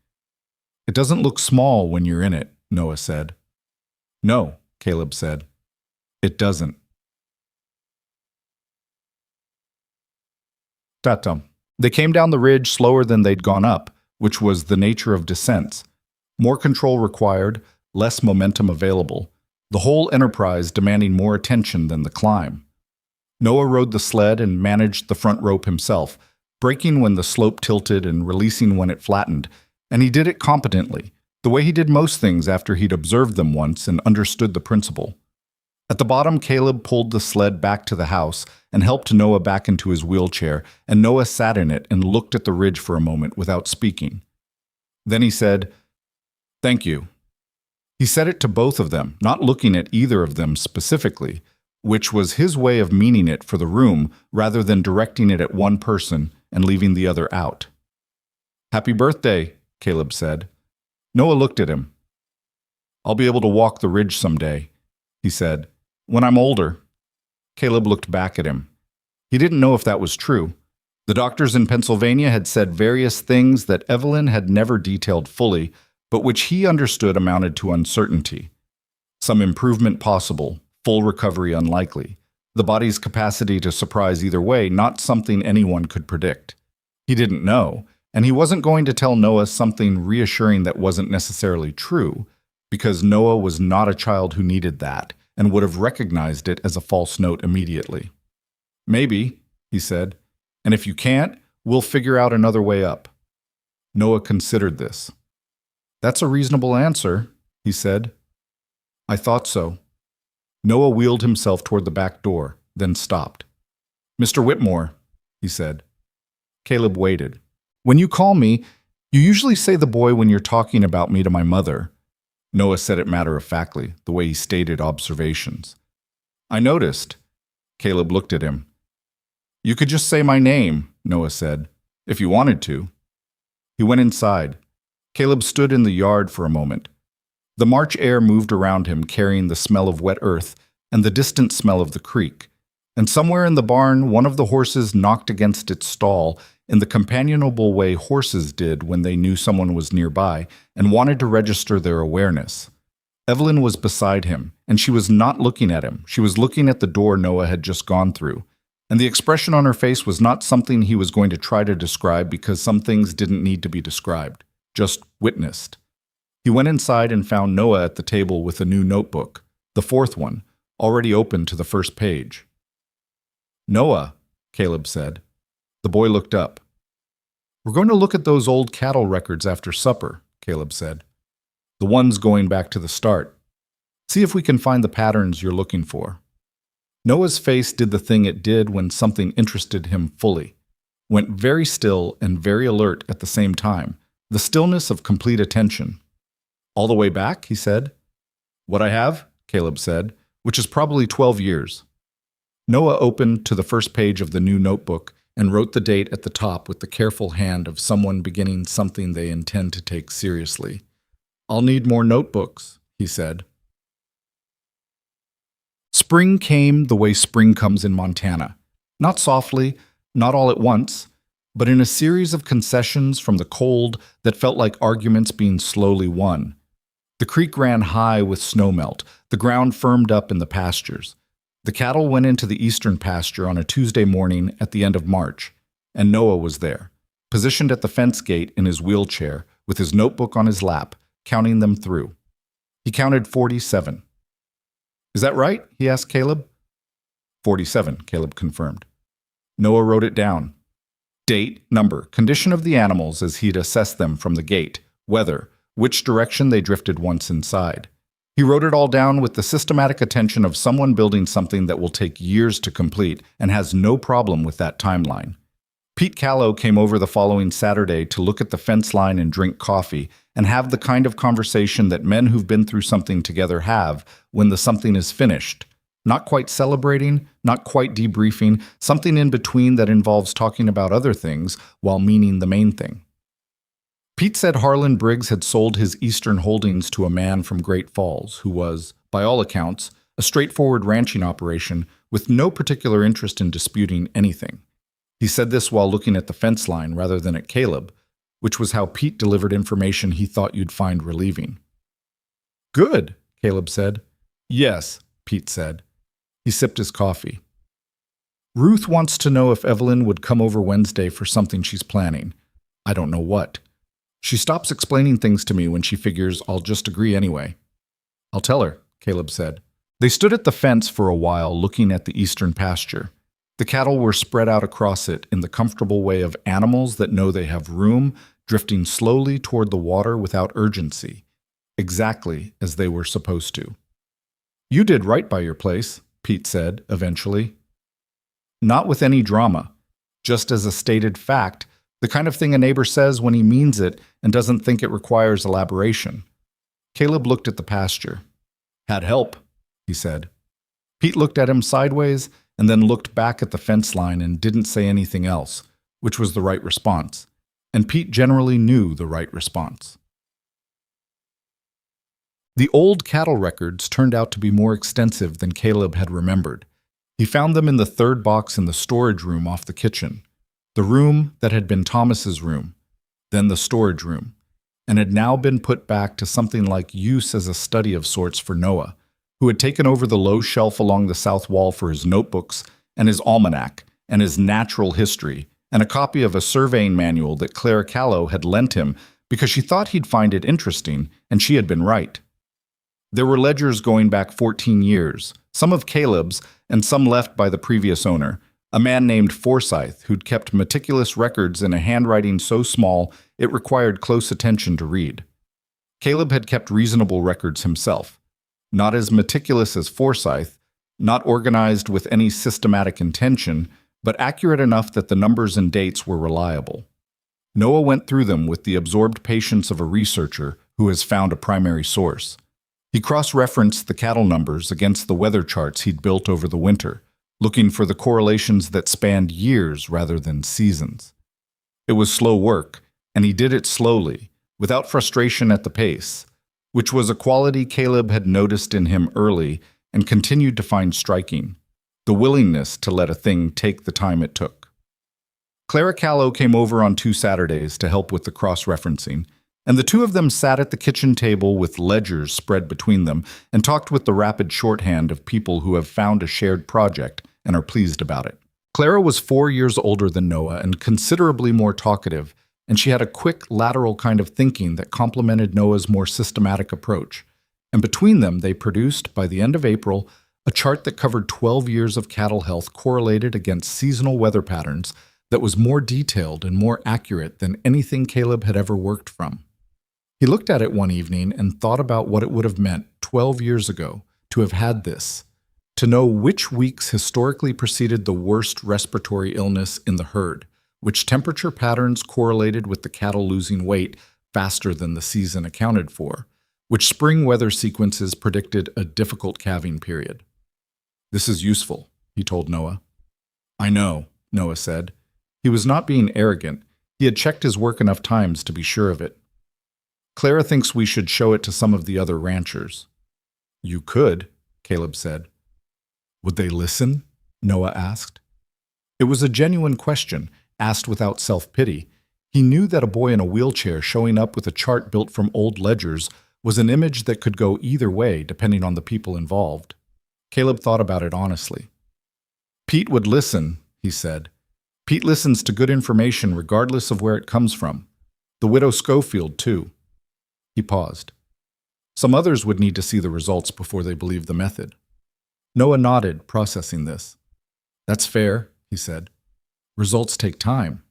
"It doesn't look small when you're in it," Noah said. "No," Caleb said. "It doesn't." Tatum. They came down the ridge slower than they'd gone up, which was the nature of descents. More control required, less momentum available, the whole enterprise demanding more attention than the climb. Noah rode the sled and managed the front rope himself, braking when the slope tilted and releasing when it flattened, and he did it competently, the way he did most things after he'd observed them once and understood the principle. At the bottom, Caleb pulled the sled back to the house and helped Noah back into his wheelchair, and Noah sat in it and looked at the ridge for a moment without speaking. Then he said, "Thank you." He said it to both of them, not looking at either of them specifically, which was his way of meaning it for the room rather than directing it at one person and leaving the other out. "Happy birthday," Caleb said. Noah looked at him. "I'll be able to walk the ridge someday," he said. "When I'm older." Caleb looked back at him. He didn't know if that was true. The doctors in Pennsylvania had said various things that Evelyn had never detailed fully, but which he understood amounted to uncertainty. Some improvement possible, full recovery unlikely. The body's capacity to surprise either way, not something anyone could predict. He didn't know, and he wasn't going to tell Noah something reassuring that wasn't necessarily true, because Noah was not a child who needed that, and would have recognized it as a false note immediately. "Maybe," he said, "and if you can't, we'll figure out another way up." Noah considered this. "That's a reasonable answer," he said. "I thought so." Noah wheeled himself toward the back door, then stopped. "Mr. Whitmore," he said. Caleb waited. "When you call me, you usually say the boy when you're talking about me to my mother." Noah said it matter-of-factly, the way he stated observations. "I noticed." Caleb looked at him. "You could just say my name," Noah said, "if you wanted to." He went inside. Caleb stood in the yard for a moment. The March air moved around him, carrying the smell of wet earth and the distant smell of the creek. And somewhere in the barn, one of the horses knocked against its stall in the companionable way horses did when they knew someone was nearby and wanted to register their awareness. Evelyn was beside him, and she was not looking at him. She was looking at the door Noah had just gone through. And the expression on her face was not something he was going to try to describe because some things didn't need to be described, just witnessed. He went inside and found Noah at the table with a new notebook, the fourth one, already open to the first page. "Noah," Caleb said. The boy looked up. "We're going to look at those old cattle records after supper," Caleb said. "The ones going back to the start. See if we can find the patterns you're looking for." Noah's face did the thing it did when something interested him fully. Went very still and very alert at the same time, the stillness of complete attention. "All the way back?" he said. "What I have?" Caleb said, "which is probably 12 years. Noah opened to the first page of the new notebook and wrote the date at the top with the careful hand of someone beginning something they intend to take seriously. "I'll need more notebooks," he said. Spring came the way spring comes in Montana. Not softly, not all at once, but in a series of concessions from the cold that felt like arguments being slowly won. The creek ran high with snowmelt. The ground firmed up in the pastures. The cattle went into the eastern pasture on a Tuesday morning at the end of March, and Noah was there, positioned at the fence gate in his wheelchair with his notebook on his lap, counting them through. He counted 47. "Is that right?" he asked Caleb. 47, Caleb confirmed. Noah wrote it down. Date, number, condition of the animals as he'd assessed them from the gate, weather, which direction they drifted once inside. He wrote it all down with the systematic attention of someone building something that will take years to complete and has no problem with that timeline. Pete Callow came over the following Saturday to look at the fence line and drink coffee and have the kind of conversation that men who've been through something together have when the something is finished. Not quite celebrating, not quite debriefing, something in between that involves talking about other things while meaning the main thing. Pete said Harlan Briggs had sold his eastern holdings to a man from Great Falls who was, by all accounts, a straightforward ranching operation with no particular interest in disputing anything. He said this while looking at the fence line rather than at Caleb, which was how Pete delivered information he thought you'd find relieving. "Good," Caleb said. "Yes," Pete said. He sipped his coffee. "Ruth wants to know if Evelyn would come over Wednesday for something she's planning. I don't know what. She stops explaining things to me when she figures I'll just agree anyway." "I'll tell her," Caleb said. They stood at the fence for a while looking at the eastern pasture. The cattle were spread out across it in the comfortable way of animals that know they have room, drifting slowly toward the water without urgency, exactly as they were supposed to. "You did right by your place," Pete said, eventually. "Not with any drama, just as a stated fact, the kind of thing a neighbor says when he means it and doesn't think it requires elaboration." Caleb looked at the pasture. "Had help," he said. Pete looked at him sideways and then looked back at the fence line and didn't say anything else, which was the right response. And Pete generally knew the right response. The old cattle records turned out to be more extensive than Caleb had remembered. He found them in the third box in the storage room off the kitchen, the room that had been Thomas's room, then the storage room, and had now been put back to something like use as a study of sorts for Noah, who had taken over the low shelf along the south wall for his notebooks and his almanac and his natural history and a copy of a surveying manual that Clara Callow had lent him because she thought he'd find it interesting, and she had been right. There were ledgers going back 14 years, some of Caleb's and some left by the previous owner, a man named Forsyth who'd kept meticulous records in a handwriting so small it required close attention to read. Caleb had kept reasonable records himself, not as meticulous as Forsyth, not organized with any systematic intention, but accurate enough that the numbers and dates were reliable. Noah went through them with the absorbed patience of a researcher who has found a primary source. He cross-referenced the cattle numbers against the weather charts he'd built over the winter, looking for the correlations that spanned years rather than seasons. It was slow work, and he did it slowly, without frustration at the pace, which was a quality Caleb had noticed in him early and continued to find striking, the willingness to let a thing take the time it took. Clara Callow came over on 2 Saturdays to help with the cross-referencing, and the two of them sat at the kitchen table with ledgers spread between them and talked with the rapid shorthand of people who have found a shared project and are pleased about it. Clara was 4 years older than Noah and considerably more talkative, and she had a quick, lateral kind of thinking that complemented Noah's more systematic approach. And between them, they produced, by the end of April, a chart that covered 12 years of cattle health correlated against seasonal weather patterns that was more detailed and more accurate than anything Caleb had ever worked from. He looked at it one evening and thought about what it would have meant 12 years ago to have had this, to know which weeks historically preceded the worst respiratory illness in the herd, which temperature patterns correlated with the cattle losing weight faster than the season accounted for, which spring weather sequences predicted a difficult calving period. "This is useful," he told Noah. "I know," Noah said. He was not being arrogant. He had checked his work enough times to be sure of it. "Clara thinks we should show it to some of the other ranchers." "You could," Caleb said. Would they listen? Noah asked. It was a genuine question, asked without self-pity. He knew that a boy in a wheelchair showing up with a chart built from old ledgers was an image that could go either way depending on the people involved. Caleb thought about it honestly. Pete would listen, he said. Pete listens to good information regardless of where it comes from. The widow Schofield, too. He paused. Some others would need to see the results before they believed the method. Noah nodded, processing this. That's fair, he said. Results take time.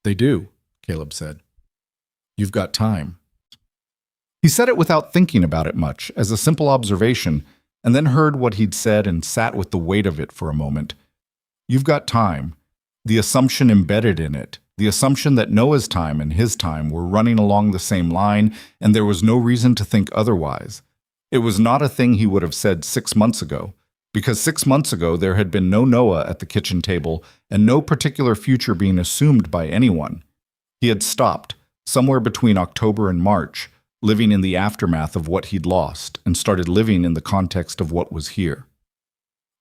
They do, Caleb said. You've got time. He said it without thinking about it much, as a simple observation, and then heard what he'd said and sat with the weight of it for a moment. You've got time. The assumption embedded in it, the assumption that Noah's time and his time were running along the same line, and there was no reason to think otherwise. It was not a thing he would have said 6 months ago, because 6 months ago there had been no Noah at the kitchen table and no particular future being assumed by anyone. He had stopped, somewhere between October and March, living in the aftermath of what he'd lost, and started living in the context of what was here.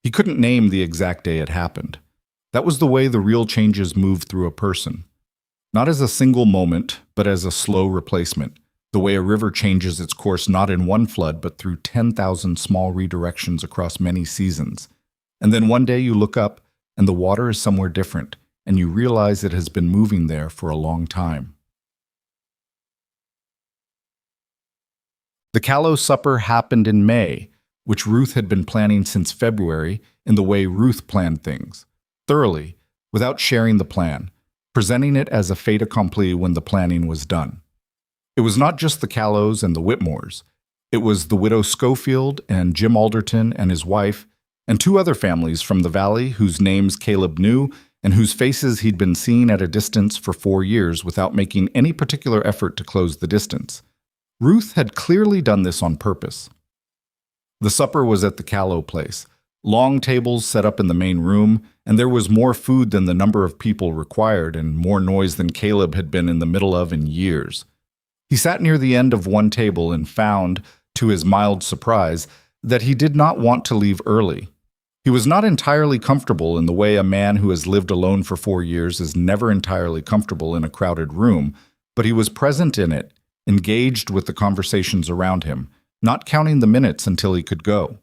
He couldn't name the exact day it happened. That was the way the real changes move through a person. Not as a single moment, but as a slow replacement, the way a river changes its course not in one flood, but through 10,000 small redirections across many seasons. And then one day you look up, and the water is somewhere different, and you realize it has been moving there for a long time. The Callow supper happened in May, which Ruth had been planning since February in the way Ruth planned things, thoroughly, without sharing the plan, presenting it as a fait accompli when the planning was done. It was not just the Callows and the Whitmores. It was the widow Schofield and Jim Alderton and his wife, and 2 other families from the valley whose names Caleb knew and whose faces he'd been seeing at a distance for 4 years without making any particular effort to close the distance. Ruth had clearly done this on purpose. The supper was at the Callow place, long tables set up in the main room, and there was more food than the number of people required and more noise than Caleb had been in the middle of in years. He sat near the end of one table and found, to his mild surprise, that he did not want to leave early. He was not entirely comfortable in the way a man who has lived alone for 4 years is never entirely comfortable in a crowded room, but he was present in it, engaged with the conversations around him, not counting the minutes until he could go.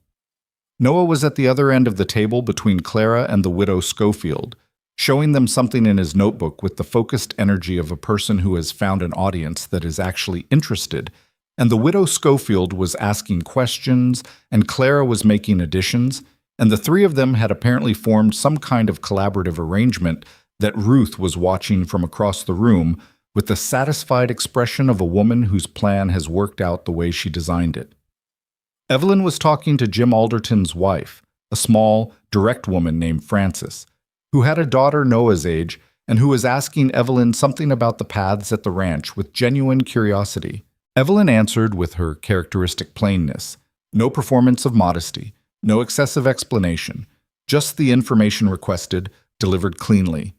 Noah was at the other end of the table between Clara and the widow Schofield, showing them something in his notebook with the focused energy of a person who has found an audience that is actually interested, and the widow Schofield was asking questions, and Clara was making additions, and the 3 of them had apparently formed some kind of collaborative arrangement that Ruth was watching from across the room with the satisfied expression of a woman whose plan has worked out the way she designed it. Evelyn was talking to Jim Alderton's wife, a small, direct woman named Frances, who had a daughter Noah's age and who was asking Evelyn something about the paths at the ranch with genuine curiosity. Evelyn answered with her characteristic plainness, no performance of modesty, no excessive explanation, just the information requested, delivered cleanly.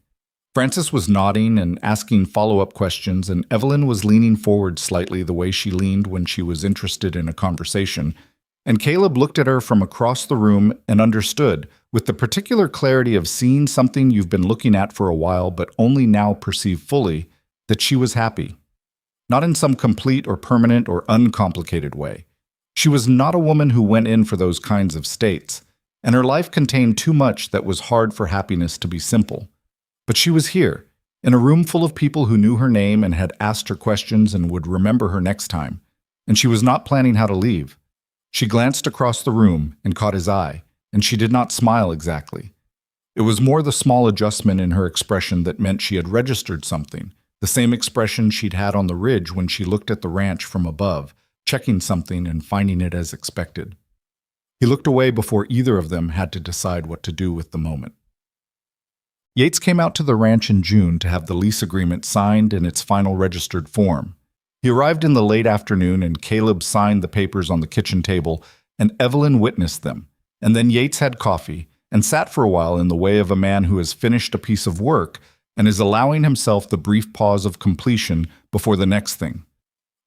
Frances was nodding and asking follow-up questions, and Evelyn was leaning forward slightly the way she leaned when she was interested in a conversation, and Caleb looked at her from across the room and understood, with the particular clarity of seeing something you've been looking at for a while but only now perceive fully, that she was happy. Not in some complete or permanent or uncomplicated way. She was not a woman who went in for those kinds of states, and her life contained too much that was hard for happiness to be simple. But she was here, in a room full of people who knew her name and had asked her questions and would remember her next time, and she was not planning how to leave. She glanced across the room and caught his eye, and she did not smile exactly. It was more the small adjustment in her expression that meant she had registered something, the same expression she'd had on the ridge when she looked at the ranch from above, checking something and finding it as expected. He looked away before either of them had to decide what to do with the moment. Yates came out to the ranch in June to have the lease agreement signed in its final registered form. He arrived in the late afternoon, and Caleb signed the papers on the kitchen table, and Evelyn witnessed them. And then Yates had coffee and sat for a while in the way of a man who has finished a piece of work and is allowing himself the brief pause of completion before the next thing.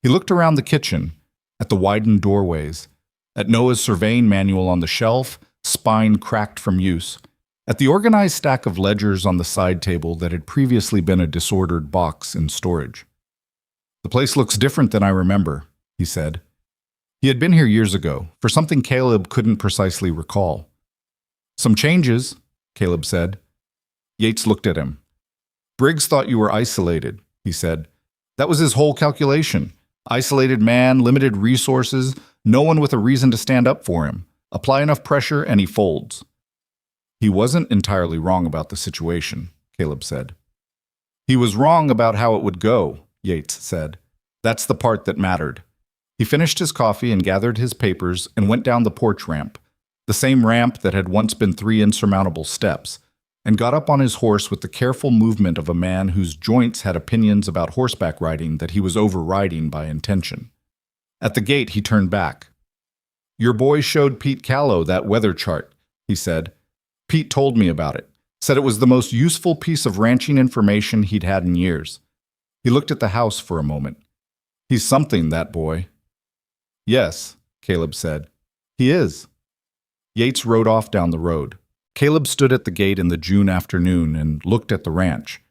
He looked around the kitchen, at the widened doorways, at Noah's surveying manual on the shelf, spine cracked from use, at the organized stack of ledgers on the side table that had previously been a disordered box in storage. "The place looks different than I remember," he said. He had been here years ago, for something Caleb couldn't precisely recall. "Some changes," Caleb said. Yates looked at him. "Briggs thought you were isolated," he said. "That was his whole calculation. Isolated man, limited resources, no one with a reason to stand up for him. Apply enough pressure and he folds." "He wasn't entirely wrong about the situation," Caleb said. "He was wrong about how it would go," Yates said. "That's the part that mattered." He finished his coffee and gathered his papers and went down the porch ramp, the same ramp that had once been 3 insurmountable steps, and got up on his horse with the careful movement of a man whose joints had opinions about horseback riding that he was overriding by intention. At the gate, he turned back. "Your boy showed Pete Callow that weather chart," he said. "Pete told me about it, said it was the most useful piece of ranching information he'd had in years." He looked at the house for a moment. "He's something, that boy." "Yes," Caleb said. "He is." Yates rode off down the road. Caleb stood at the gate in the June afternoon and looked at the ranch,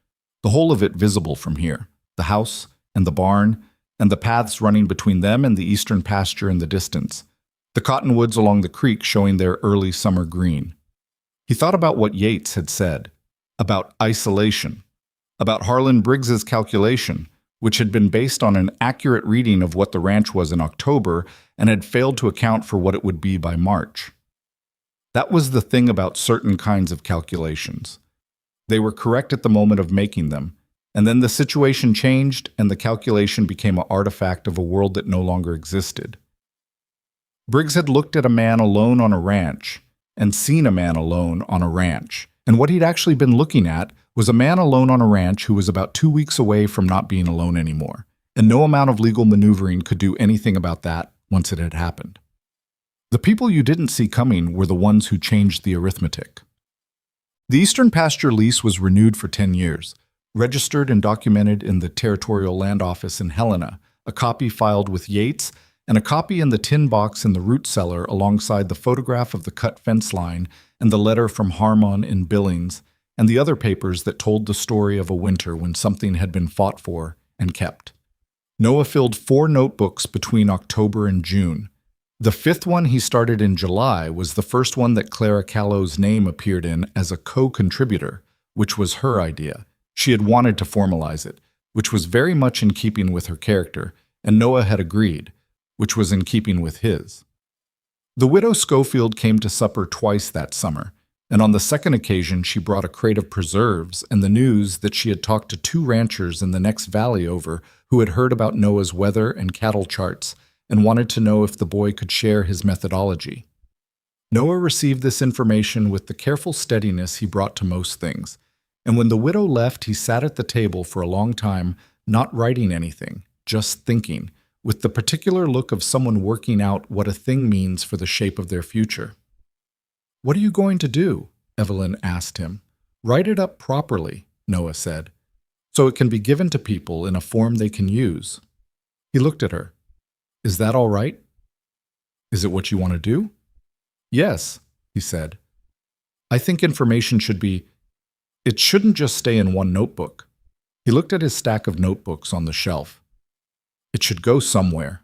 the whole of it visible from here, the house and the barn, and the paths running between them and the eastern pasture in the distance, the cottonwoods along the creek showing their early summer green. He thought about what Yates had said, about isolation, about Harlan Briggs's calculation, which had been based on an accurate reading of what the ranch was in October and had failed to account for what it would be by March. That was the thing about certain kinds of calculations. They were correct at the moment of making them, and then the situation changed and the calculation became an artifact of a world that no longer existed. Briggs had looked at a man alone on a ranch and seen a man alone on a ranch, and what he'd actually been looking at was a man alone on a ranch who was about 2 weeks away from not being alone anymore, and no amount of legal maneuvering could do anything about that once it had happened. The people you didn't see coming were the ones who changed the arithmetic. The Eastern Pasture lease was renewed for 10 years, registered and documented in the Territorial Land Office in Helena, a copy filed with Yates, and a copy in the tin box in the root cellar alongside the photograph of the cut fence line and the letter from Harmon in Billings, and the other papers that told the story of a winter when something had been fought for and kept. Noah filled 4 notebooks between October and June. The 5th one he started in July was the first one that Clara Callow's name appeared in as a co-contributor, which was her idea. She had wanted to formalize it, which was very much in keeping with her character, and Noah had agreed, which was in keeping with his. The widow Schofield came to supper twice that summer, and on the second occasion she brought a crate of preserves and the news that she had talked to 2 ranchers in the next valley over who had heard about Noah's weather and cattle charts and wanted to know if the boy could share his methodology. Noah received this information with the careful steadiness he brought to most things, and when the widow left, he sat at the table for a long time, not writing anything, just thinking, with the particular look of someone working out what a thing means for the shape of their future. "What are you going to do?" Evelyn asked him. "Write it up properly," Noah said, "so it can be given to people in a form they can use." He looked at her. "Is that all right? Is it what you want to do?" "Yes," he said. "I think information it shouldn't just stay in one notebook." He looked at his stack of notebooks on the shelf. "It should go somewhere."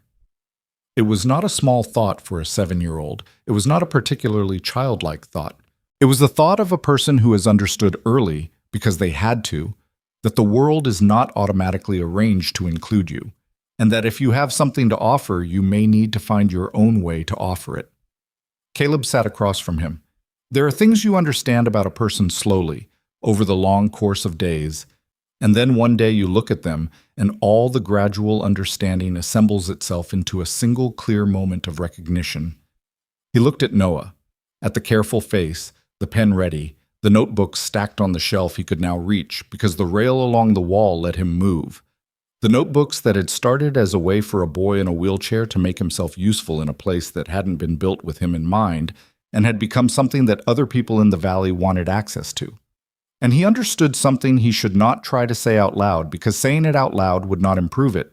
It was not a small thought for a 7-year-old. It was not a particularly childlike thought. It was the thought of a person who has understood early, because they had to, that the world is not automatically arranged to include you, and that if you have something to offer, you may need to find your own way to offer it. Caleb sat across from him. There are things you understand about a person slowly, over the long course of days, and then one day you look at them, and all the gradual understanding assembles itself into a single clear moment of recognition. He looked at Noah, at the careful face, the pen ready, the notebooks stacked on the shelf he could now reach because the rail along the wall let him move. The notebooks that had started as a way for a boy in a wheelchair to make himself useful in a place that hadn't been built with him in mind and had become something that other people in the valley wanted access to. And he understood something he should not try to say out loud because saying it out loud would not improve it.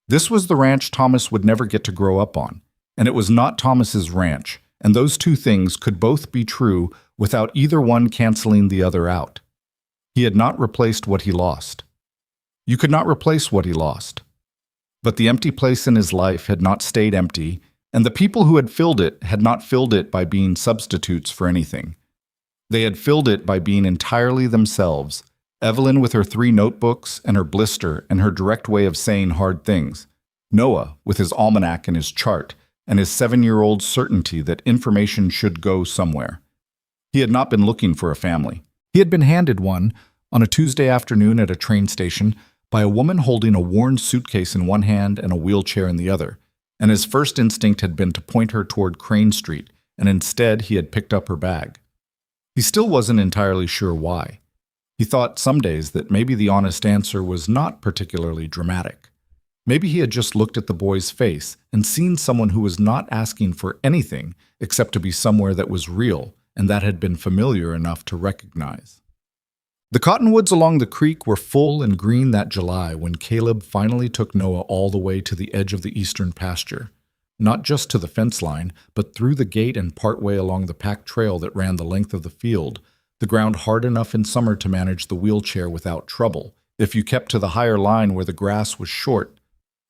This was the ranch Thomas would never get to grow up on, and it was not Thomas's ranch, and those two things could both be true without either one canceling the other out. He had not replaced what he lost. You could not replace what he lost. But the empty place in his life had not stayed empty, and the people who had filled it had not filled it by being substitutes for anything. They had filled it by being entirely themselves, Evelyn with her 3 notebooks and her blister and her direct way of saying hard things, Noah with his almanac and his chart, and his 7-year-old certainty that information should go somewhere. He had not been looking for a family. He had been handed one on a Tuesday afternoon at a train station by a woman holding a worn suitcase in one hand and a wheelchair in the other, and his first instinct had been to point her toward Crane Street, and instead he had picked up her bag. He still wasn't entirely sure why. He thought some days that maybe the honest answer was not particularly dramatic. Maybe he had just looked at the boy's face and seen someone who was not asking for anything except to be somewhere that was real and that had been familiar enough to recognize. The cottonwoods along the creek were full and green that July when Caleb finally took Noah all the way to the edge of the eastern pasture, not just to the fence line, but through the gate and partway along the packed trail that ran the length of the field, the ground hard enough in summer to manage the wheelchair without trouble, if you kept to the higher line where the grass was short.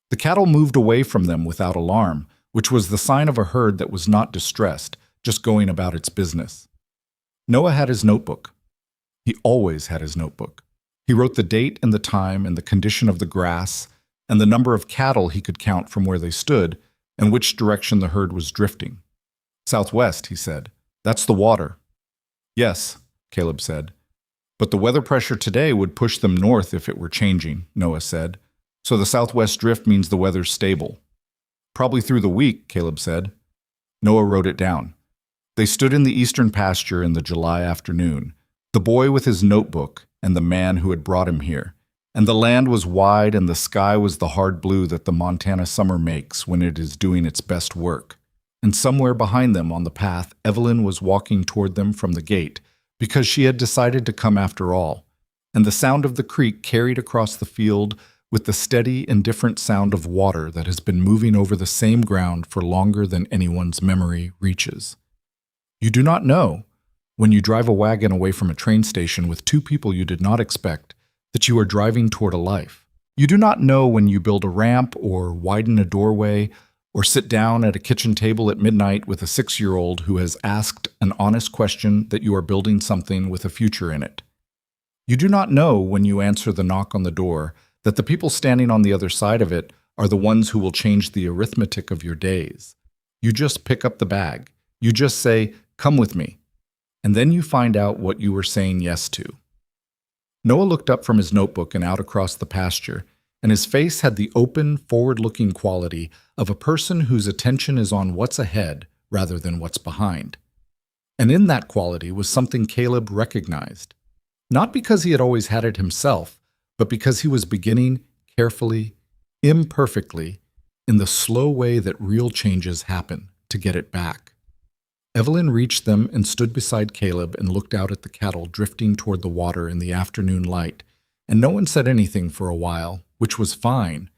The cattle moved away from them without alarm, which was the sign of a herd that was not distressed, just going about its business. Noah had his notebook. He always had his notebook. He wrote the date and the time and the condition of the grass and the number of cattle he could count from where they stood and which direction the herd was drifting. Southwest, he said. That's the water. Yes, Caleb said. But the weather pressure today would push them north if it were changing, Noah said. So the southwest drift means the weather's stable. Probably through the week, Caleb said. Noah wrote it down. They stood in the eastern pasture in the July afternoon, the boy with his notebook and the man who had brought him here, and the land was wide and the sky was the hard blue that the Montana summer makes when it is doing its best work. And somewhere behind them on the path, Evelyn was walking toward them from the gate because she had decided to come after all, and the sound of the creek carried across the field with the steady, indifferent sound of water that has been moving over the same ground for longer than anyone's memory reaches. You do not know, when you drive a wagon away from a train station with 2 people you did not expect, that you are driving toward a life. You do not know when you build a ramp or widen a doorway or sit down at a kitchen table at midnight with a 6-year-old who has asked an honest question that you are building something with a future in it. You do not know when you answer the knock on the door that the people standing on the other side of it are the ones who will change the arithmetic of your days. You just pick up the bag. You just say, "Come with me." And then you find out what you were saying yes to. Noah looked up from his notebook and out across the pasture, and his face had the open, forward-looking quality of a person whose attention is on what's ahead rather than what's behind. And in that quality was something Caleb recognized, not because he had always had it himself, but because he was beginning carefully, imperfectly, in the slow way that real changes happen, to get it back. Evelyn reached them and stood beside Caleb and looked out at the cattle drifting toward the water in the afternoon light, and no one said anything for a while, which was fine,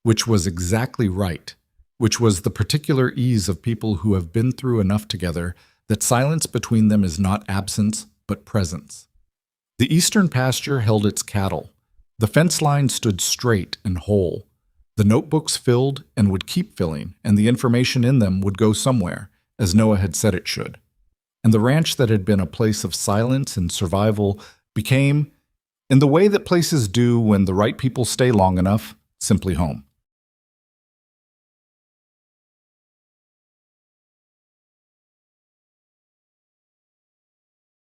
which was exactly right, which was the particular ease of people who have been through enough together that silence between them is not absence, but presence. The eastern pasture held its cattle. The fence line stood straight and whole. The notebooks filled and would keep filling, and the information in them would go somewhere, as Noah had said it should. And the ranch that had been a place of silence and survival became, in the way that places do when the right people stay long enough, simply home.